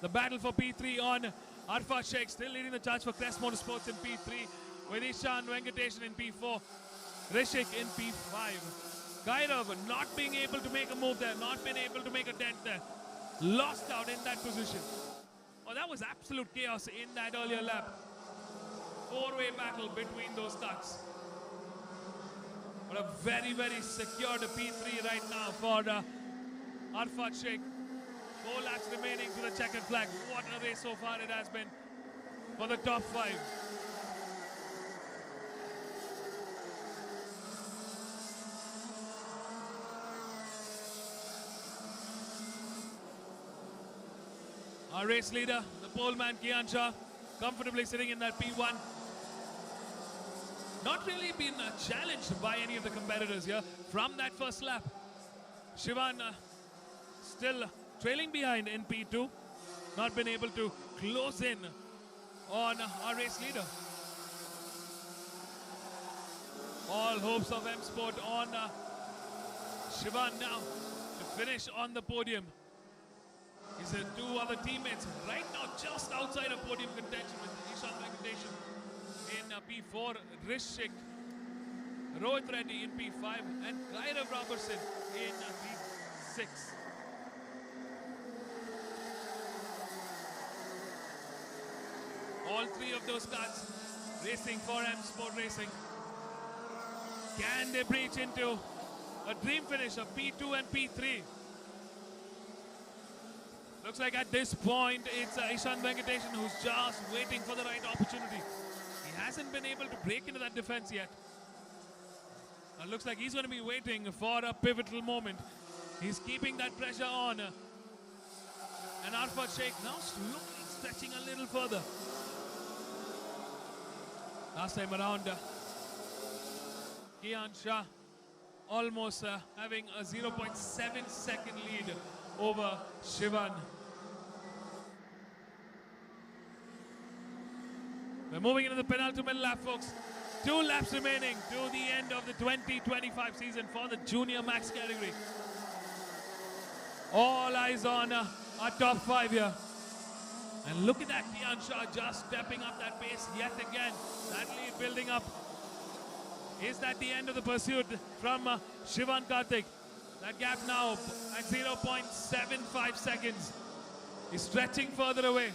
The battle for P3 on Arfat Sheikh, still leading the charge for Crest Motorsports in P3, with Ishan Venkatesan in P4, Rishik in P5. Kairav not being able to make a move there, not being able to make a dent there. Lost out in that position. Oh, that was absolute chaos in that earlier lap. Four-way battle between those cars. But a very, very secured P3 right now for Arfat Sheikh. 4 laps remaining to the checkered flag. What a race so far it has been for the top 5. Our race leader, the poleman Kian Shah, comfortably sitting in that P1. Not really been challenged by any of the competitors here from that first lap. Shivan still trailing behind in P2. Not been able to close in on our race leader. All hopes of M Sport on Shivan now to finish on the podium. His 2 other teammates right now just outside of podium contention with Ishan Venkatesan in P4, Rishik Rohit Reddy in P5, and Kairav Robertson in P6. All 3 of those cars racing for M Sport Racing. Can they breach into a dream finish of P2 and P3? Looks like at this point it's Ishan Venkatesan who's just waiting for the right opportunity. He hasn't been able to break into that defense yet. Looks like he's going to be waiting for a pivotal moment. He's keeping that pressure on. And Arfat Sheikh now slowly stretching a little further. Last time around, Kian Shah almost having a 0.7 second lead over Shivan. We're moving into the penultimate lap, folks. 2 laps remaining to the end of the 2025 season for the Junior Max category. All eyes on our top 5 here. And look at that, Kian Shah just stepping up that pace yet again. That lead building up. Is that the end of the pursuit from Shivan Kartik? That gap now at 0.75 seconds. He's stretching further away.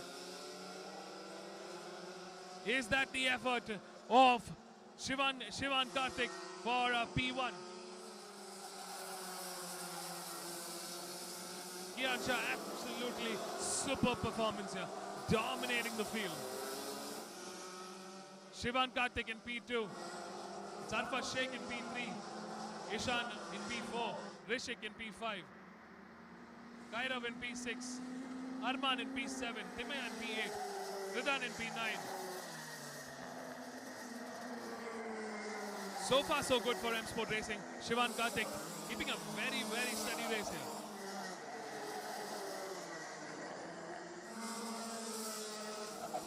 Is that the effort of Shivan Kartik for P1? Kian Shah, absolutely super performance here, dominating the field. Shivan Kartik in P2. Sarfa Sheikh in P3. Ishan in P4. Rishik in P5. Kairav in P6. Arman in P7. Timaya in P8. Ridan in P9. So far so good for M Sport Racing. Shivan Kartik keeping a very, very steady race here.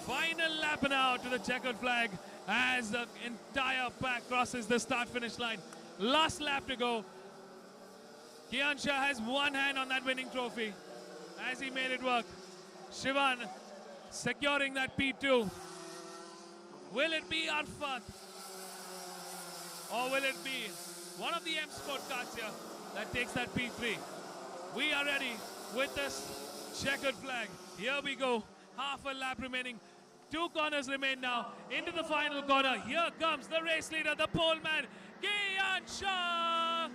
Final lap now to the checkered flag as the entire pack crosses the start-finish line. Last lap to go. Kian Shah has one hand on that winning trophy as he made it work. Shivan securing that P2. Will it be Arfat? Or will it be one of the M Sport cars here that takes that P3? We are ready with this checkered flag. Here we go. Half a lap remaining. 2 corners remain now. Into the final corner. Here comes the race leader, the pole man, Kian Shah,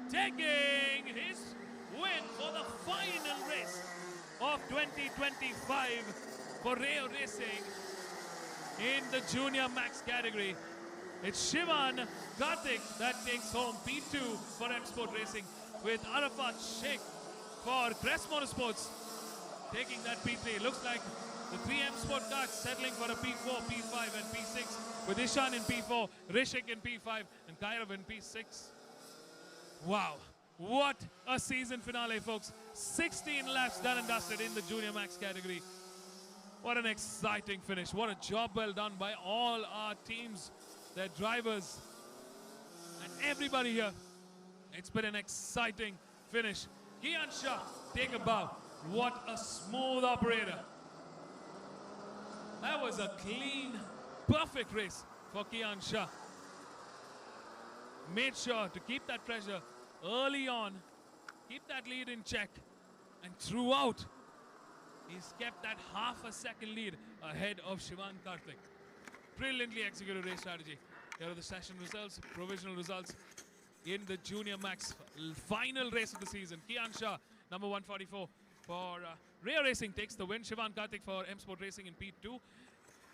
taking his win for the final race of 2025 for Rayo Racing in the Junior Max category. It's Shivan Kartik that takes home P2 for M Sport Racing, with Arafat Sheikh for Crest Motorsports taking that P3. Looks like the 3 M Sport cars settling for a P4, P5 and P6, with Ishan in P4, Rishik in P5 and Kairav in P6. Wow, what a season finale, folks. 16 laps done and dusted in the Junior Max category. What an exciting finish. What a job well done by all our teams, their drivers, and everybody here. It's been an exciting finish. Kian Shah, take a bow. What a smooth operator. That was a clean, perfect race for Kian Shah. Made sure to keep that pressure early on, keep that lead in check, and throughout, he's kept that half a second lead ahead of Shivan Kartik. Brilliantly executed race strategy. Here are the session results, provisional results in the Junior Max final race of the season. Kian Shah, number 144 for Rayo Racing, takes the win. Shivan Kartik for M Sport Racing in P2.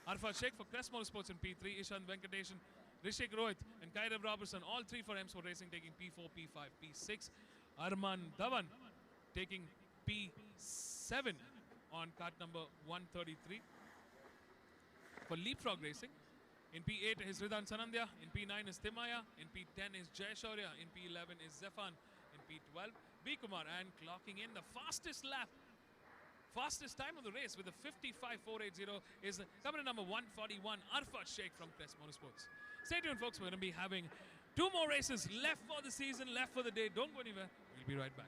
Arfat Sheikh for Crest Motorsports in P3. Ishan Venkateshan, Rishik Rohit and Kairav Robertson, all 3 for M Sport Racing, taking P4, P5, P6. Arman Dhawan taking P7 on cart number 133. For Leapfrog Racing, in P8 is Ridan Sanandya, in P9 is Timaya, in P10 is Jay Shaurya, in P11 is Zefan, in P12 B Kumar, and clocking in the fastest lap, fastest time of the race with a 55.480 is coming in number 141, Arfat Sheikh from Crest Motorsports. Stay tuned, folks. We're going to be having 2 more races left for the season, left for the day. Don't go anywhere. We'll be right back.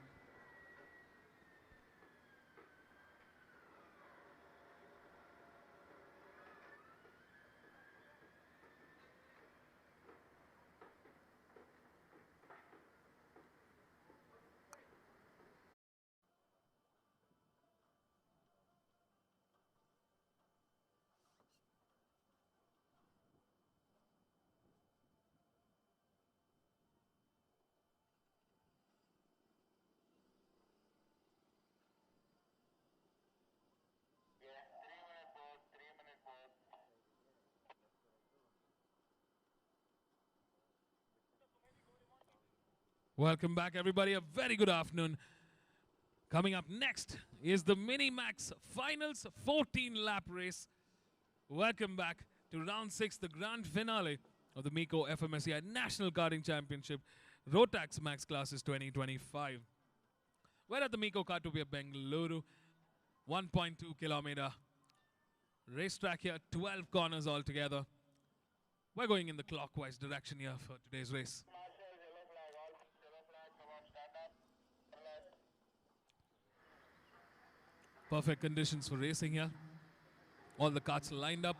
Welcome back, everybody. A very good afternoon. Coming up next is the Mini Max Finals 14-lap race. Welcome back to round 6, the grand finale of the Meco Fmsci National Karting Championship Rotax Max Classes 2025. We're at the Meco Kartopia Bengaluru, 1.2 kilometer racetrack here, 12 corners altogether. We're going in the clockwise direction here for today's race. Perfect conditions for racing here. All the karts are lined up.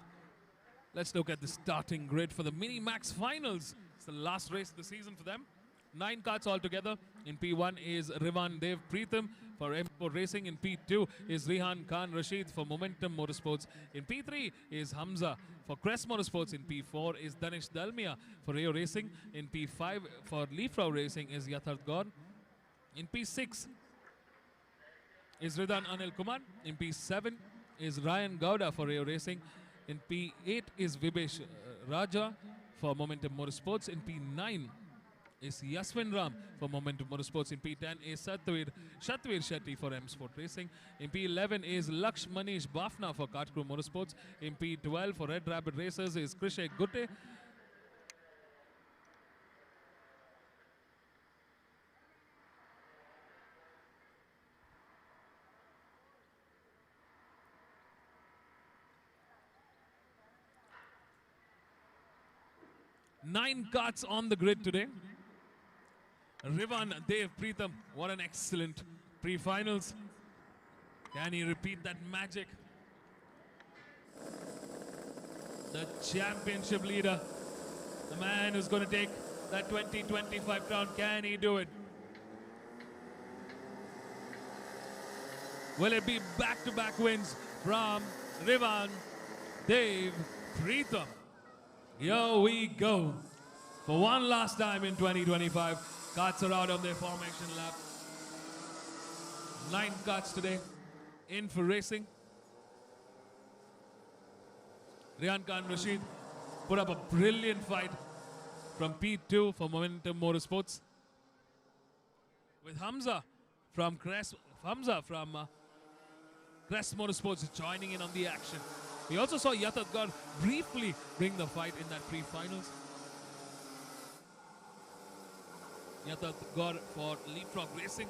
Let's look at the starting grid for the Mini Max Finals. It's the last race of the season for them. 9 karts altogether. In P1 is Rivan Dev Preetham for M Sport Racing. In P2 is Rihan Khan Rashid for Momentum Motorsports. In P3 is Hamza for Crest Motorsports. In P4 is Danish Dalmia for Rayo Racing. In P5 for Leafrow Racing is Yatharth Gaur. In P6 is Ridan Anil Kumar. In P7 is Ryan Gowda for Rayo Racing. In P8 is Vibesh Raja for Momentum Motorsports. In P9 is Yaswin Ram for Momentum Motorsports. In P10 is Satvir Shetty for M Sport Racing. In P11 is Laksh Manish Bafna for Kart Crew Motorsports. In P12 for Red Rabbit Racers is Krishek Gutte. Nine karts on the grid today. Rivan Dev Preetham, what an excellent pre-finals. Can he repeat that magic? The championship leader, the man who's going to take that 2025 crown, can he do it? Will it be back-to-back wins from Rivan Dev Preetham? Here we go. For one last time in 2025, karts are out of their formation lap. 9 karts today in for racing. Rihan Khan Rashid put up a brilliant fight from P2 for Momentum Motorsports. With Hamza from Crest Motorsports joining in on the action. We also saw Yatat Gaur briefly bring the fight in that pre-finals. Yatat Gaur for Leapfrog Racing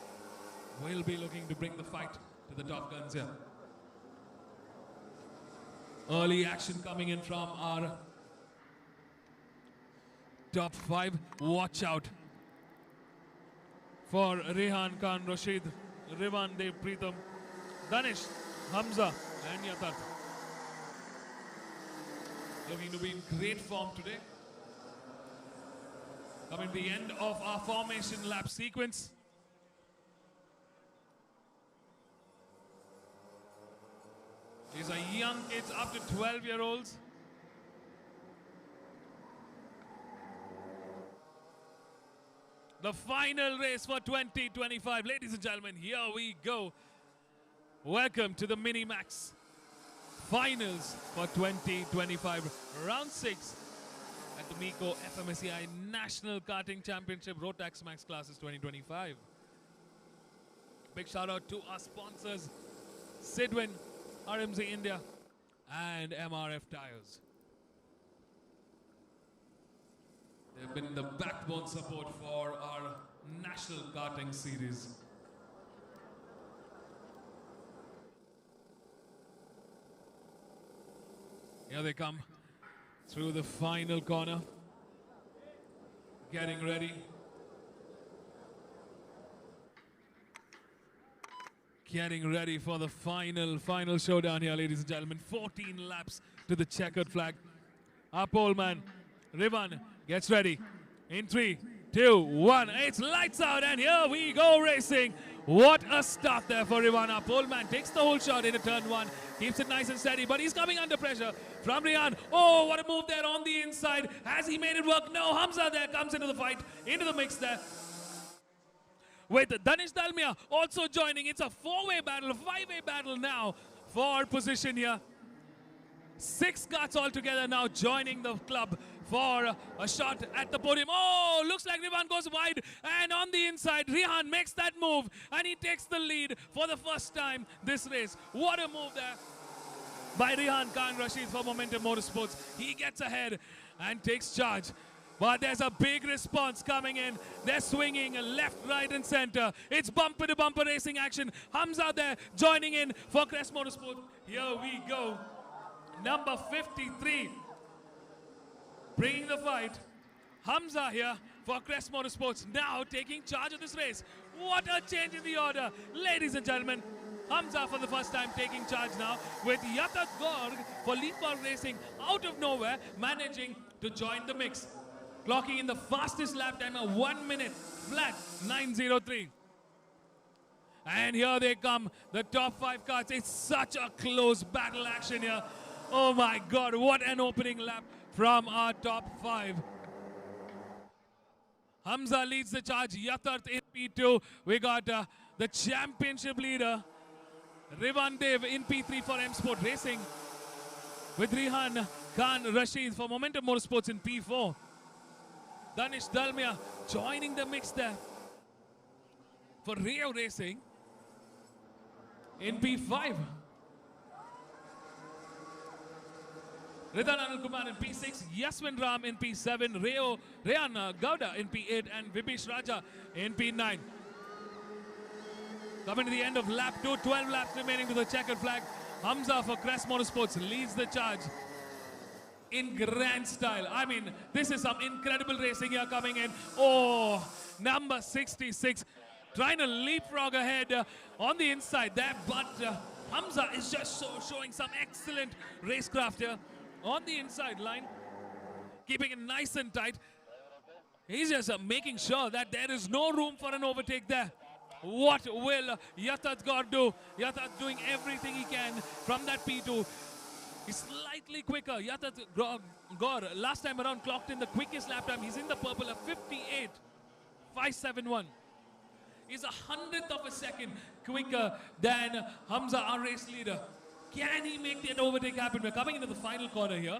will be looking to bring the fight to the top guns here. Early action coming in from our top 5. Watch out for Rehan Khan Rashid, Rivan Dev Preetham, Danish, Hamza and Yatat. Looking to be in great form today. Coming to the end of our formation lap sequence. These are young kids up to 12-year-olds. The final race for 2025. Ladies and gentlemen, here we go. Welcome to the Minimax Finals for 2025. Round 6 at the Meco Fmsci National Karting Championship Rotax Max Classes 2025. Big shout out to our sponsors, Sidwin, RMZ India, and MRF Tires. They've been the backbone support for our national karting series. Here they come through the final corner. Getting ready. Getting ready for the final showdown here, ladies and gentlemen. 14 laps to the checkered flag. Our pole man, Rivan, gets ready. In 3, 2, 1. It's lights out and here we go racing. What a start there for Rivan. Our pole man takes the whole shot into turn 1. Keeps it nice and steady, but he's coming under pressure from Rihan. Oh, what a move there on the inside. Has he made it work? No, Hamza there comes into the fight, into the mix there. With Danish Dalmia also joining. It's a 4-way battle, a 5-way battle now for position here. 6 karts altogether now joining the club for a shot at the podium. Oh, looks like Rihan goes wide, and on the inside, Rihan makes that move, and he takes the lead for the first time this race. What a move there by Rihan Khan Rashid for Momentum Motorsports. He gets ahead and takes charge. But there's a big response coming in. They're swinging left, right, and center. It's bumper-to-bumper racing action. Hamza there joining in for Crest Motorsport. Here we go. Number 53 bringing the fight. Hamza here for Crest Motorsports, now taking charge of this race. What a change in the order. Ladies and gentlemen, Hamza for the first time taking charge now, with Yatat Gorg for Leapfrog Racing out of nowhere managing to join the mix. Clocking in the fastest lap time of 1 minute flat 9:03. And here they come, the top 5 karts. It's such a close battle action here. Oh my God, what an opening lap from our top 5. Hamza leads the charge. Yatat in P2. We got the championship leader, Rivan Dev in P3 for M Sport Racing. With Rihan Khan Rashid for Momentum Motorsports in P4. Danish Dalmia joining the mix there for Rio Racing in P5. Ridan Anil Kumar in P6, Yaswin Ram in P7, Rayan Gowda in P8 and Vibish Raja in P9. Coming to the end of lap 2, 12 laps remaining to the checkered flag. Hamza for Crest Motorsports leads the charge in grand style. I mean, this is some incredible racing here coming in. Oh, number 66 trying to leapfrog ahead on the inside there, but Hamza is just showing some excellent racecraft here on the inside line, keeping it nice and tight. He's just making sure that there is no room for an overtake there. What will Yatat Gaur do? Yatat doing everything he can from that P2. He's slightly quicker. Yatat Gaur last time around clocked in the quickest lap time. He's in the purple of 58.571. He's 100th of a second quicker than Hamza, our race leader. Can he make that overtake happen? We're coming into the final corner here.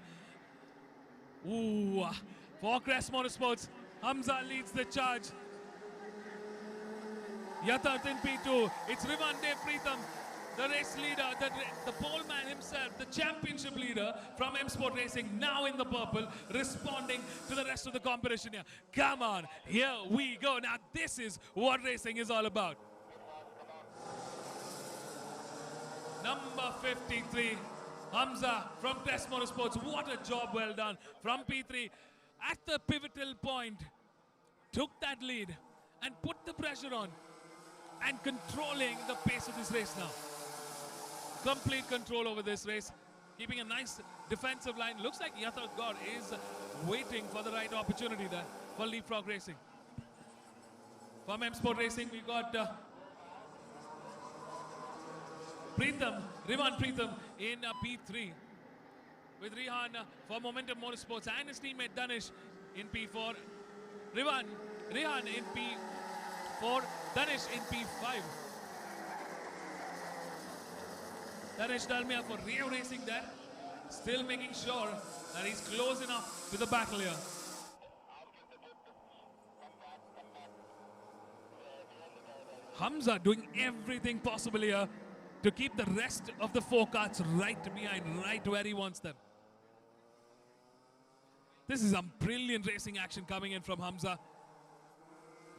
Ooh, for Crest Motorsports, Hamza leads the charge. Yatat in P2. It's Rivan Dev Preetham, the race leader, the pole man himself, the championship leader from M Sport Racing, now in the purple, responding to the rest of the competition here. Come on, here we go. Now this is what racing is all about. Number 53, Hamza from Crest Motorsports. What a job well done from P3. At the pivotal point, took that lead and put the pressure on and controlling the pace of this race now. Complete control over this race, keeping a nice defensive line. Looks like Yatat Gaur is waiting for the right opportunity there for leapfrog racing. From M Sport Racing, we got Rivan Preetham in P3 with Rihan for Momentum Motorsports and his teammate Danish in P4. Rihan in P4, Danish in P5. Danish Dalmia for Rio Racing there, still making sure that he's close enough to the battle here. Hamza doing everything possible here to keep the rest of the four carts right behind, right where he wants them. This is some brilliant racing action coming in from Hamza.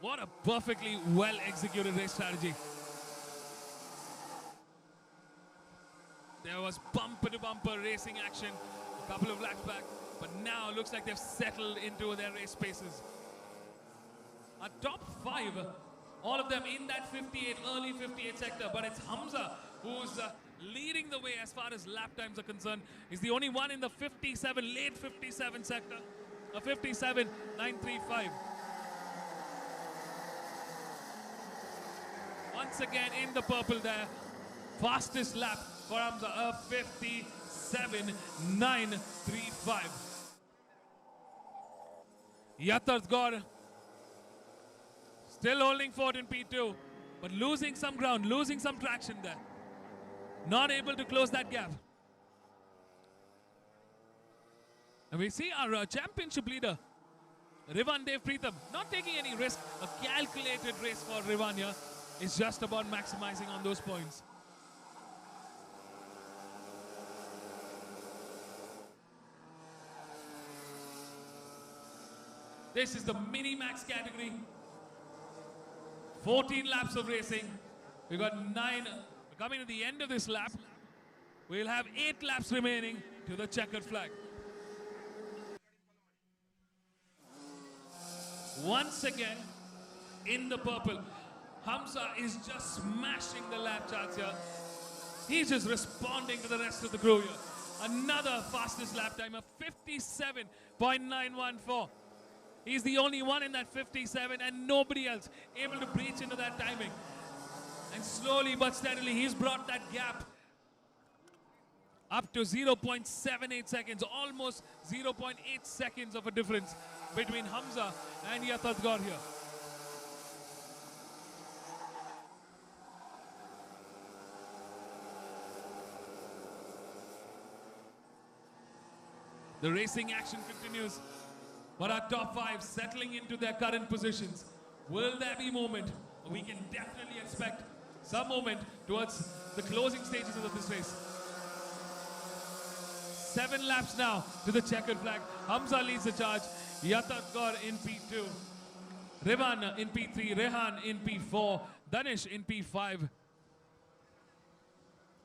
What a perfectly well executed race strategy. There was bumper to bumper racing action a couple of laps back, but now looks like they've settled into their race paces. A top 5, all of them in that 58, early 58 sector, but it's Hamza who's leading the way as far as lap times are concerned. He's the only one in the 57, late 57 sector, a 57.935. Once again in the purple there, fastest lap for Hamza, a 57.935. Yatat Gaur still holding fort in P2, but losing some ground, losing some traction there. Not able to close that gap. And we see our championship leader, Rivan Dev Preetham, not taking any risk. A calculated race for Rivan here. It's just about maximizing on those points. This is the mini-max category. 14 laps of racing. We've got 9. Coming to the end of this lap, we'll have 8 laps remaining to the checkered flag. Once again, in the purple, Hamza is just smashing the lap charts here. He's just responding to the rest of the crew here. Another fastest lap time of 57.914. He's the only one in that 57 and nobody else able to breach into that timing. And slowly but steadily, he's brought that gap up to 0.78 seconds, almost 0.8 seconds of a difference between Hamza and Yatat Gaur here. The racing action continues. But our top 5 settling into their current positions. Will there be movement? We can definitely expect some movement towards the closing stages of this race. 7 laps now to the checkered flag. Hamza leads the charge. Yatat Gaur in P2. Rivan in P3. Rehan in P4. Danish in P5.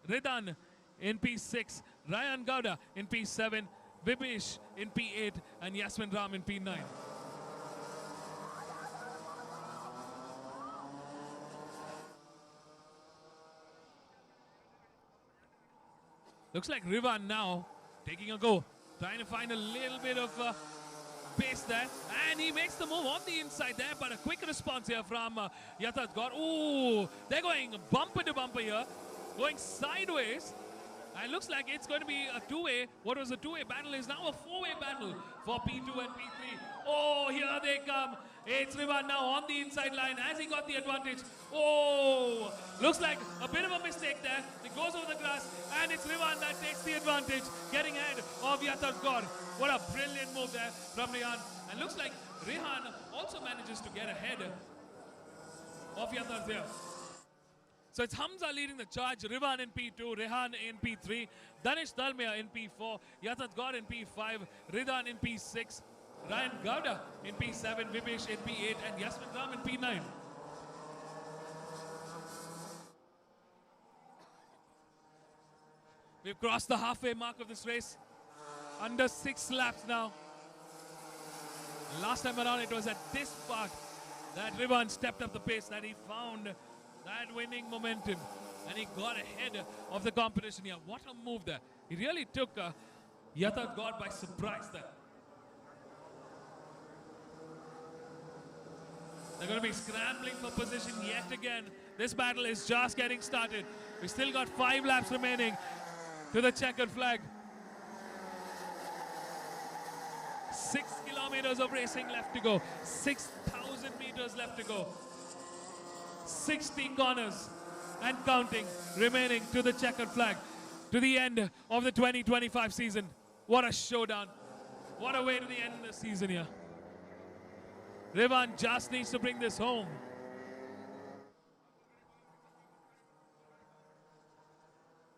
Ridan in P6. Ryan Gowda in P7. Vibish in P8 and Yasmin Ram in P9. Looks like Rivan now taking a go, trying to find a little bit of pace there, and he makes the move on the inside there, but a quick response here from Yatat Gaur. Ooh, they're going bumper to bumper here, going sideways. And looks like it's going to be a two-way. What was a two-way battle is now a four-way battle for P2 and P3. Oh, here they come. It's Rivan now on the inside line. Has he got the advantage? Oh, looks like a bit of a mistake there. It goes over the grass, and it's Rivan that takes the advantage, getting ahead of Yatar Gaur. What a brilliant move there from Rehan. And looks like Rehan also manages to get ahead of Yatar there. So it's Hamza leading the charge, Rivan in P2, Rehan in P3, Danish Dalmia in P4, Yatat Gaur in P5, Ridan in P6, Ryan Gowda in P7, Vibesh in P8, and Yasmin Ram in P9. We've crossed the halfway mark of this race. Under 6 laps now. Last time around it was at this part that Rivan stepped up the pace, that he found that winning momentum, and he got ahead of the competition here. What a move there. He really took Yatat Gaur by surprise there. They're going to be scrambling for position yet again. This battle is just getting started. We still got 5 laps remaining to the checkered flag. 6 kilometers of racing left to go. 6,000 meters left to go. 60 corners and counting remaining to the checkered flag, to the end of the 2025 season. What a showdown. What a way to the end of the season here. Rivan just needs to bring this home.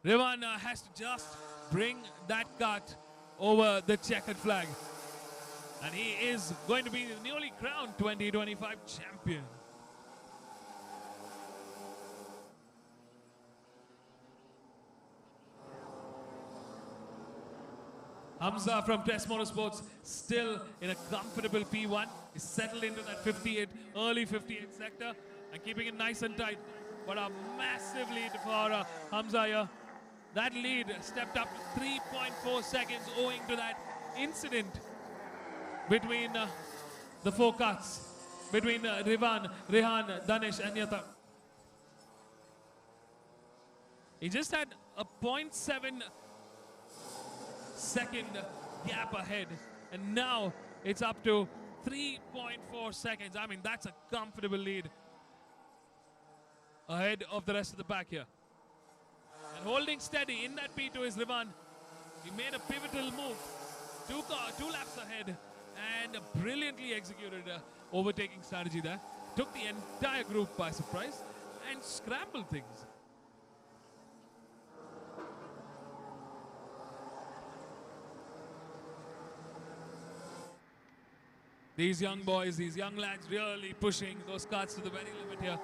Rivan has to just bring that cut over the checkered flag. And he is going to be the newly crowned 2025 champion. Hamza from Test Motorsports still in a comfortable P1. He's settled into that 58, early 58 sector and keeping it nice and tight. But a massive lead for Hamza here. That lead stepped up to 3.4 seconds owing to that incident between the 4 cuts, between Rivan, Rehan, Danish and Yata. He just had a 0.7 second gap ahead, and now it's up to 3.4 seconds. I mean, that's a comfortable lead ahead of the rest of the pack here. And holding steady in that P2 is Rivan. He made a pivotal move, two laps ahead, and a brilliantly executed overtaking strategy there. Took the entire group by surprise and scrambled things. These young boys, these young lads really pushing those carts to the very limit here.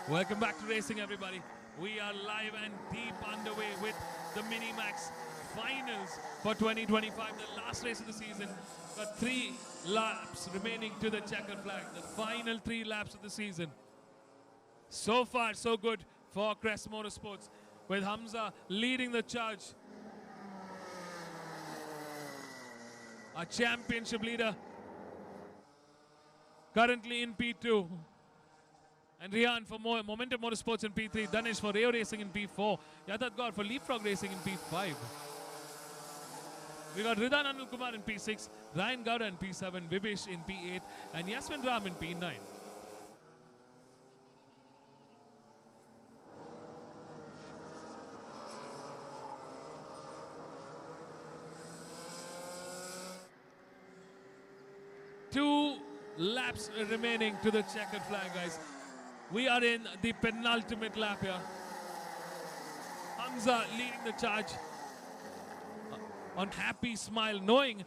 Welcome back to racing, everybody. We are live and deep underway with the Minimax finals for 2025, the last race of the season. Got 3 laps remaining to the checkered flag, the final 3 laps of the season. So far, so good for Crest Motorsports, with Hamza leading the charge. Our championship leader currently in P2. And Rihan for Momentum Motorsports in P3. Danish for Rayo Racing in P4. Yatat Gaur for Leapfrog Racing in P5. We got Ridan Anil Kumar in P6. Ryan Gowda in P7. Vibesh in P8. And Yasmin Ram in P9. laps remaining to the checkered flag, guys. We are in the penultimate lap here. Hamza leading the charge on happy smile, knowing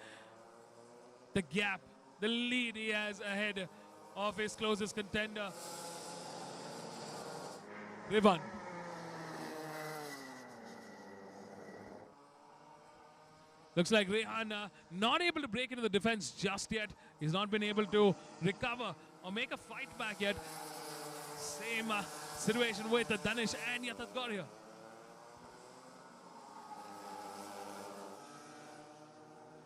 the gap, the lead he has ahead of his closest contender, Rivan. Looks like Rehan not able to break into the defense just yet. He's not been able to recover or make a fight back yet. Same situation with Danish and Yatat Gaur here.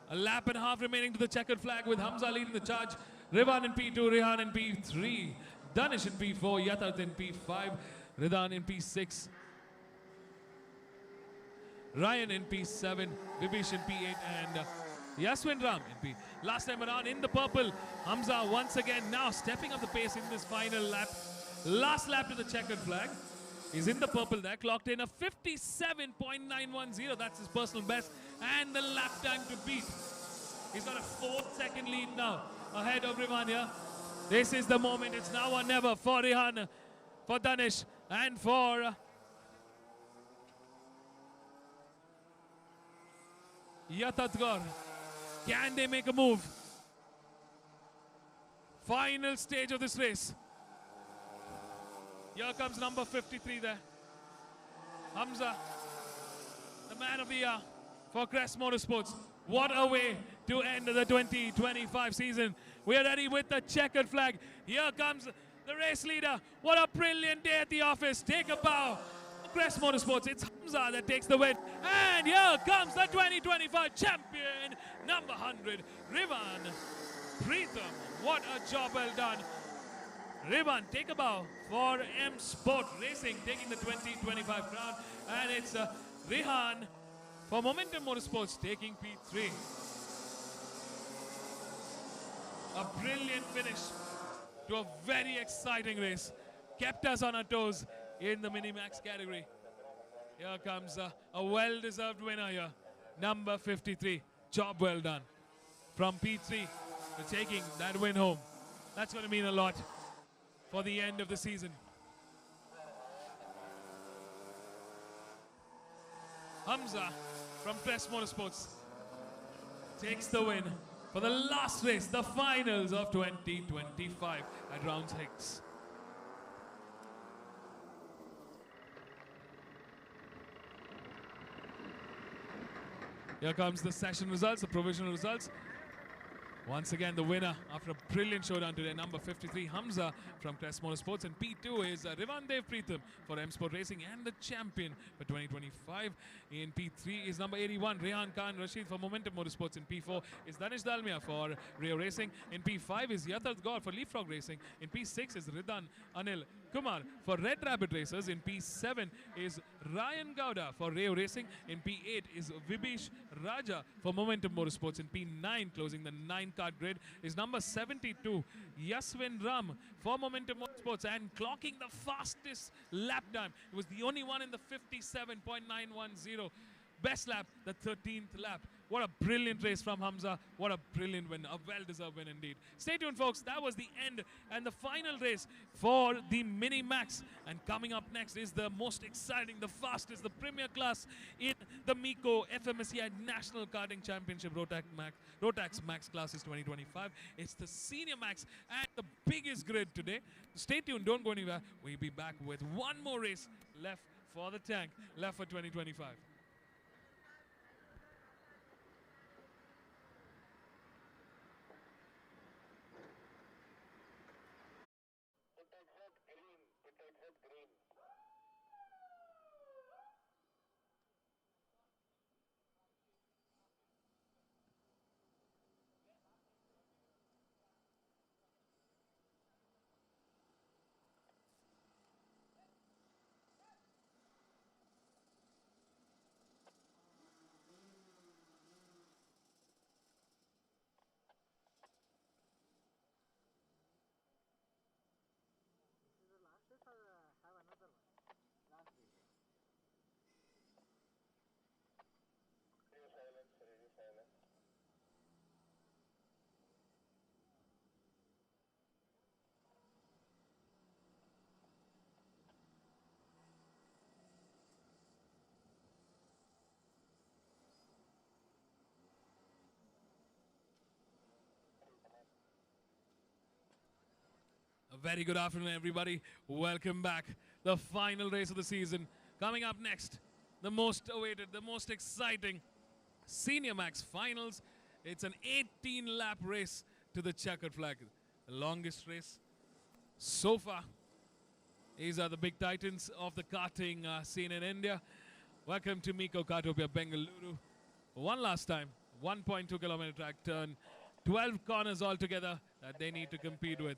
A lap and a half remaining to the checkered flag with Hamza leading the charge. Rivan in P2, Rehan in P3, Danish in P4, Yatat in P5, Ridan in P6, Ryan in P7, Vibish in P8, and Yaswin Ram in P. Last time around in the purple, Hamza once again now stepping up the pace in this final lap. Last lap to the checkered flag. He's in the purple there, clocked in a 57.910. That's his personal best, and the lap time to beat. He's got a 4-second lead now ahead of Rivan here. This is the moment. It's now or never for Rehan, for Danish, and for Yatat Gaur. Can they make a move? Final stage of this race. Here comes number 53 there. Hamza, the man of the year for Crest Motorsports. What a way to end the 2025 season. We are ready with the checkered flag. Here comes the race leader. What a brilliant day at the office. Take a bow. Crest Motorsports, it's Hamza that takes the win. And here comes the 2025 champion, number 100, Rivan Preetham. What a job well done. Rivan, take a bow for M Sport Racing, taking the 2025 crown. And it's Rehan for Momentum Motorsports, taking P3. A brilliant finish to a very exciting race. Kept us on our toes in the Minimax category. Here comes a well-deserved winner here, number 53. Job well done. From P3 to taking that win home. That's going to mean a lot for the end of the season. Hamza from Crest Motorsports takes the win for the last race, the finals of 2025 at round 6. Here comes the session results, the provisional results. Once again, the winner after a brilliant showdown today, number 53, Hamza from Crest Motorsports. And P2 is Rivandev Preetham for M Sport Racing and the champion for 2025. In P3 is number 81, Rehan Khan Rashid for Momentum Motorsports. In P4 is Danish Dalmia for Rio Racing. In P5 is Yatat Gaur for Leapfrog Racing. In P6 is Ridan Anil Kumar for Red Rabbit Racers. In P7 is Ryan Gowda for Rio Racing. In P8 is Vibish Raja for Momentum Motorsports. In P9, closing the 9-card grid, is number 72, Yaswin Ram for Momentum Motorsports, and clocking the fastest lap time. It was the only one in the 57.910. Best lap, the 13th lap. What a brilliant race from Hamza. What a brilliant win. A well-deserved win indeed. Stay tuned, folks. That was the end and the final race for the Mini Max. And coming up next is the most exciting, the fastest, the premier class in the Meco Fmsci National Karting Championship Rotax Max Classes 2025. It's the Senior Max and the biggest grid today. Stay tuned. Don't go anywhere. We'll be back with one more race left for the tank, left for 2025. very good afternoon, everybody. Welcome back. The final race of the season. Coming up next, the most awaited, the most exciting Senior Max Finals. It's an 18-lap race to the checkered flag. The longest race so far. These are the big titans of the karting scene in India. Welcome to Meco Kartopia, Bengaluru. One last time, 1.2 kilometer track turn, 12 corners altogether that they need to compete with.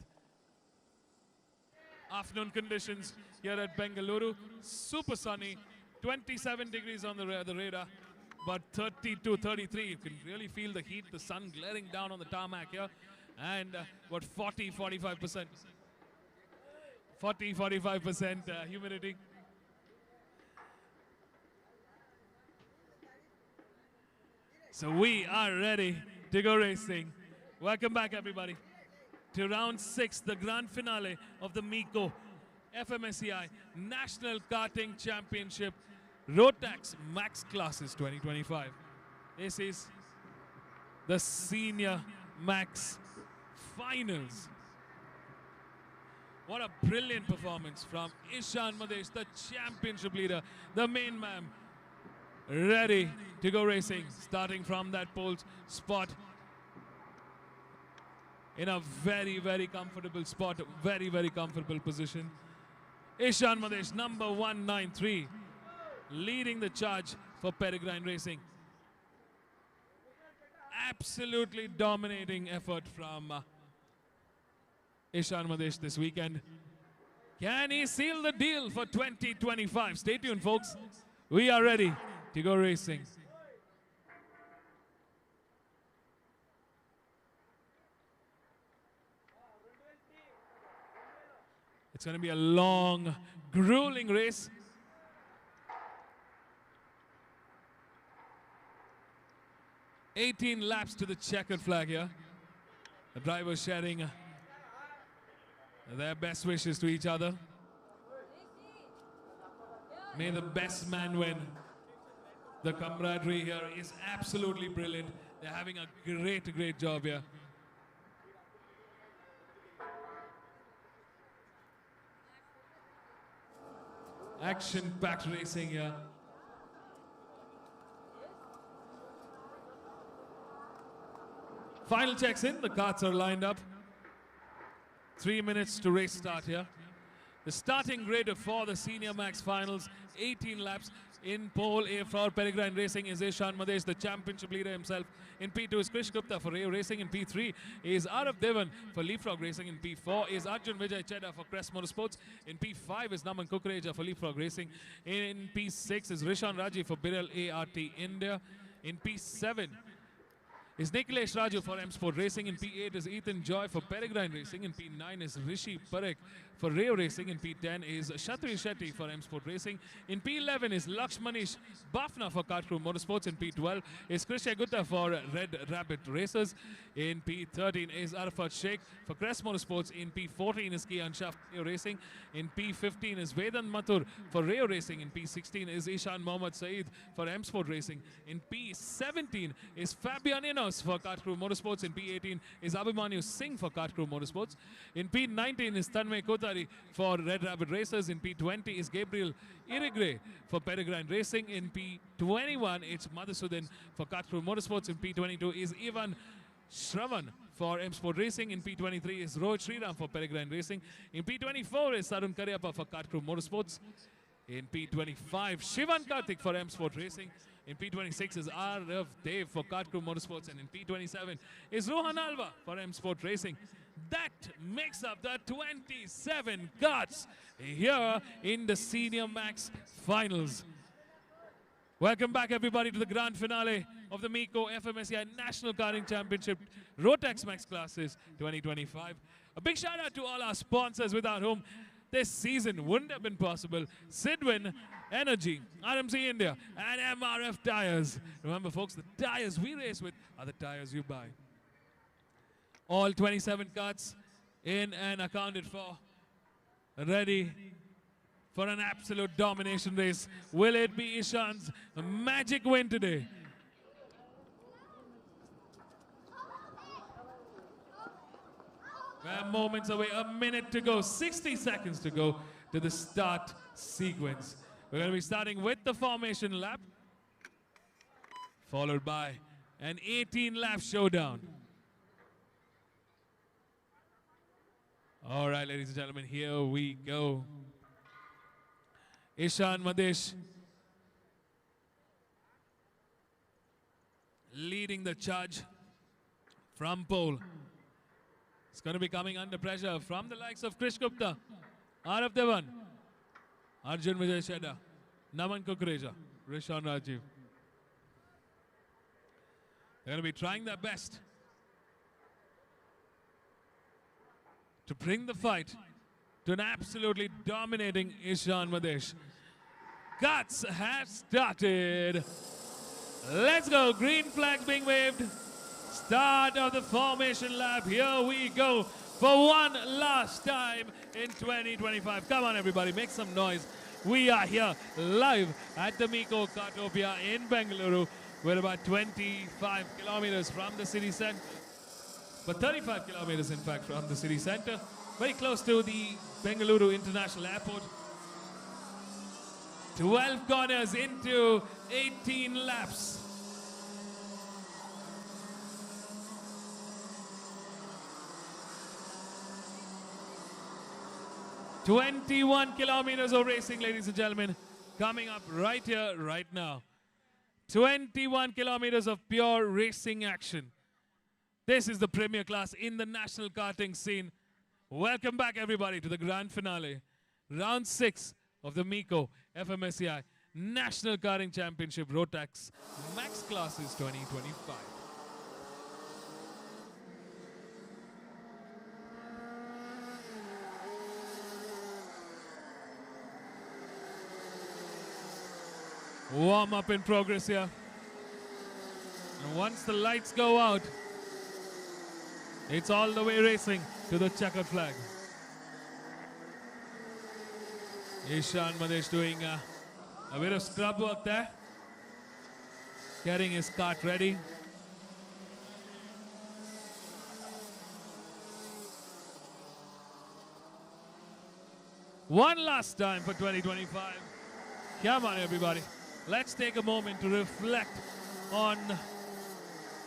Afternoon conditions here at Bengaluru, super sunny, 27 degrees on the radar, but 32, 33. You can really feel the heat, the sun glaring down on the tarmac here, and about 40, 45%. 40, 45% humidity. So we are ready to go racing. Welcome back, everybody, to round 6, the grand finale of the Meco Fmsci National Karting Championship Rotax Max Classes 2025. This is the Senior Max Finals. What a brilliant performance from Ishan Madesh, the championship leader, the main man, ready to go racing, starting from that pole spot in a very, very comfortable spot, very, very comfortable position. Ishan Madesh, number 193, leading the charge for Peregrine Racing. Absolutely dominating effort from Ishan Madesh this weekend. Can he seal the deal for 2025? Stay tuned, folks. We are ready to go racing. It's going to be a long, grueling race. "18 laps to the checkered flag here. The drivers sharing their best wishes to each other. May the best man win. The camaraderie here is absolutely brilliant. They're having a great, great job here. Action-packed racing here. Final checks in, the carts are lined up. 3 minutes to race start here. The starting grid for the Senior Max Finals, 18 laps. In pole A for Peregrine Racing is Ishan Madesh, the championship leader himself. In P2 is Krish Gupta for Rayo Racing. In P3 is Arav Devan for Leapfrog Racing. In P4 is Arjun Vijay Chedda for Crest Motorsports. In P5 is Naman Kukureja for Leapfrog Racing. In P6 is Rishan Raji for Birel ART India. In P7 is Nikhilesh Raju for M Sport Racing. In P8 is Ethan Joy for Peregrine Racing. In P9 is Rishi Parekh for Rayo Racing. In P10 is Shatri Shetty for M Sport Racing. In P11 is Lakshmanish Bafna for Kart Crew Motorsports. In P12 is Krisha Gutta for Red Rabbit Racers. In P13 is Arafat Sheikh for Crest Motorsports. In P14 is Kian Shah for Rayo Racing. In P15 is Vedant Mathur for Rayo Racing. In P16 is Ishan Mohammad Saeed for M Sport Racing. In P17 is Fabian Inos for Kart Crew Motorsports. In P18 is Abhimanyu Singh for Kart Crew Motorsports. In P19 is Tanmay Kotari for Red Rabbit Racers. In P20 is Gabriel Irigre for Peregrine Racing. In P21 it's Madhusudan for Kart Crew Motorsports. In P22 is Ivan Shravan for M Sport Racing. In P23 is Rohit Sriram for Peregrine Racing. In P24 is Sarun Karyappa for Kart Crew Motorsports. In P25, Shivan Karthik for M Sport Racing. In P26 is Arav Dev for Kart Crew Motorsports. And in P27 is Rohan Alva for M Sport Racing. That makes up the 27 karts here in the Senior Max Finals. Welcome back, everybody, to the grand finale of the Meco Fmsci National Karting Championship Rotax Max Classes 2025. A big shout out to all our sponsors without whom this season wouldn't have been possible. Sidwin Energy, RMC India, and MRF Tires. Remember, folks, the tires we race with are the tires you buy. All 27 karts in and accounted for. Ready for an absolute domination race. Will it be Ishan's magic win today? We're moments away, a minute to go, 60 seconds to go to the start sequence. We're going to be starting with the formation lap, followed by an 18-lap showdown. All right, ladies and gentlemen, here we go. Ishan Madesh leading the charge from pole. It's going to be coming under pressure from the likes of Krish Gupta, Arav Devan, Arjun Vijay Chedda, Naman Kukreja, Rishan Rajiv. They're going to be trying their best to bring the fight to an absolutely dominating Ishan Madesh. Cuts have started. Let's go. Green flags being waved. Start of the formation lap. Here we go for one last time in 2025. Come on, everybody, make some noise. We are here live at the Meco Kartopia in Bengaluru. We're about 25 kilometers from the city center, but 35 kilometers, in fact, from the city center. Very close to the Bengaluru International Airport. 12 corners into 18 laps. "21 kilometers of racing, ladies and gentlemen, coming up right here, right now. 21 kilometers of pure racing action. This is the premier class in the national karting scene. Welcome back, everybody, to the grand finale. Round 6 of the Meco Fmsci National Karting Championship Rotax Max Classes 2025. Warm up in progress here. And once the lights go out, it's all the way racing to the checkered flag. Ishan Madesh doing a bit of scrub work there. Getting his cart ready. One last time for 2025. Come on, everybody. Let's take a moment to reflect on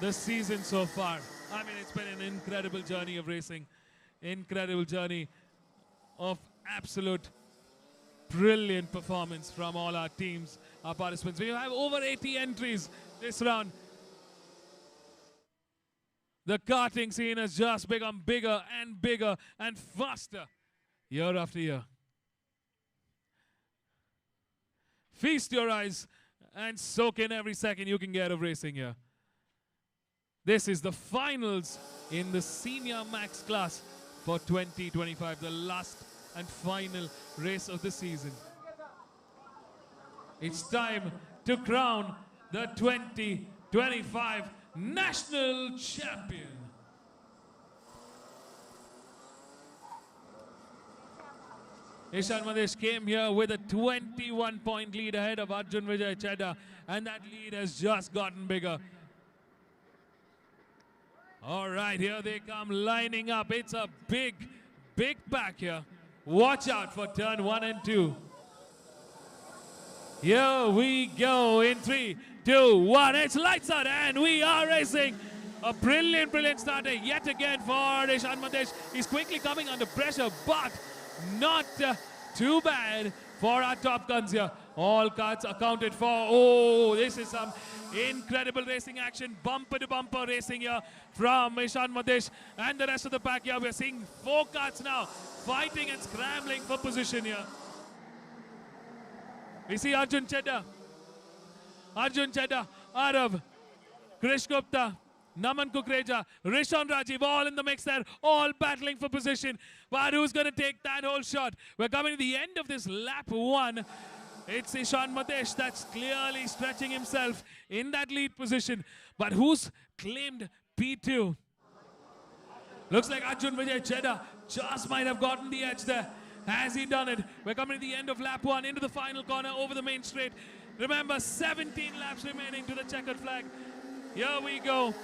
the season so far. I mean, it's been an incredible journey of racing, incredible journey of absolute brilliant performance from all our teams, our participants. We have over 80 entries this round. The karting scene has just become bigger and faster year after year. Feast your eyes and soak in every second you can get of racing here. This is the finals in the Senior Max class for 2025, the last and final race of the season. It's time to crown the 2025 National Champion. Ishan Madesh came here with a 21-point lead ahead of Arjun Vijay Chedda, and that lead has just gotten bigger. All right, here they come lining up. It's a big pack here. Watch out for turn 1 and 2. Here we go in 3, 2, 1. It's lights out and we are racing. A brilliant starter yet again for Ishan Madesh. He's quickly coming under pressure, but not too bad for our top guns here. All cards accounted for. Oh, this is some incredible racing action. Bumper to bumper racing here from Ishan Madesh and the rest of the pack here. We're seeing 4 cards now fighting and scrambling for position here. We see Arjun Chedda, Arav, Krish Gupta, Naman Kukreja, Rishan Rajiv, all in the mix there, all battling for position. But who's going to take that whole shot? We're coming to the end of this lap 1. It's Ishan Madesh that's clearly stretching himself in that lead position. But who's claimed P2? Looks like Arjun Vijay Chedda just might have gotten the edge there. Has he done it? We're coming to the end of lap 1, into the final corner, over the main straight. Remember, 17 laps remaining to the checkered flag. Here we go.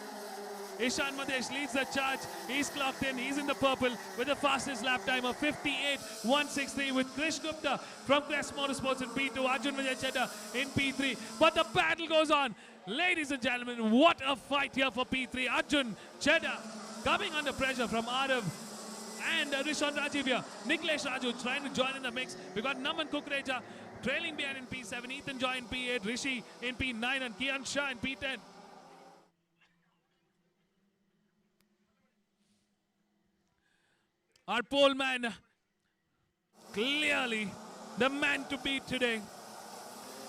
Ishan Madesh leads the charge. He's clocked in. He's in the purple with the fastest lap time of 58.163 with Krish Gupta from Crest Motorsports in P2, Arjun Vijay Chedda in P3. But the battle goes on. Ladies and gentlemen, what a fight here for P3. Arjun Chedda coming under pressure from Arav and Rishon Rajiv here. Niklesh Raju trying to join in the mix. We got Naman Kukreja trailing behind in P7, Ethan Joy in P8, Rishi in P9 and Kian Shah in P10. Our pole man, clearly the man to beat today.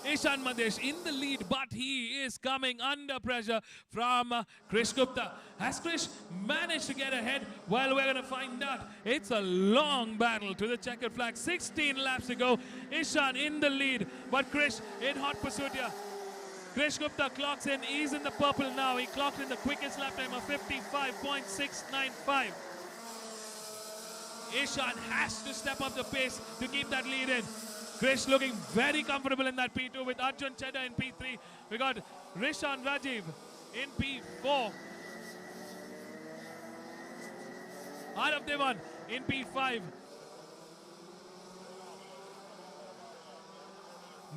Ishan Madesh in the lead, but he is coming under pressure from Krish Gupta. Has Krish managed to get ahead? Well, we're going to find out. It's a long battle to the checkered flag. 16 laps to go. Ishan in the lead, but Krish in hot pursuit here. Krish Gupta clocks in. He's in the purple now. He clocked in the quickest lap time of 55.695. Ishan has to step up the pace to keep that lead in. Krish looking very comfortable in that P2 with Arjun Chedda in P3. We got Rishan Rajiv in P4. Arav Devan in P5.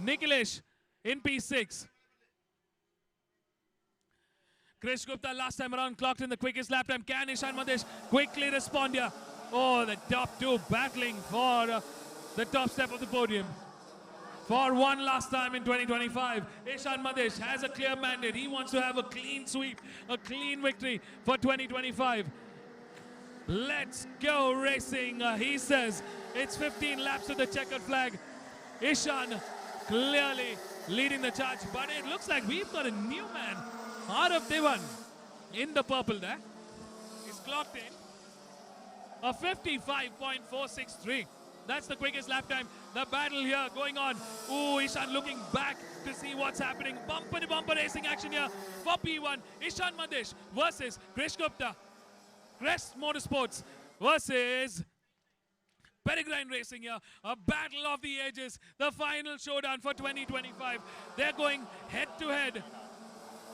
Nikhilesh in P6. Krish Gupta last time around clocked in the quickest lap time. Can Ishan Madesh quickly respond here? Oh, the top two battling for the top step of the podium. For one last time in 2025, Ishan Madesh has a clear mandate. He wants to have a clean sweep, a clean victory for 2025. Let's go racing, he says. It's 15 laps to the checkered flag. Ishan clearly leading the charge, but it looks like we've got a new man. Arav Devan in the purple there. He's clocked in a 55.463. That's the quickest lap time. The battle here going on. Ooh, Ishan looking back to see what's happening. Bumper to bumper racing action here for P1. Ishan Madesh versus Krish Gupta. Crest Motorsports versus Peregrine Racing here. A battle of the ages. The final showdown for 2025. They're going head to head.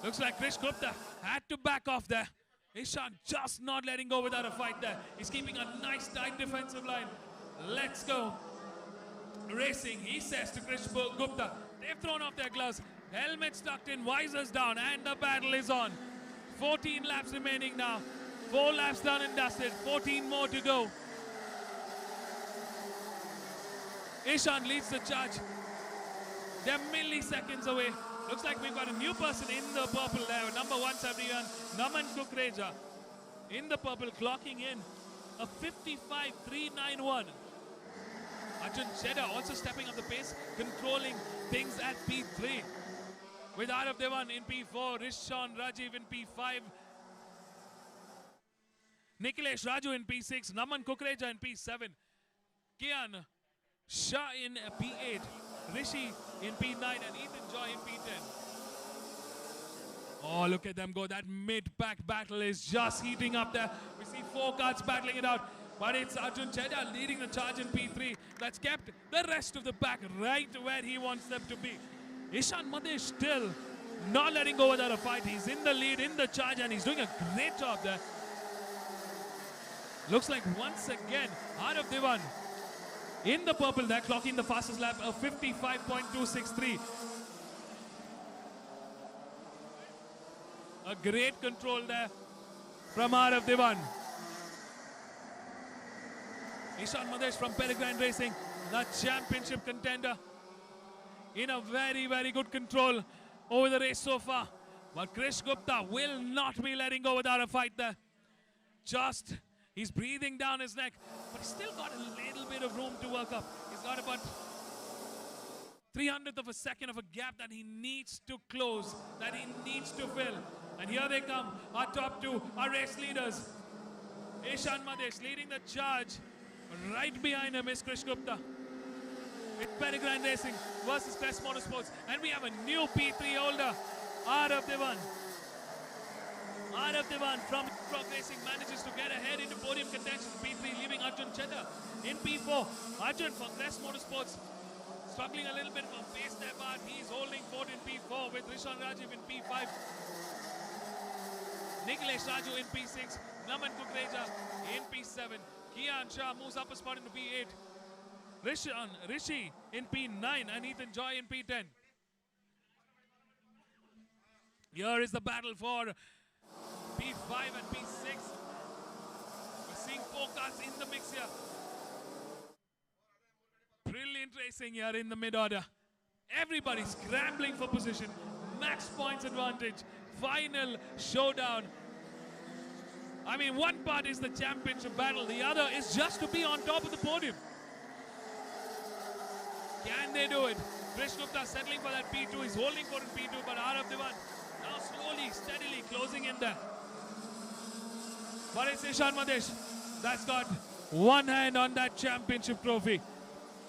Looks like Krish Gupta had to back off there. Ishan just not letting go without a fight there. He's keeping a nice tight defensive line. Let's go racing, he says to Krish Gupta. They've thrown off their gloves, helmets tucked in, visors down, and the battle is on. 14 laps remaining now. 4 laps done and dusted, 14 more to go. Ishan leads the charge. They're milliseconds away. Looks like we've got a new person in the purple there. Number 171, Naman Kukreja. In the purple, clocking in a 55.391. Arjun Chedda also stepping up the pace, controlling things at P3. With Arav Devan in P4, Rishon Rajiv in P5. Nikhilesh Raju in P6, Naman Kukreja in P7. Kian Shah in P8, Rishi in P9 and Ethan Joy in P10. Oh, look at them go. That mid-pack battle is just heating up there. We see 4 cars battling it out. But it's Arjun Chedda leading the charge in P3. That's kept the rest of the pack right where he wants them to be. Ishan Madesh still not letting go without a fight. He's in the lead, in the charge, and he's doing a great job there. Looks like once again, Arav Devan in the purple there, clocking the fastest lap of 55.263. A great control there from Arav Devan. Ishan Madesh from Peregrine Racing, the championship contender, in a very, very good control over the race so far. But Krish Gupta will not be letting go without a fight there. Just, he's breathing down his neck, but he's still got a little bit of room to work up. He's got about 300th of a second of a gap that he needs to close, that he needs to fill. And here they come, our top 2, our race leaders. Ishan Madesh leading the charge. Right behind him is Krish Gupta. It's Peregrine Racing versus Crest Motorsports. And we have a new P3 holder, Arav Devan. Arav Devan from Microax Racing manages to get ahead into podium contention. P3 leaving Arjun Chedda in P4. Arjun from Crest Motorsports struggling a little bit for pace there, but he's holding fort in P4 with Rishon Rajiv in P5. Nikhilesh Raju in P6. Naman Kukreja in P7. Kian Shah moves up a spot into P8. Rishi in P9 and Ethan Joy in P10. Here is the battle for P5 and P6. We're seeing 4 cars in the mix here. Brilliant racing here in the mid-order. Everybody scrambling for position. Max points advantage. Final showdown. I mean, one part is the championship battle. The other is just to be on top of the podium. Can they do it? Krish Gupta settling for that P2. He's holding for in P2, but Arav Diwan now slowly, steadily closing in there. But it's Ishan Madesh that's got one hand on that championship trophy.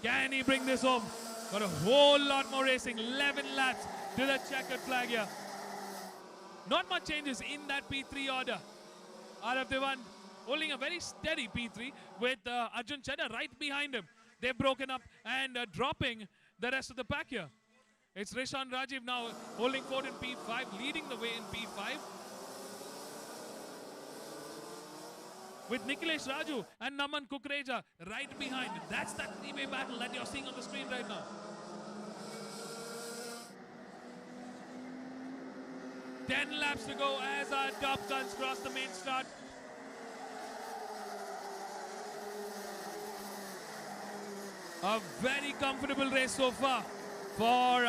Can he bring this home? Got a whole lot more racing. 11 laps to the checkered flag here. Not much changes in that P3 order. Arav Diwan holding a very steady P3 with Arjun Chedda right behind him. They've broken up and dropping the rest of the pack here. It's Rishan Rajiv now holding forward in P5, leading the way in P5. With Nikhilesh Raju and Naman Kukreja right behind. That's that three-way battle that you're seeing on the screen right now. 10 laps to go as our top guns cross the main start. A very comfortable race so far for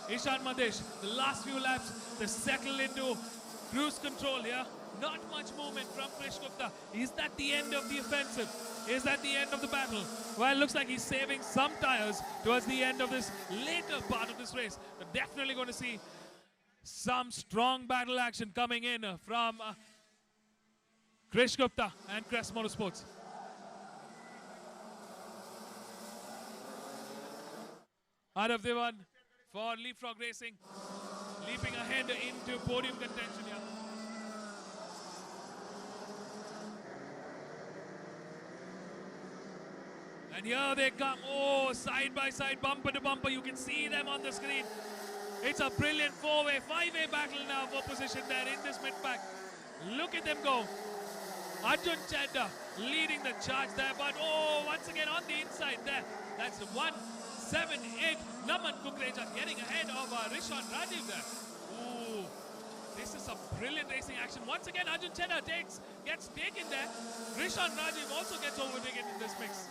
Ishan Madesh. The last few laps to settle into cruise control here. Not much movement from Krish Gupta. Is that the end of the offensive? Is that the end of the battle? Well, it looks like he's saving some tires towards the end of this later part of this race. We're definitely going to see some strong battle action coming in from Krish Gupta and Crest Motorsports. Arav Diwan for Leapfrog Racing, leaping ahead into podium contention here. And here they come, oh, side by side, bumper to bumper. You can see them on the screen. It's a brilliant 4-way, 5-way battle now for position there in this mid-pack. Look at them go. Arjun Chedda leading the charge there, but oh, once again on the inside there. That's 1-7-8. Naman Kukreja getting ahead of Rishan Rajiv there. Ooh, this is some brilliant racing action. Once again, Arjun Chedda gets taken there. Rishan Rajiv also gets overtaken in this mix.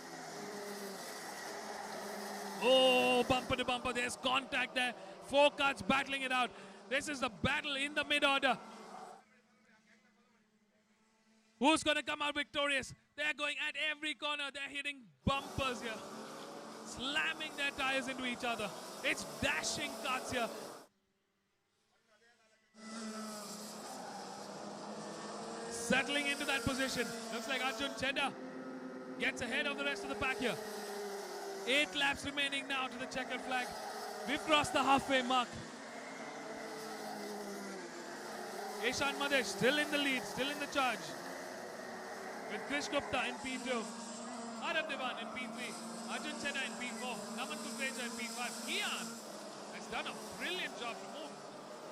Oh, bumper to bumper. There's contact there. 4 cars battling it out. This is the battle in the mid-order. Who's going to come out victorious? They're going at every corner. They're hitting bumpers here. Slamming their tires into each other. It's dashing cuts here. Settling into that position. Looks like Arjun Chedda gets ahead of the rest of the pack here. 8 laps remaining now to the checkered flag. We've crossed the halfway mark. Ishan Madesh still in the lead, still in the charge. With Krish Gupta in P2. Arav Diwan in P3. Arjun Chedda in P4. Naman Kukreja in P5. Kian has done a brilliant job to move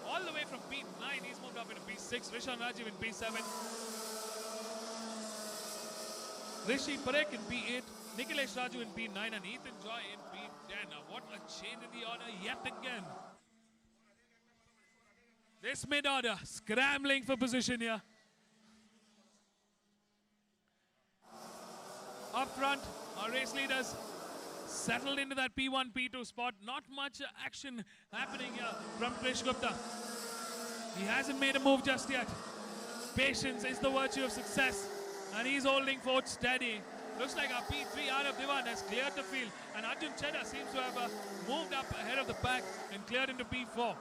all the way from P9. He's moved up into P6. Rishan Rajiv in P7. Rishi Parekh in P8. Nikhilesh Raju in P9 and Ethan Joy in P10. Now what a change in the order yet again. This mid-order scrambling for position here. Up front, our race leaders settled into that P1, P2 spot. Not much action happening here from Krish Gupta. He hasn't made a move just yet. Patience is the virtue of success. And he's holding forth steady. Looks like our P3 Arav Diwan has cleared the field. And Arjun Chedda seems to have moved up ahead of the pack and cleared into P4.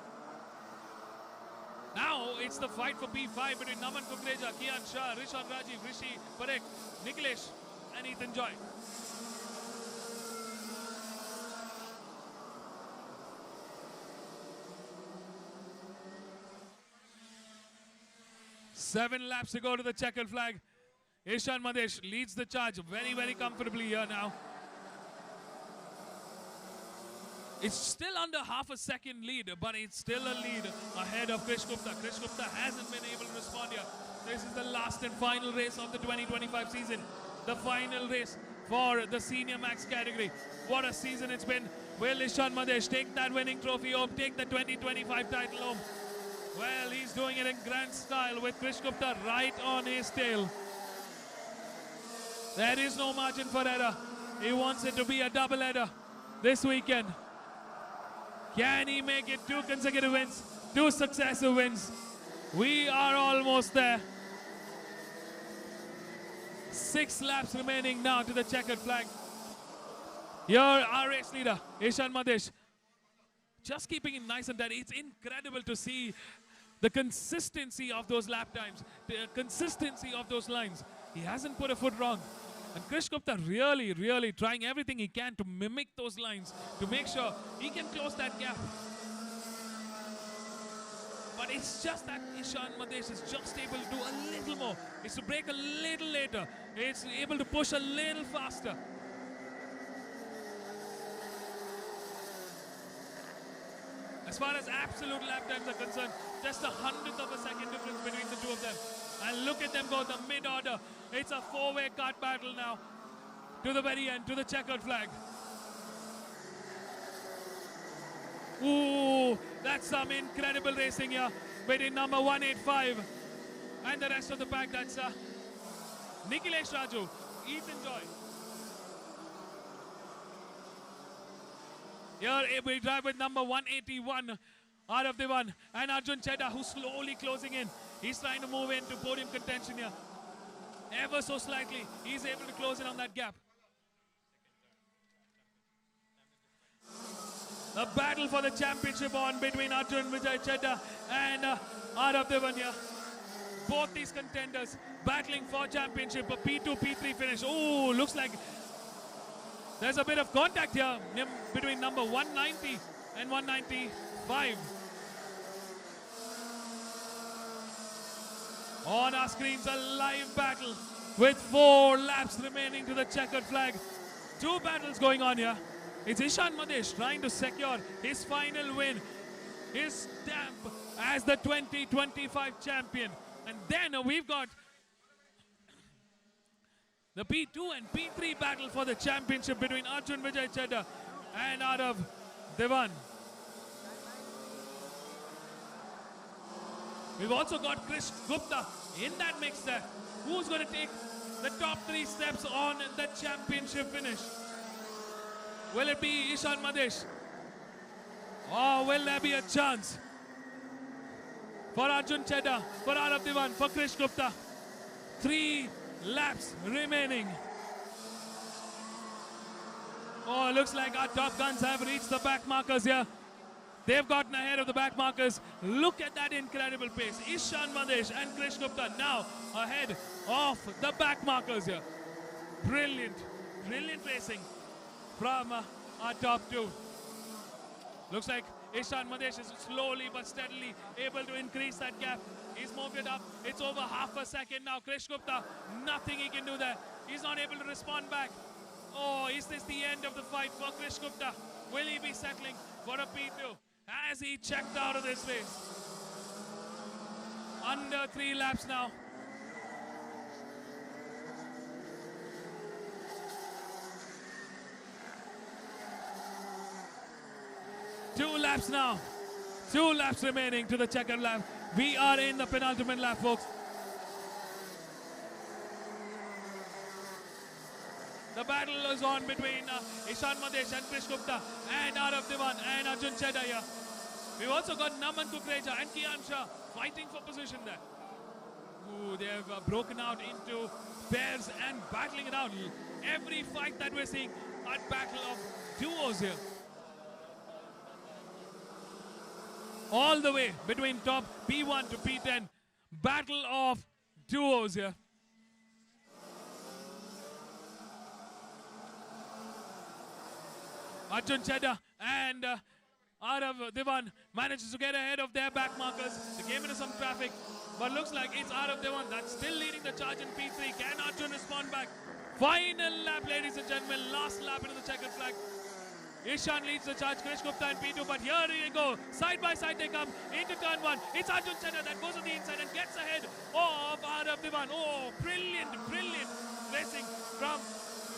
Now it's the fight for P5 between Naman Kukreja, Kian Shah, Rishan Rajiv, Rishi Parekh, Nikhilesh and Ethan Joy. Seven laps to go to the checkered flag. Ishan Madesh leads the charge very, very comfortably here now. It's still under half a second lead, but it's still a lead ahead of Krish Gupta. Krish Gupta hasn't been able to respond here. This is the last and final race of the 2025 season. The final race for the Senior Max category. What a season it's been. Will Ishan Madesh take that winning trophy home, take the 2025 title home? Well, he's doing it in grand style with Krish Gupta right on his tail. There is no margin for error. He wants it to be a double header this weekend. Can he make it 2 consecutive wins, 2 successive wins? We are almost there. 6 laps remaining now to the checkered flag. Here, our race leader, Ishan Madesh, just keeping it nice and tight. It's incredible to see the consistency of those lap times, the consistency of those lines. He hasn't put a foot wrong. And Krish Gupta really trying everything he can to mimic those lines, to make sure he can close that gap. But it's just that Ishan Madesh is just able to do a little more. It's to brake a little later. It's able to push a little faster. As far as absolute lap times are concerned, just a 100th of a second difference between the two of them. And look at them go, the mid-order. It's a 4-way kart battle now. To the very end, to the checkered flag. Ooh, that's some incredible racing here between number 185 and the rest of the pack. That's Nikhilesh Raju, Ethan Joy. Here we drive with number 181 out of the one, and Arjun Chedda, who's slowly closing in. He's trying to move into podium contention here. Ever so slightly, he's able to close in on that gap. A battle for the championship on between Arjun Vijay Chedda and Arav Devan here. Both these contenders battling for championship, a P2, P3 finish. Oh, looks like there's a bit of contact here between number 190 and 195. On our screens, a live battle with 4 laps remaining to the checkered flag. 2 battles going on here. It's Ishan Madesh trying to secure his final win, his stamp as the 2025 champion. And then we've got the P2 and P3 battle for the championship between Arjun Vijay Chedda and Arav Devan. We've also got Krish Gupta in that mix there. Who's going to take the top 3 steps on the championship finish? Will it be Ishan Madesh? Or will there be a chance for Arjun Chedda, for Arav Devan, for Krish Gupta? 3 laps remaining. Oh, looks like our top guns have reached the back markers here. They've gotten ahead of the back markers. Look at that incredible pace. Ishan Madesh and Krish Gupta now ahead of the back markers here. Brilliant, brilliant racing from our top 2. Looks like Ishan Madesh is slowly but steadily able to increase that gap. He's moved it up. It's over half a second now. Krish Gupta, nothing he can do there. He's not able to respond back. Oh, is this the end of the fight for Krish Gupta? Will he be settling for a P2? Has he checked out of this race? Under 3 laps now. Two laps now. 2 laps remaining to the checkered lap. We are in the penultimate lap, folks. The battle is on between Ishan Madesh and Krish Gupta and Arav Devan and Arjun Chedda here. We've also got Naman Kukreja and Kian Shah fighting for position there. Ooh, they've broken out into pairs and battling it out. Every fight that we're seeing, a battle of duos here. All the way between top P1 to P10. Battle of duos here. Arjun Chedda and Arav Devan manages to get ahead of their back markers. They came into some traffic, but looks like it's Arav Devan that's still leading the charge in P3. Can Arjun respond back? Final lap, ladies and gentlemen. Last lap into the checkered flag. Ishan leads the charge, Krish Gupta and P2, but here they go. Side by side they come into turn 1. It's Arjun Chedda that goes on the inside and gets ahead of Arav Diwan. Oh, brilliant racing from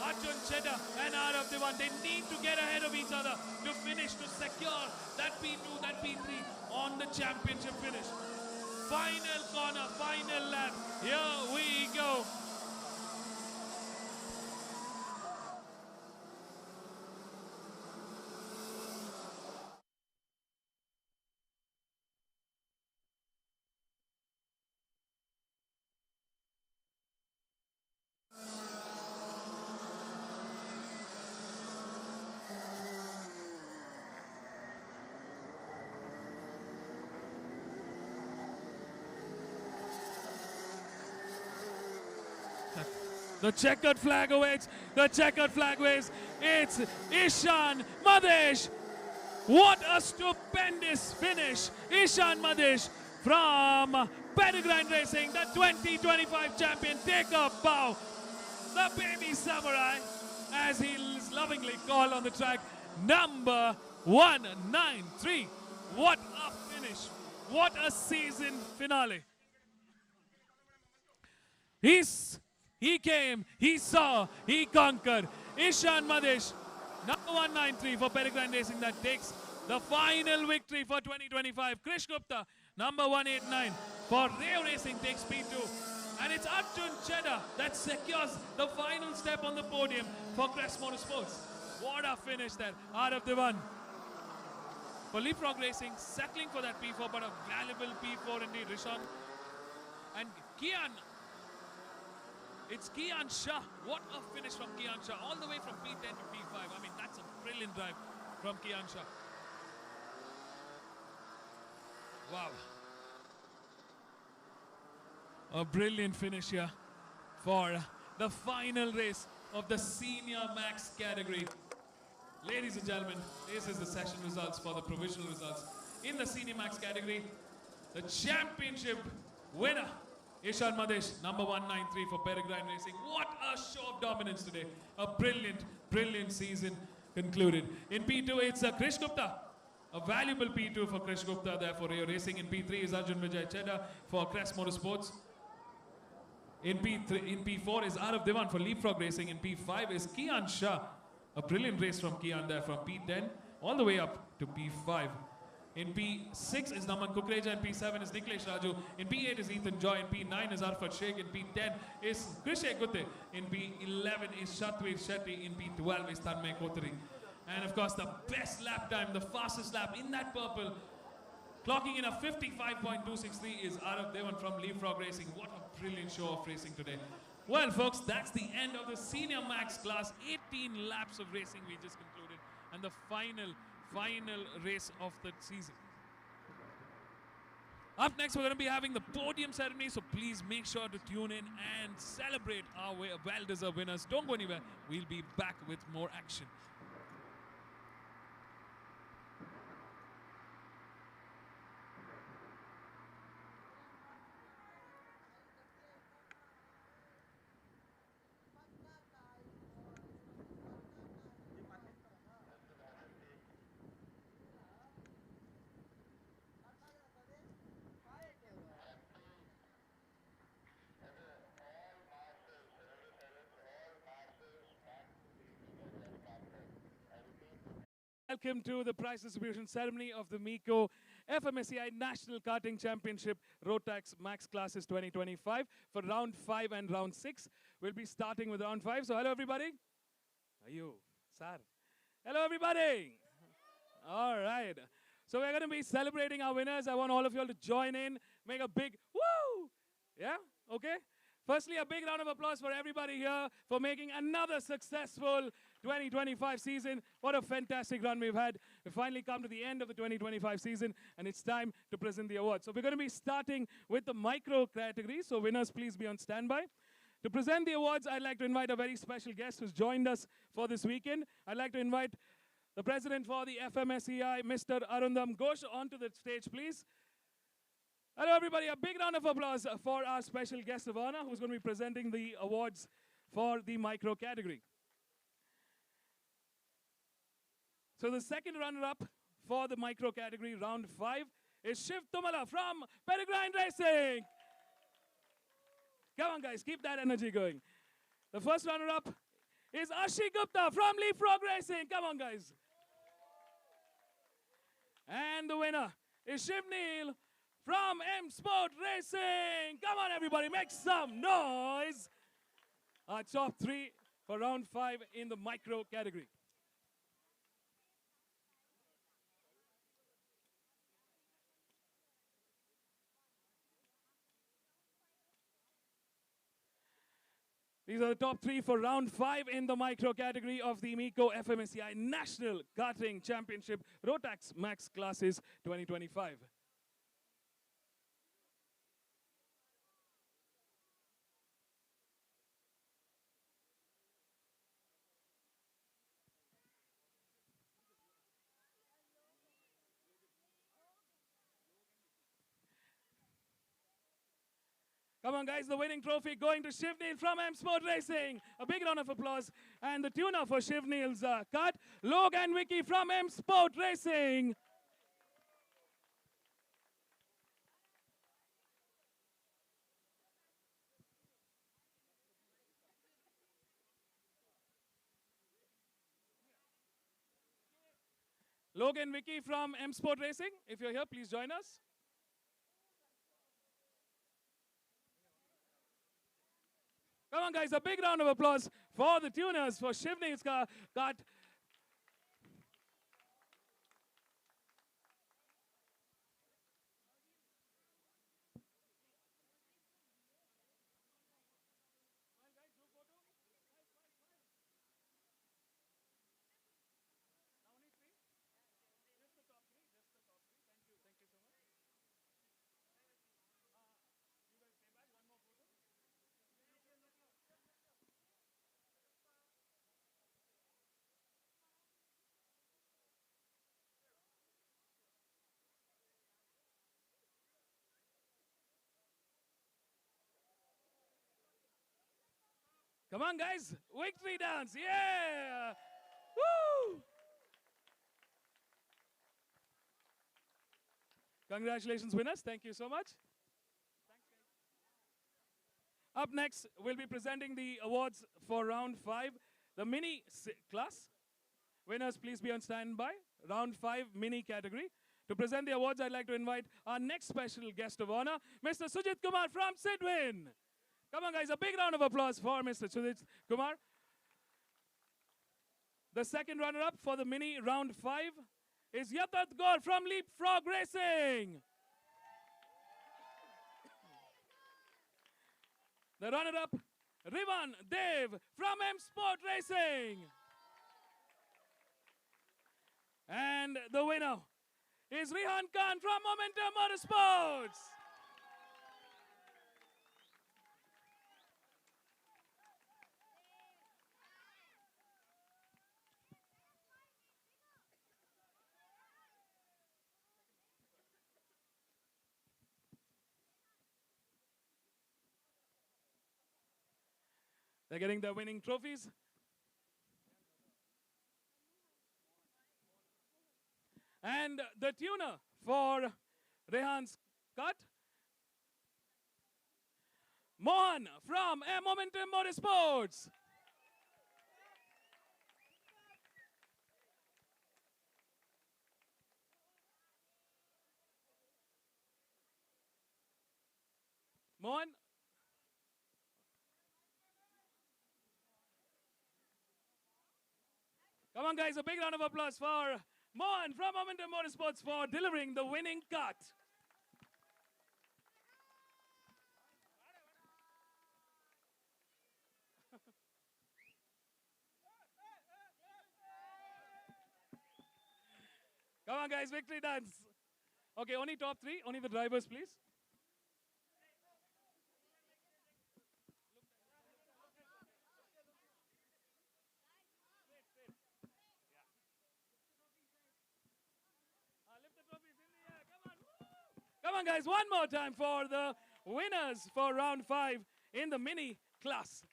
Arjun Chedda and Arav Diwan. They need to get ahead of each other to finish, to secure that P2, that P3 on the championship finish. Final corner, final lap. Here we go. The checkered flag awaits. The checkered flag waves. It's Ishan Madesh. What a stupendous finish. Ishan Madesh from Peregrine Racing, the 2025 champion. Take a bow. The baby samurai, as he is lovingly called on the track, number 193. What a finish. What a season finale. He came, he saw, he conquered. Ishan Madesh, number 193 for Peregrine Racing, that takes the final victory for 2025. Krish Gupta, number 189 for Rayo Racing, takes P2. And it's Arjun Chedda that secures the final step on the podium for Crest Motorsports. What a finish there, Arav Diwan. For Leapfrog Racing, settling for that P4, but a valuable P4 indeed, Rishan. And Kian. It's Kian Shah. What a finish from Kian Shah. All the way from P10 to P5. I mean, that's a brilliant drive from Kian Shah. Wow. A brilliant finish here for the final race of the Senior Max category. Ladies and gentlemen, this is the session results for the provisional results. In the Senior Max category, the championship winner, Ishan Madesh, number 193 for Peregrine Racing. What a show of dominance today. A brilliant season concluded. In P2, it's Krish Gupta. A valuable P2 for Krish Gupta there for Rayo Racing. In P3 is Arjun Vijay Chedda for Crest Motorsports. In P4 is Arav Diwan for Leapfrog Racing. In P5 is Kian Shah. A brilliant race from Kian there from P10 all the way up to P5. In P6 is Naman Kukreja, in P7 is Niklesh Raju, in P8 is Ethan Joy, in P9 is Arfat Sheikh, in P10 is Krishay Gutte, in P11 is Shatwir Shetty, in P12 is Tanmay Kotari. And of course the best lap time, the fastest lap in that purple, clocking in a 55.263 is Arav Devan from Leapfrog Racing. What a brilliant show of racing today. Well folks, that's the end of the Senior Max class. 18 laps of racing we just concluded, and the final race of the season. Up next, we're going to be having the podium ceremony, so please make sure to tune in and celebrate our well-deserved winners. Don't go anywhere. We'll be back with more action. Welcome to the prize distribution ceremony of the Meco Fmsci National Karting Championship Rotax Max Classes 2025 for round 5 and round 6. We'll be starting with round 5. So hello everybody. Ayo, sir. Hello everybody. All right. So we're going to be celebrating our winners. I want all of you all to join in, make a big woo. Yeah? Okay? Firstly, a big round of applause for everybody here for making another successful 2025 season. What a fantastic run we've had. We've finally come to the end of the 2025 season, and it's time to present the awards. So we're going to be starting with the micro category. So winners, please be on standby. To present the awards, I'd like to invite a very special guest who's joined us for this weekend. I'd like to invite the president for the FMSCI, Mr. Arundam Ghosh, onto the stage, please. Hello, everybody. A big round of applause for our special guest of honor who's going to be presenting the awards for the micro category. So the second runner-up for the micro category, round 5, is Shiv Tumala from Peregrine Racing. Come on, guys, keep that energy going. The first runner-up is Ashi Gupta from Leapfrog Racing. Come on, guys. And the winner is Shiv Neil from M Sport Racing. Come on, everybody, make some noise. Our top 3 for round 5 in the micro category. These are the top 3 for round 5 in the micro category of the Meco Fmsci National Karting Championship Rotax Max Classes 2025. Come on, guys, the winning trophy going to Shivneel from M Sport Racing. A big round of applause. And the tuner for Shivneel's cut, Logan Vicky from M Sport Racing. Logan Vicky from M Sport Racing, if you're here, please join us. Come on, guys, a big round of applause for the tuners for Shivneel's cut. Come on, guys, victory dance, yeah! Woo! Congratulations, winners. Thank you so much. Up next, we'll be presenting the awards for round 5, the mini class. Winners, please be on standby. Round 5 mini category. To present the awards, I'd like to invite our next special guest of honor, Mr. Sujit Kumar from Sidwin. Come on, guys, a big round of applause for Mr. Sujit Kumar. The second runner-up for the mini round 5 is Yatat Gaur from Leapfrog Racing. The runner-up, Rivan Dev from M Sport Racing. And the winner is Rihan Khan from Momentum Motorsports. They're getting their winning trophies. And the tuner for Rehan's cut, Mohan from Momentum Motorsports. Mohan. Come on, guys, a big round of applause for Mohan from Momentum Motorsports for delivering the winning cut. Come on, guys, victory dance. Okay, only top 3, only the drivers, please. Come on, guys, one more time for the winners for round 5 in the mini class.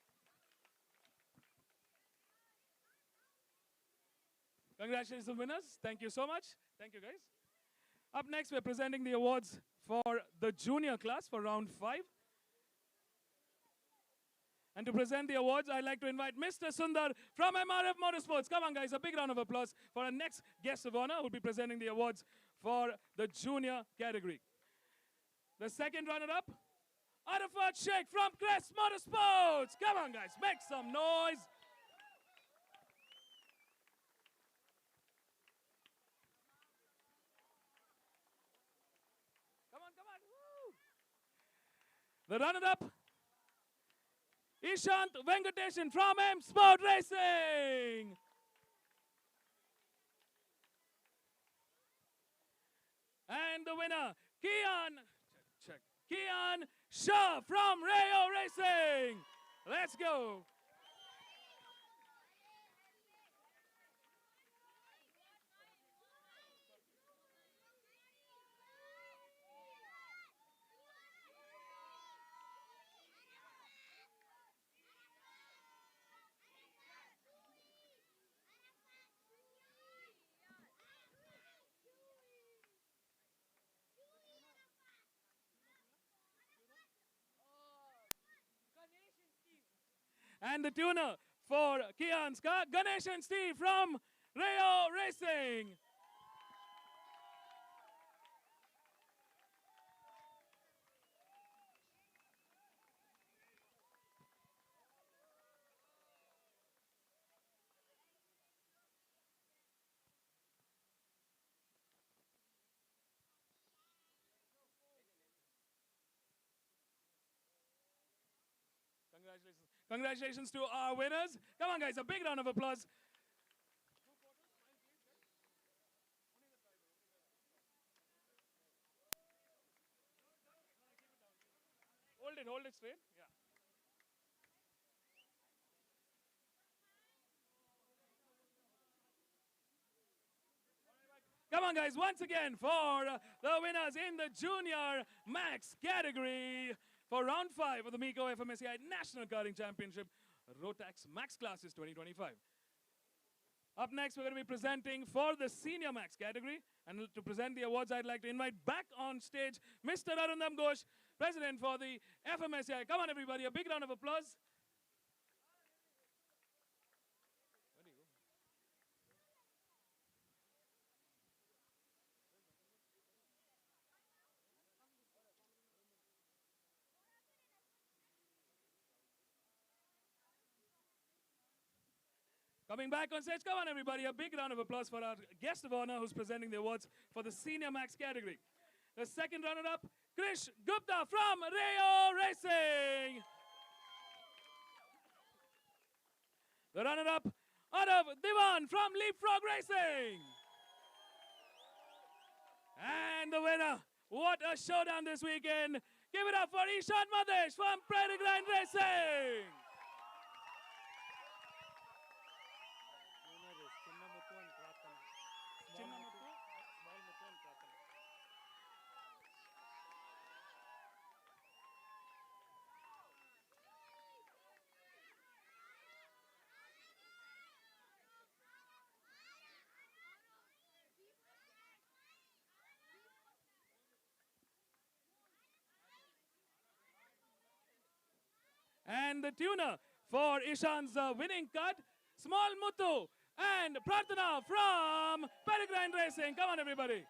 Congratulations to winners. Thank you so much. Thank you, guys. Up next, we're presenting the awards for the junior class for round 5. And to present the awards, I'd like to invite Mr. Sundar from MRF Motorsports. Come on, guys, a big round of applause for our next guest of honor who will be presenting the awards for the junior category. The second runner-up, Arafat Sheikh from Crest Motorsports. Come on, guys, make some noise. Come on, come on. Woo. The runner-up, Ishant Venkatesan from M Sport Racing. And the winner, Kian Shah from Rayo Racing. Let's go. And the tuner for Kian's car, Ganesh and Steve from Rayo Racing. Congratulations to our winners. Come on, guys, a big round of applause. Hold it straight. Yeah. Come on, guys, once again for the winners in the Junior Max category for round 5 of the Meco Fmsci National Karting Championship, Rotax Max Classes 2025. Up next, we're going to be presenting for the Senior Max category. And to present the awards, I'd like to invite back on stage Mr. Arundam Ghosh, President for the FMSCI. Come on, everybody, a big round of applause. Coming back on stage, come on everybody, a big round of applause for our guest of honor who's presenting the awards for the Senior Max category. The second runner-up, Krish Gupta from Rayo Racing. The runner-up, Arav Diwan from Leapfrog Racing. And the winner, what a showdown this weekend. Give it up for Ishan Madesh from Peregrine Racing. And the tuner for Ishan's winning cut, Small Muthu and Prarthana from Peregrine Racing. Come on, everybody.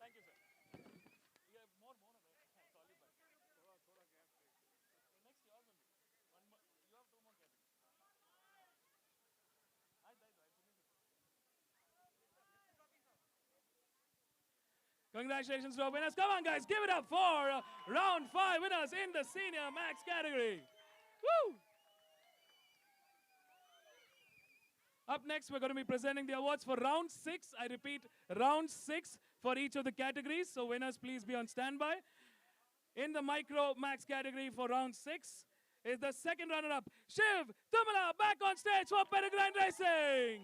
Thank you, sir. We have more. Next yours only. One more. You have 2 more categories. Congratulations to our winners. Come on, guys, give it up for round 5 winners in the Senior Max category. Woo! Up next, we're going to be presenting the awards for round 6. I repeat, round 6 for each of the categories. So winners, please be on standby. In the Microax category for round 6, is the second runner-up, Shiv Tumala, back on stage for Peregrine Racing.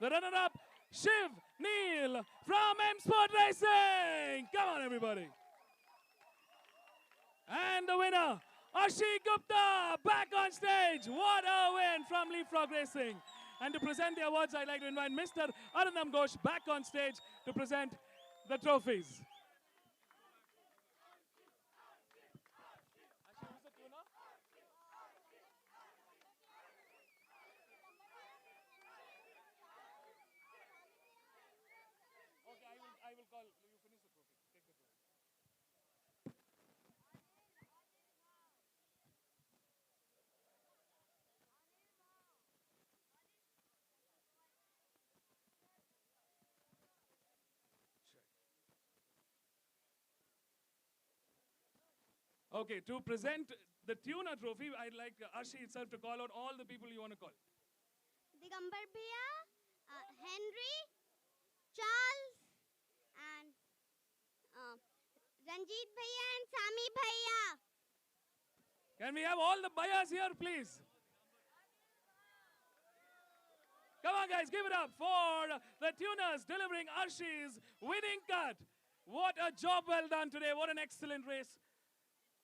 The runner-up, Shiv Neil from M Sport Racing. Come on, everybody. And the winner, Ashi Gupta, back on stage. What a win from Leapfrog Racing. And to present the awards, I'd like to invite Mr. Arundam Ghosh back on stage to present the trophies. I will call you. Finish the trophy. Take the trophy. Okay, to present the Tuna Trophy, I'd like Ashi itself to call out all the people you want to call. Digambar Bhaiya, Henry, Charles, and Ranjit Bhaiya and Sami Bhaiya. Can we have all the buyers here, please? Come on, guys, give it up for the tuners delivering Arshi's winning cut. What a job well done today. What an excellent race.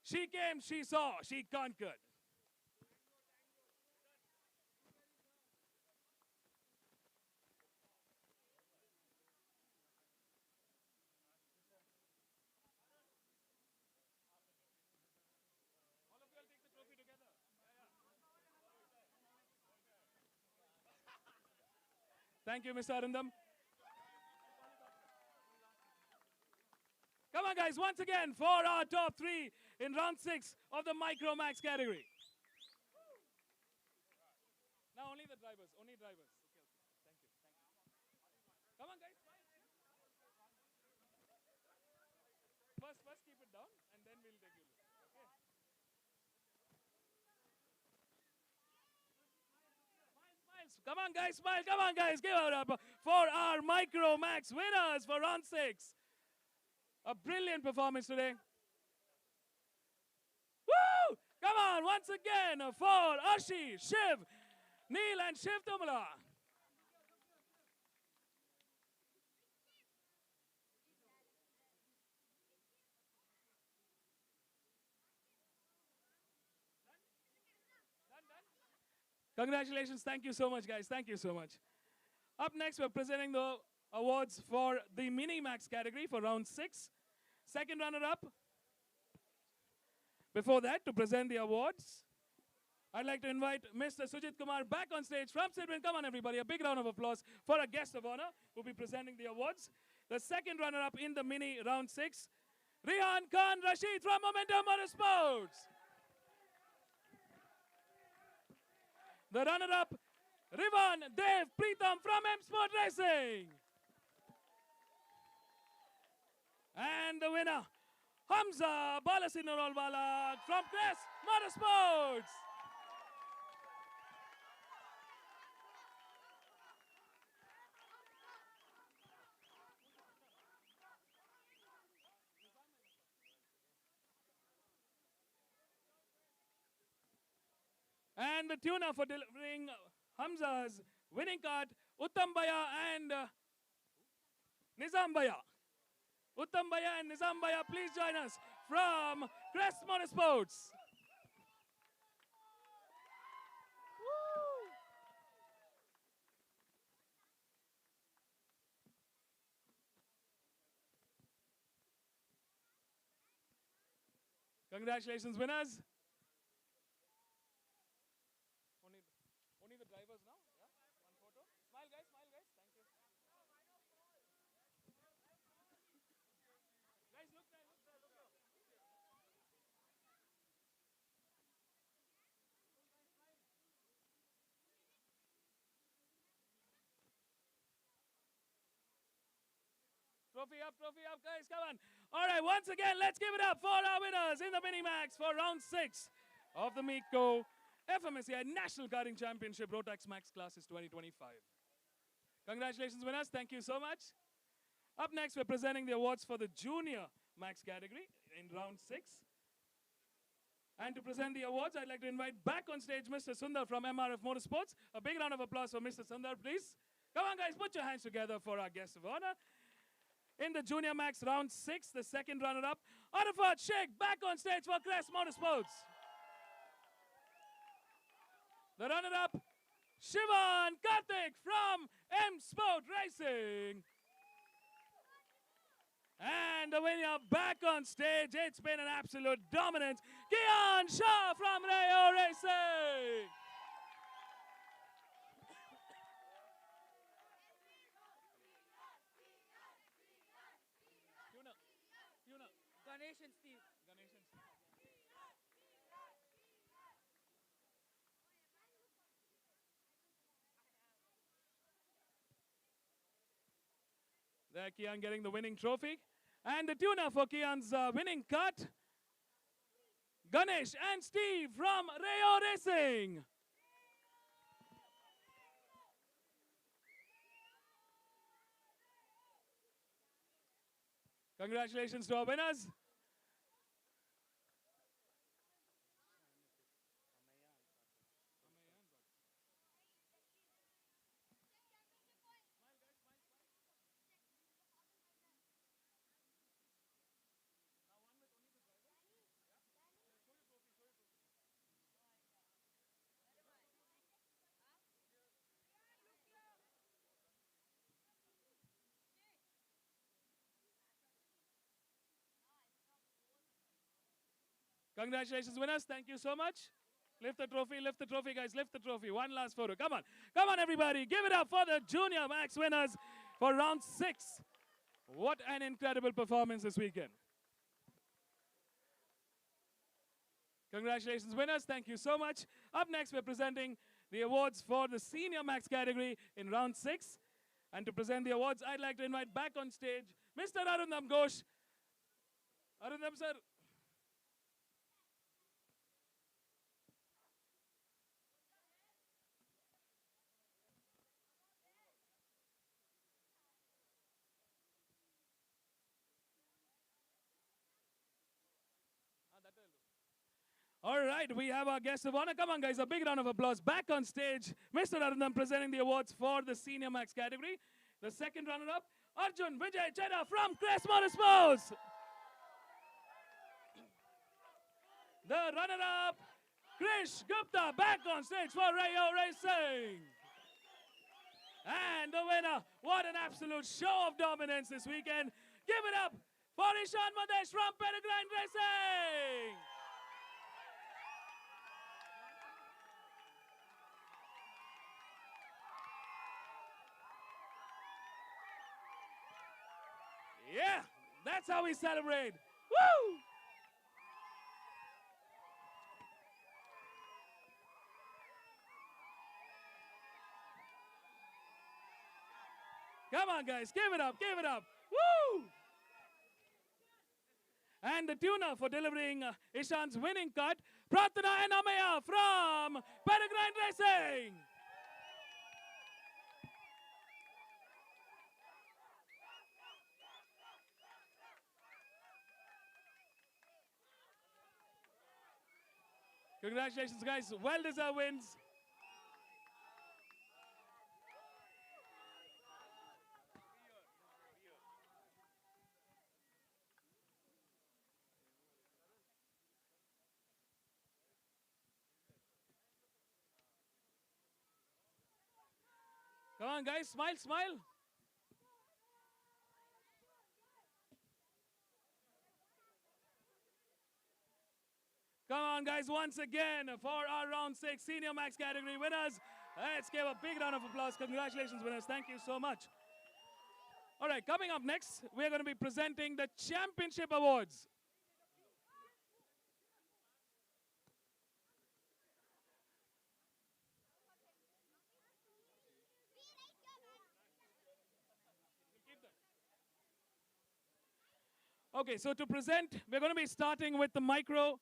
She came, she saw, she conquered. Thank you, Mr. Arundam. Come on, guys, once again for our top three in round 6 of the Microax category. Now only the drivers, only drivers. Okay, thank you. Come on, guys. First keep it down, and then we'll take you. Okay. Smiles. Come on, guys, smile. Come on, guys, give it up for our Microax winners for round 6. A brilliant performance today. Woo! Come on, once again for Ashi, Shiv, Neil, and Shiv Tumala. Congratulations. Thank you so much, guys. Thank you so much. Up next, we're presenting the awards for the Mini Max category for round 6. Second runner-up. Before that, to present the awards, I'd like to invite Mr. Sujit Kumar back on stage from Sidwin. Come on, everybody. A big round of applause for a guest of honor who will be presenting the awards. The second runner-up in the Mini round 6, Rihan Khan Rashid from Momentum Motorsports. The runner-up, Rivan Dev Preetham from M Sport Racing. And the winner, Hamza Balasinarolwala from Crest Motorsports. And the tuner for delivering Hamza's winning card, Uttam Bhaiya and Nizam Bhaiya. Uttam Bhaiya and Nizam Bhaiya, please join us from Crest Motorsports. Congratulations, winners. Only the drivers now? Yeah? One photo. Smile, guys, smile, guys. Thank you. Guys, look there, look there, look there. Trophy up, guys, come on. All right, once again, let's give it up for our winners in the Mini Max for round 6 of the Meco Fmsci National Karting Championship Rotax Max Classes 2025. Congratulations, winners. Thank you so much. Up next, we're presenting the awards for the Junior Max category in round 6. And to present the awards, I'd like to invite back on stage Mr. Sundar from MRF Motorsports. A big round of applause for Mr. Sundar, please. Come on, guys, put your hands together for our guest of honor. In the Junior Max round 6, the second runner-up, Arafat Sheikh, back on stage for Crest Motorsports. The runner-up, Shivan Kartik from M Sport Racing. And the winner back on stage, it's been an absolute dominance, Kian Shah from Rayo Racing. Ganesh and Steve. There, Kian getting the winning trophy. And the tuner for Kian's winning cut, Ganesh and Steve from Rayo Racing. Congratulations to our winners. Congratulations, winners. Thank you so much. Lift the trophy, guys. Lift the trophy. One last photo. Come on. Come on, everybody. Give it up for the Junior Max winners for round 6. What an incredible performance this weekend. Congratulations, winners. Thank you so much. Up next, we're presenting the awards for the Senior Max category in round 6. And to present the awards, I'd like to invite back on stage Mr. Arundam Ghosh. Arundam, sir. All right, we have our guest of honor. Come on, guys, a big round of applause. Back on stage, Mr. Arundam presenting the awards for the Senior Max category. The second runner-up, Arjun Vijay Cheda from Crest Motorsports. The runner-up, Krish Gupta, back on stage for Rayo Racing. And the winner, what an absolute show of dominance this weekend. Give it up for Ishan Madesh from Peregrine Racing. Yeah, that's how we celebrate. Woo! Come on, guys, give it up, give it up. Woo! And the tuner for delivering Ishan's winning cut, Pratana and Amaya from Peregrine Racing. Congratulations, guys. Well-deserved wins. Come on, guys. Smile, smile. Come on, guys, once again for our round 6 Senior Max category winners. Let's give a big round of applause. Congratulations, winners. Thank you so much. All right, coming up next, we're going to be presenting the Championship Awards. Okay, so to present, we're going to be starting with the Micro.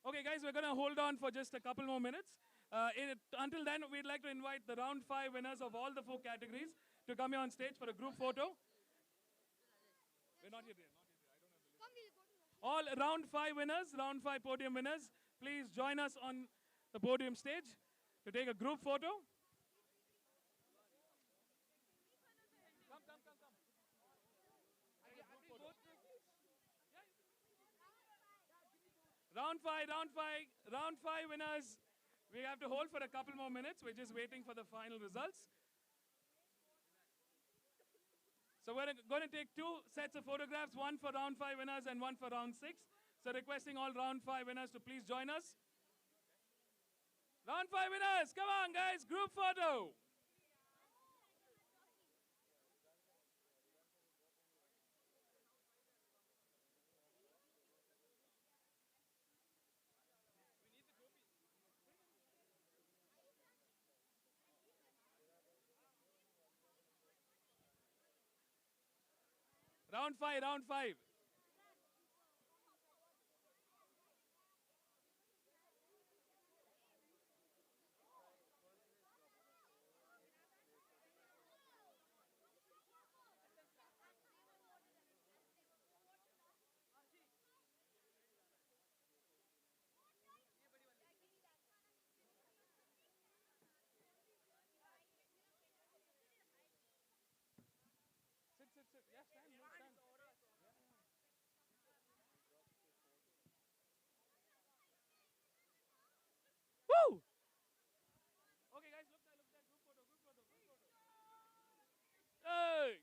Okay, guys, we're going to hold on for just a couple more minutes. Until then, we'd like to invite the round 5 winners of all the 4 categories to come here on stage for a group photo. We're not here. All round 5 winners, round 5 podium winners, please join us on the podium stage to take a group photo. Round 5 winners. We have to hold for a couple more minutes. We're just waiting for the final results. So we're going to take 2 sets of photographs, one for round 5 winners and one for round 6. So requesting all round 5 winners to please join us. Round 5 winners, come on guys, group photo. Round 5, round 5. Sit. Yeah, stand. Woo! Okay, guys, look there. Group photo. Hey!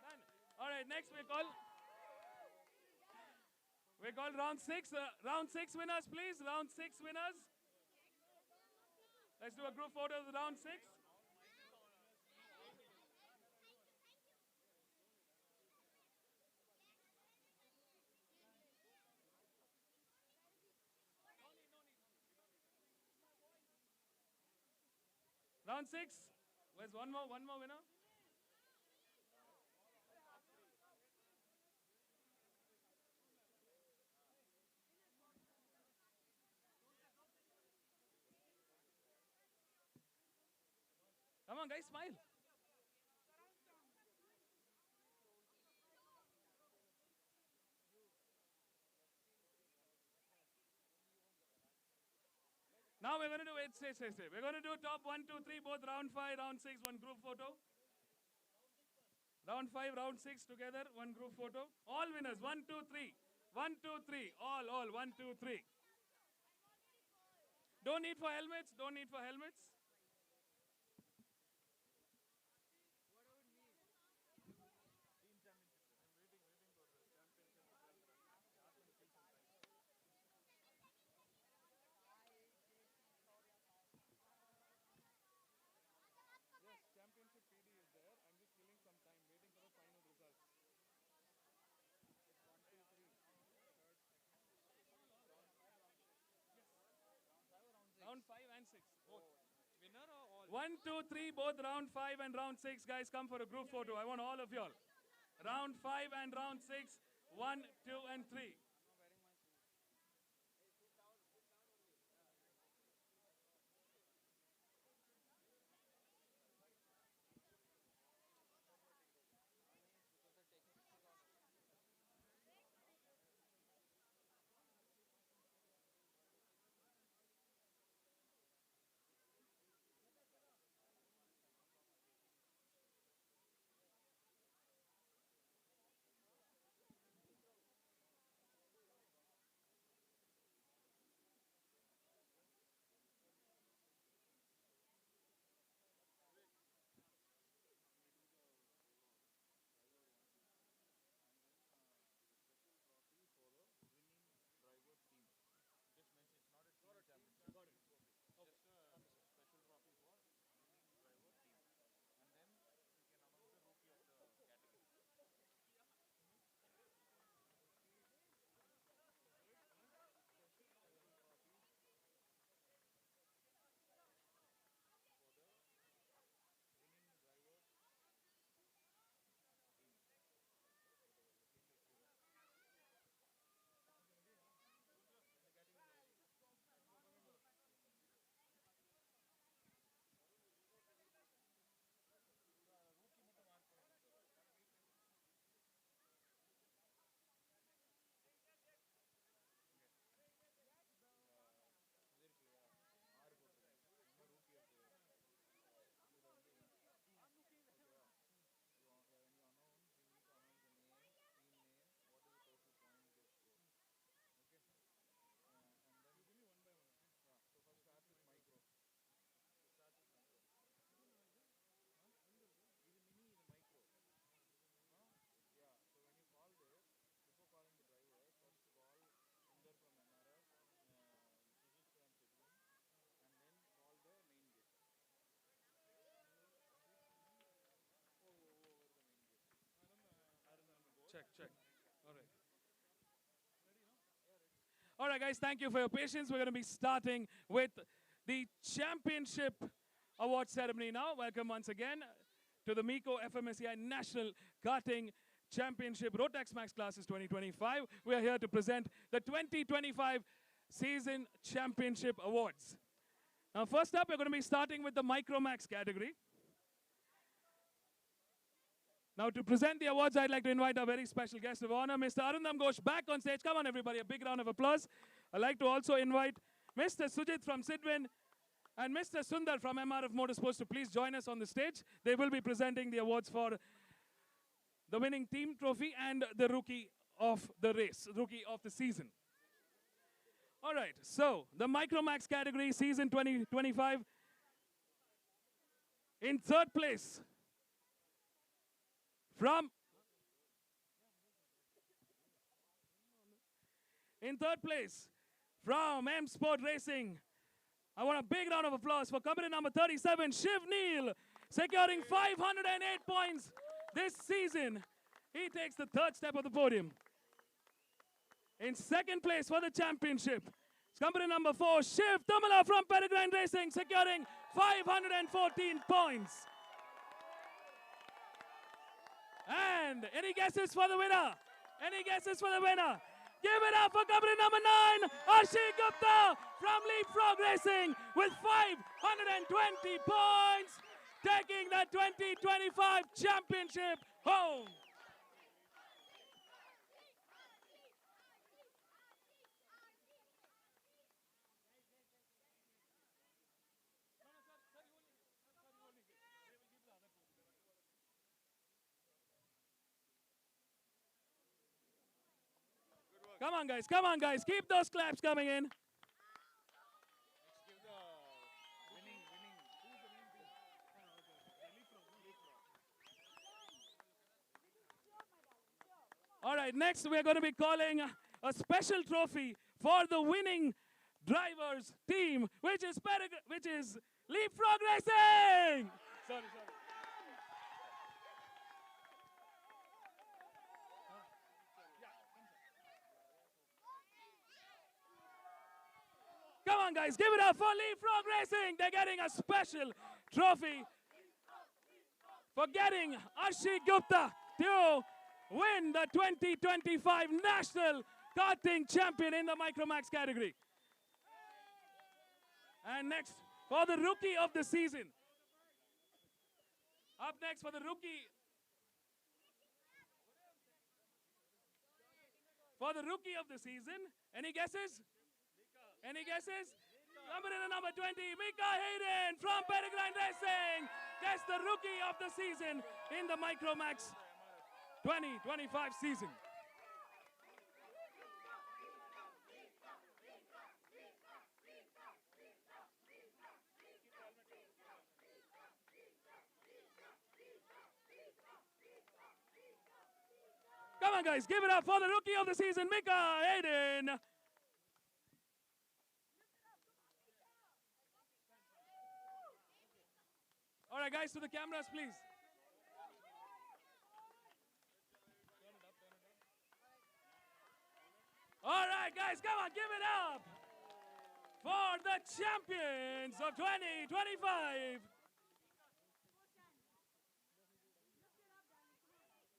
Done. All right, next we call round 6. Round 6 winners, please. Round 6 winners. Let's do a group photo of the round 6. Round 6. Where's one more winner? Come on, guys, smile. Now we're going to do it. Stay. We're going to do top 1, 2, 3, both round 5, round 6, one group photo. Round 5, round 6 together, one group photo. All winners, 1, 2, 3. 1, 2, 3. All, 1, 2, 3. Don't need for helmets. Round 5 and 6. Both. Winner or all? 1, 2, 3, both round 5 and round 6. Guys, come for a group photo. I want all of y'all. Round 5 and round 6. 1, 2, and 3. Check, check. All right. All right, guys, thank you for your patience. We're going to be starting with the championship award ceremony now. Welcome once again to the Meco Fmsci National Karting Championship Rotax Max Classes 2025. We are here to present the 2025 Season Championship Awards. Now, first up, we're going to be starting with the Microax category. Now, to present the awards, I'd like to invite our very special guest of honor, Mr. Arundam Ghosh, back on stage. Come on, everybody, a big round of applause. I'd like to also invite Mr. Sujit from Sidwin and Mr. Sundar from MRF Motorsports to please join us on the stage. They will be presenting the awards for the winning team trophy and the rookie of the race, rookie of the season. All right, so the Microax category, season 2025. In third place, from M Sport Racing, I want a big round of applause for company number 37, Shiv Neal, securing 508 points this season. He takes the third step of the podium. In second place for the championship, it's company number 4, Shiv Tumala from Peregrine Racing, securing 514 points. And any guesses for the winner? Any guesses for the winner? Give it up for company number 9, Ashi Gupta from Leapfrog Racing with 520 points, taking the 2025 championship home. Come on, guys, keep those claps coming in. All right, next we're going to be calling a special trophy for the winning drivers team, which is Leapfrog Racing. Sorry. Come on, guys, give it up for Leapfrog Racing. They're getting a special trophy for getting Ashi Gupta to win the 2025 National Karting Champion in the Microax category. And next, for the Rookie of the Season. Up next for the Rookie. For the Rookie of the Season, any guesses? Any guesses? Number 20, Mika Hayden from Peregrine Racing. That's the Rookie of the Season in the Microax 2025 season. Come on, guys, give it up for the Rookie of the Season, Mika Hayden. All right, guys, to the cameras, please. All right, guys, come on, give it up for the champions of 2025.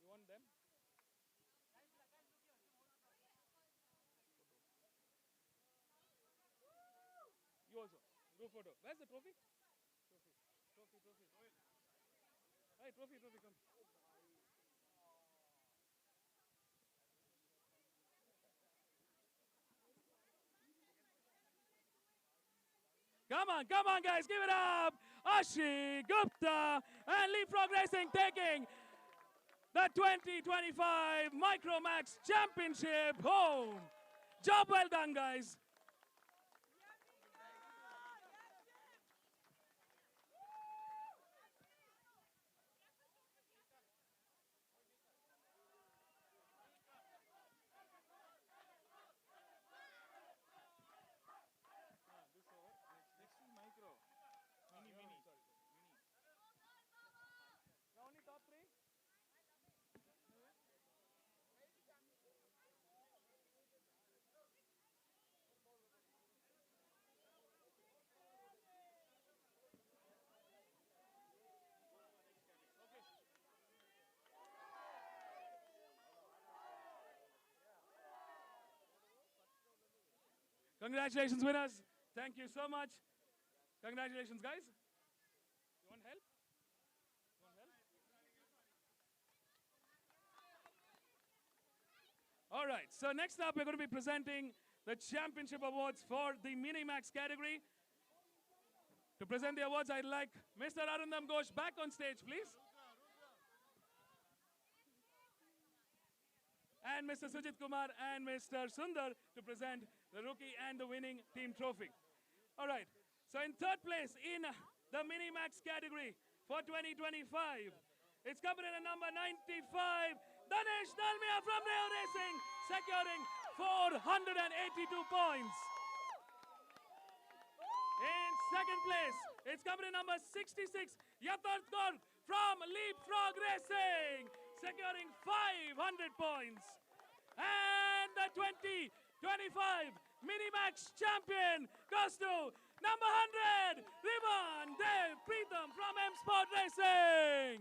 You want them? You also. Group photo. Where's the trophy? Trophy. Hey, trophy, come. Come on, guys, give it up. Ashi Gupta and Leapfrog Racing taking the 2025 Microax Championship home. Job well done, guys. Congratulations, winners. Thank you so much. Congratulations, guys. You want help? You want help? All right, so next up, we're going to be presenting the championship awards for the Minimax category. To present the awards, I'd like Mr. Arundam Ghosh back on stage, please. And Mr. Sujit Kumar and Mr. Sundar to present the rookie and the winning team trophy. All right, so in third place in the Minimax category for 2025, it's coming in at number 95, Danesh Dalmia from Rail Racing, securing 482 points. In second place, it's company number 66, Yatarth Gaur from Leapfrog Racing, securing 500 points. And the 2025 Minimax champion goes to number 100, Rivan Dev Preetham from M Sport Racing.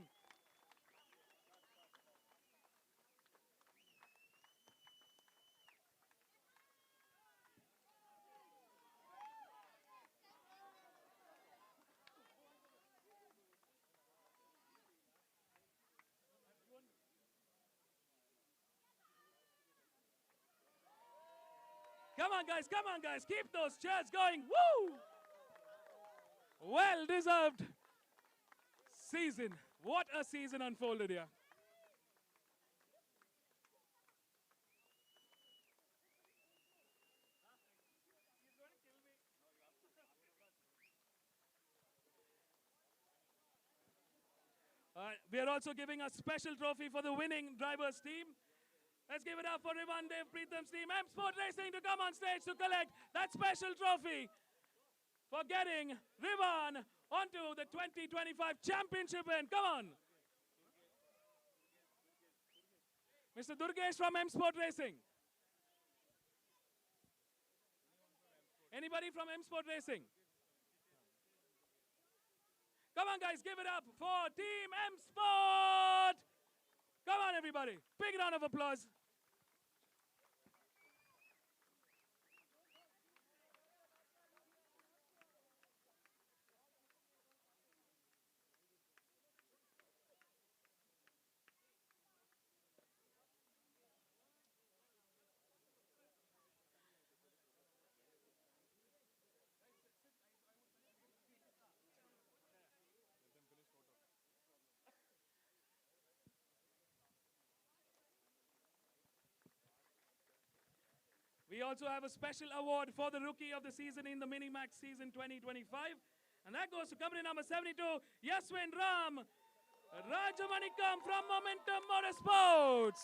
Come on, guys, keep those cheers going. Woo! Well deserved season. What a season unfolded here. We are also giving a special trophy for the winning drivers team. Let's give it up for Rivan Dev Preetham's team, M Sport Racing, to come on stage to collect that special trophy for getting Rivan onto the 2025 championship win. Come on. Mr. Durgesh from M Sport Racing. Anybody from M Sport Racing? Come on, guys, give it up for Team M Sport. Come on, everybody. Big round of applause. We also have a special award for the Rookie of the Season in the Minimax season 2025. And that goes to company number 72, Yaswin Ram Rajamanikam from Momentum Motorsports.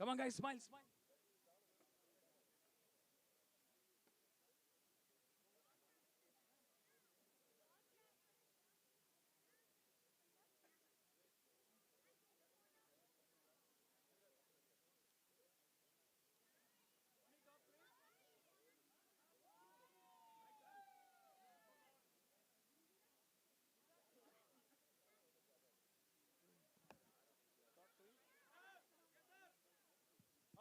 Come on, guys, smile, smile.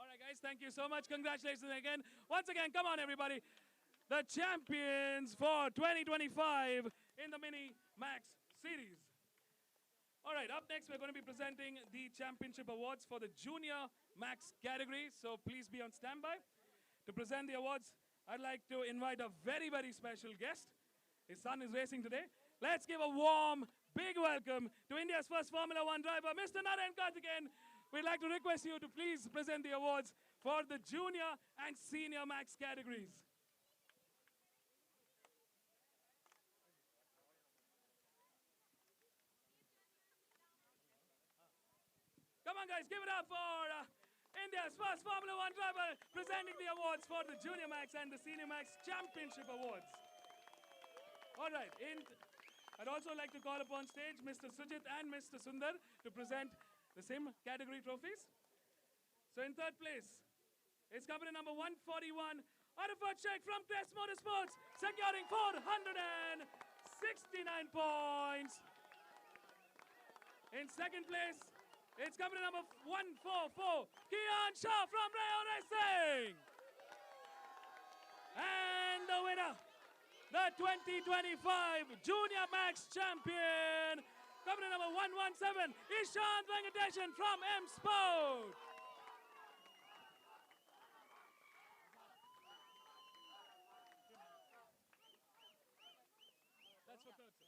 All right, guys, thank you so much. Congratulations again. Once again, come on, everybody. The champions for 2025 in the Mini Max series. All right, up next, we're going to be presenting the championship awards for the Junior Max category. So please be on standby. To present the awards, I'd like to invite a very, very special guest. His son is racing today. Let's give a warm, big welcome to India's first Formula One driver, Mr. Narayan Karthikeyan. We'd like to request you to please present the awards for the Junior and Senior Max categories. Come on, guys, give it up for India's first Formula One driver presenting the awards for the Junior Max and the Senior Max Championship Awards. All right, I'd also like to call upon stage Mr. Sujit and Mr. Sundar to present the same category trophies. So in third place, It's company number 141. Arafat Sheikh from Crest Motorsports, securing 469 points. In second place, it's company number 144, Kian Shah from Rayo Racing. And the winner, the 2025 Junior Max Champion, company number 117, Ishant Venkatesan from M Sport. That's for third, sir.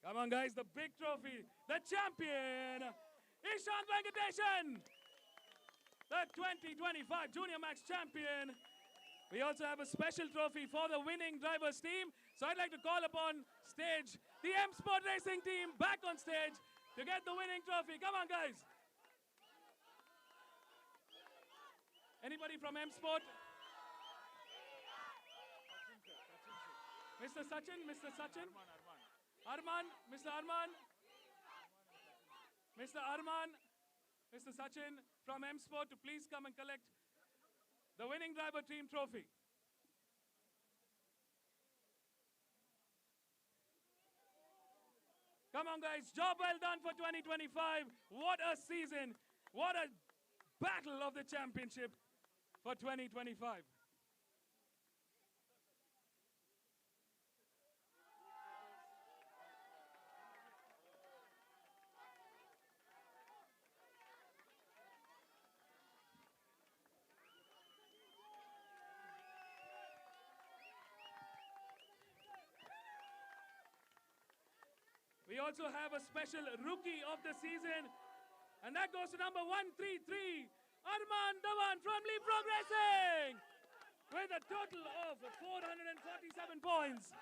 Come on, guys, the big trophy, the champion, Ishant Venkatesan, the 2025 Junior Max Champion. We also have a special trophy for the winning drivers team. So I'd like to call upon stage the M Sport Racing team back on stage to get the winning trophy. Come on, guys. Anybody from M Sport? Mr. Sachin, Mr. Sachin. Arman, Mr. Arman. Mr. Arman, Mr. Sachin from M Sport to please come and collect the winning driver team trophy. Come on, guys, job well done for 2025. What a season. What a battle of the championship for 2025. We also have a special rookie of the season, and that goes to number 133, Arman Dhawan from Leapfrog Racing, with a total of 447 points.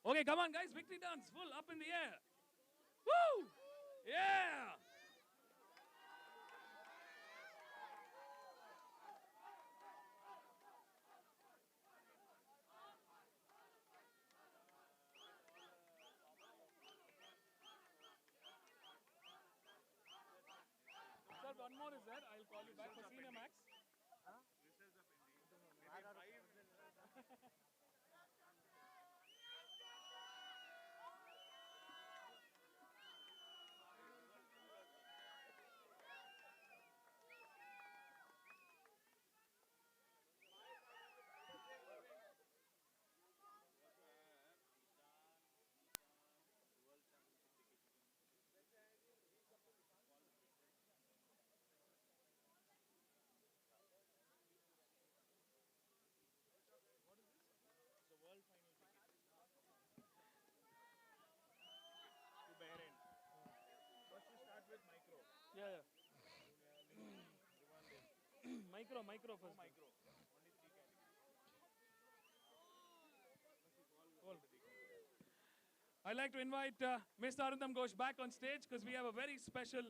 Okay, come on, guys. Victory dance, full up in the air. Woo! Yeah! Sir, one more is there. I'll call you back for Senior Max. First you start with micro. Yeah. Micro first. Micro. Only 3 categories. I'd like to invite Mr. Arundam Ghosh back on stage because we have a very special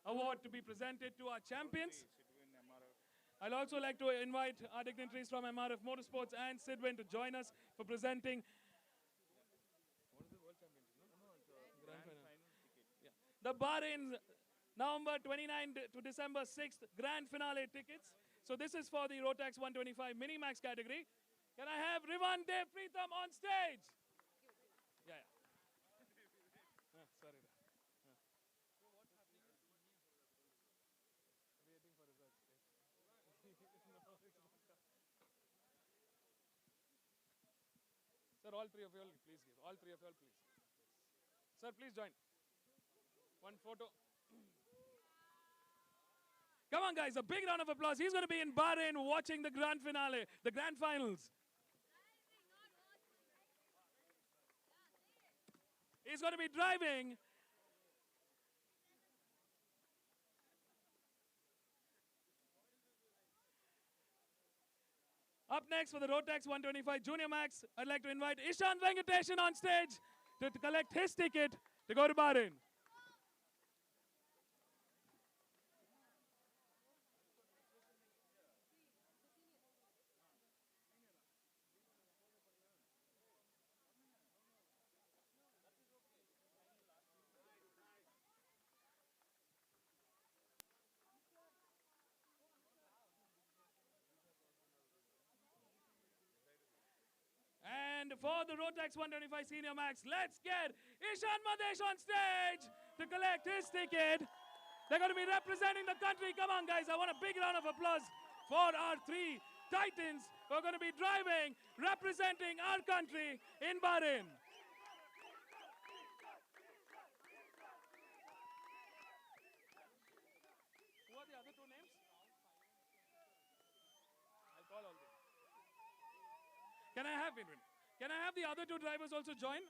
award to be presented to our champions. I'd also like to invite our dignitaries from MRF Motorsports and Sidwin to join us for presenting. What is the World Championship? No, it's a Grand Final ticket. Yeah. The Bahrain November 29 to December 6th Grand Finale tickets. So this is for the Rotax 125 Mini Max category. Can I have Rivan Dev Preetham on stage? Yeah. Sorry. Waiting for results. Sir, all 3 of you all please give. All 3 of you all please. Sir, please join. One photo. Come on, guys, a big round of applause. He's going to be in Bahrain watching the grand finale, the grand finals. He's going to be driving. Up next for the Rotax 125 Junior Max, I'd like to invite Ishan Venkatesan on stage to collect his ticket to go to Bahrain. And for the Rotax 125 Senior Max, let's get Ishan Madesh on stage to collect his ticket. They're going to be representing the country. Come on, guys. I want a big round of applause for our three Titans who are going to be driving, representing our country in Bahrain. Who are the other two names? I'll call all them. Can I have the other two drivers also join?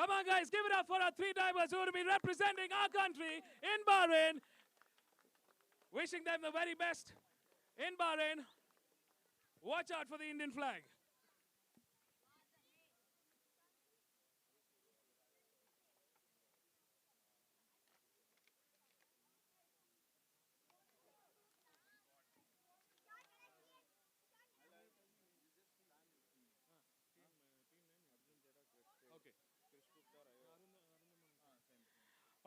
Come on, guys, give it up for our three drivers who will be representing our country in Bahrain. Wishing them the very best in Bahrain. Watch out for the Indian flag.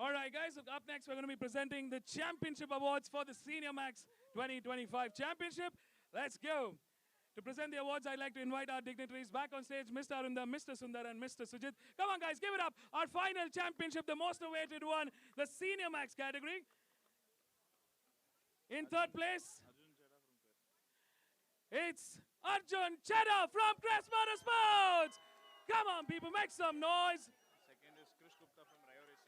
All right, guys, up next we're going to be presenting the championship awards for the Senior Max 2025 Championship. Let's go. To present the awards, I'd like to invite our dignitaries back on stage, Mr. Arunda, Mr. Sundar, and Mr. Sujit. Come on, guys, give it up. Our final championship, the most awaited one, the Senior Max category. In third place, it's Arjun Chedda from Crest Motorsports. Come on, people, make some noise. Second is Krish Gupta from Rayo Racing.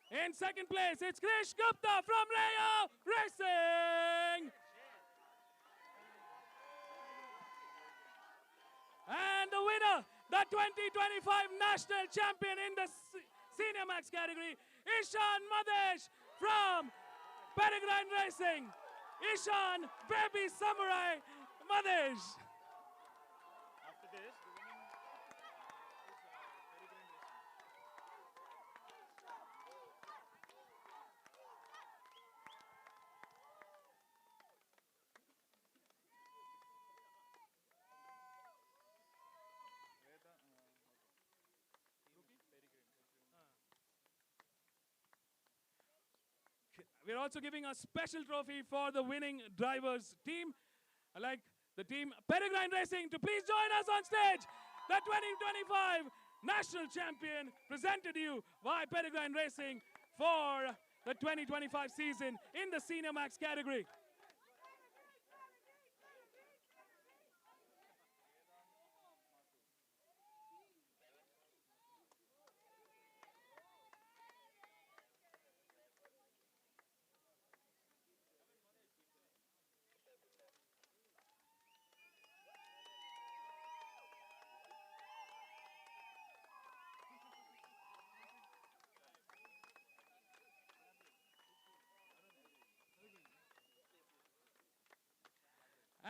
In second place, it's Krish Gupta from Rayo Racing. And the winner, the 2025 national champion in the Senior Max category, Ishan Madesh from Peregrine Racing. Ishan, baby samurai, Madesh. After this, the winning is Peregrine Racing. We're also giving a special trophy for the winning drivers team. I'd like the team Peregrine Racing to please join us on stage. The 2025 national champion presented to you by Peregrine Racing for the 2025 season in the Senior Max category.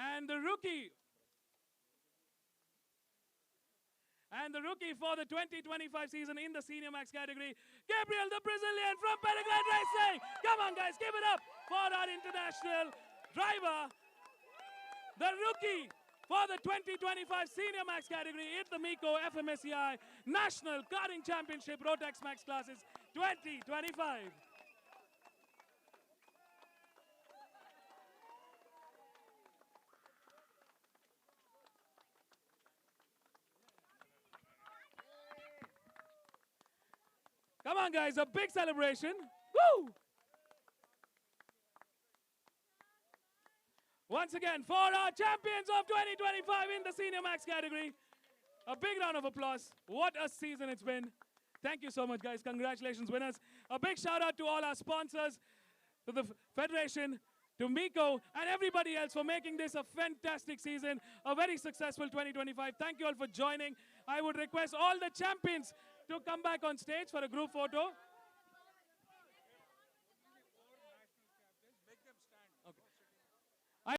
And the rookie for the 2025 season in the Senior Max category, Gabriel, the Brazilian from Peregrine Racing. Come on, guys, give it up for our international driver. The rookie for the 2025 Senior Max category in the Meco Fmsci National Karting Championship Rotax Max Classes 2025. Come on, guys, a big celebration. Woo! Once again, for our champions of 2025 in the Senior Max category, A big round of applause. What a season it's been. Thank you so much, guys. Congratulations, winners. A big shout out to all our sponsors, to the Federation, to Meco, and everybody else for making this a fantastic season, a very successful 2025. Thank you all for joining. I would request all the champions to come back on stage for a group photo.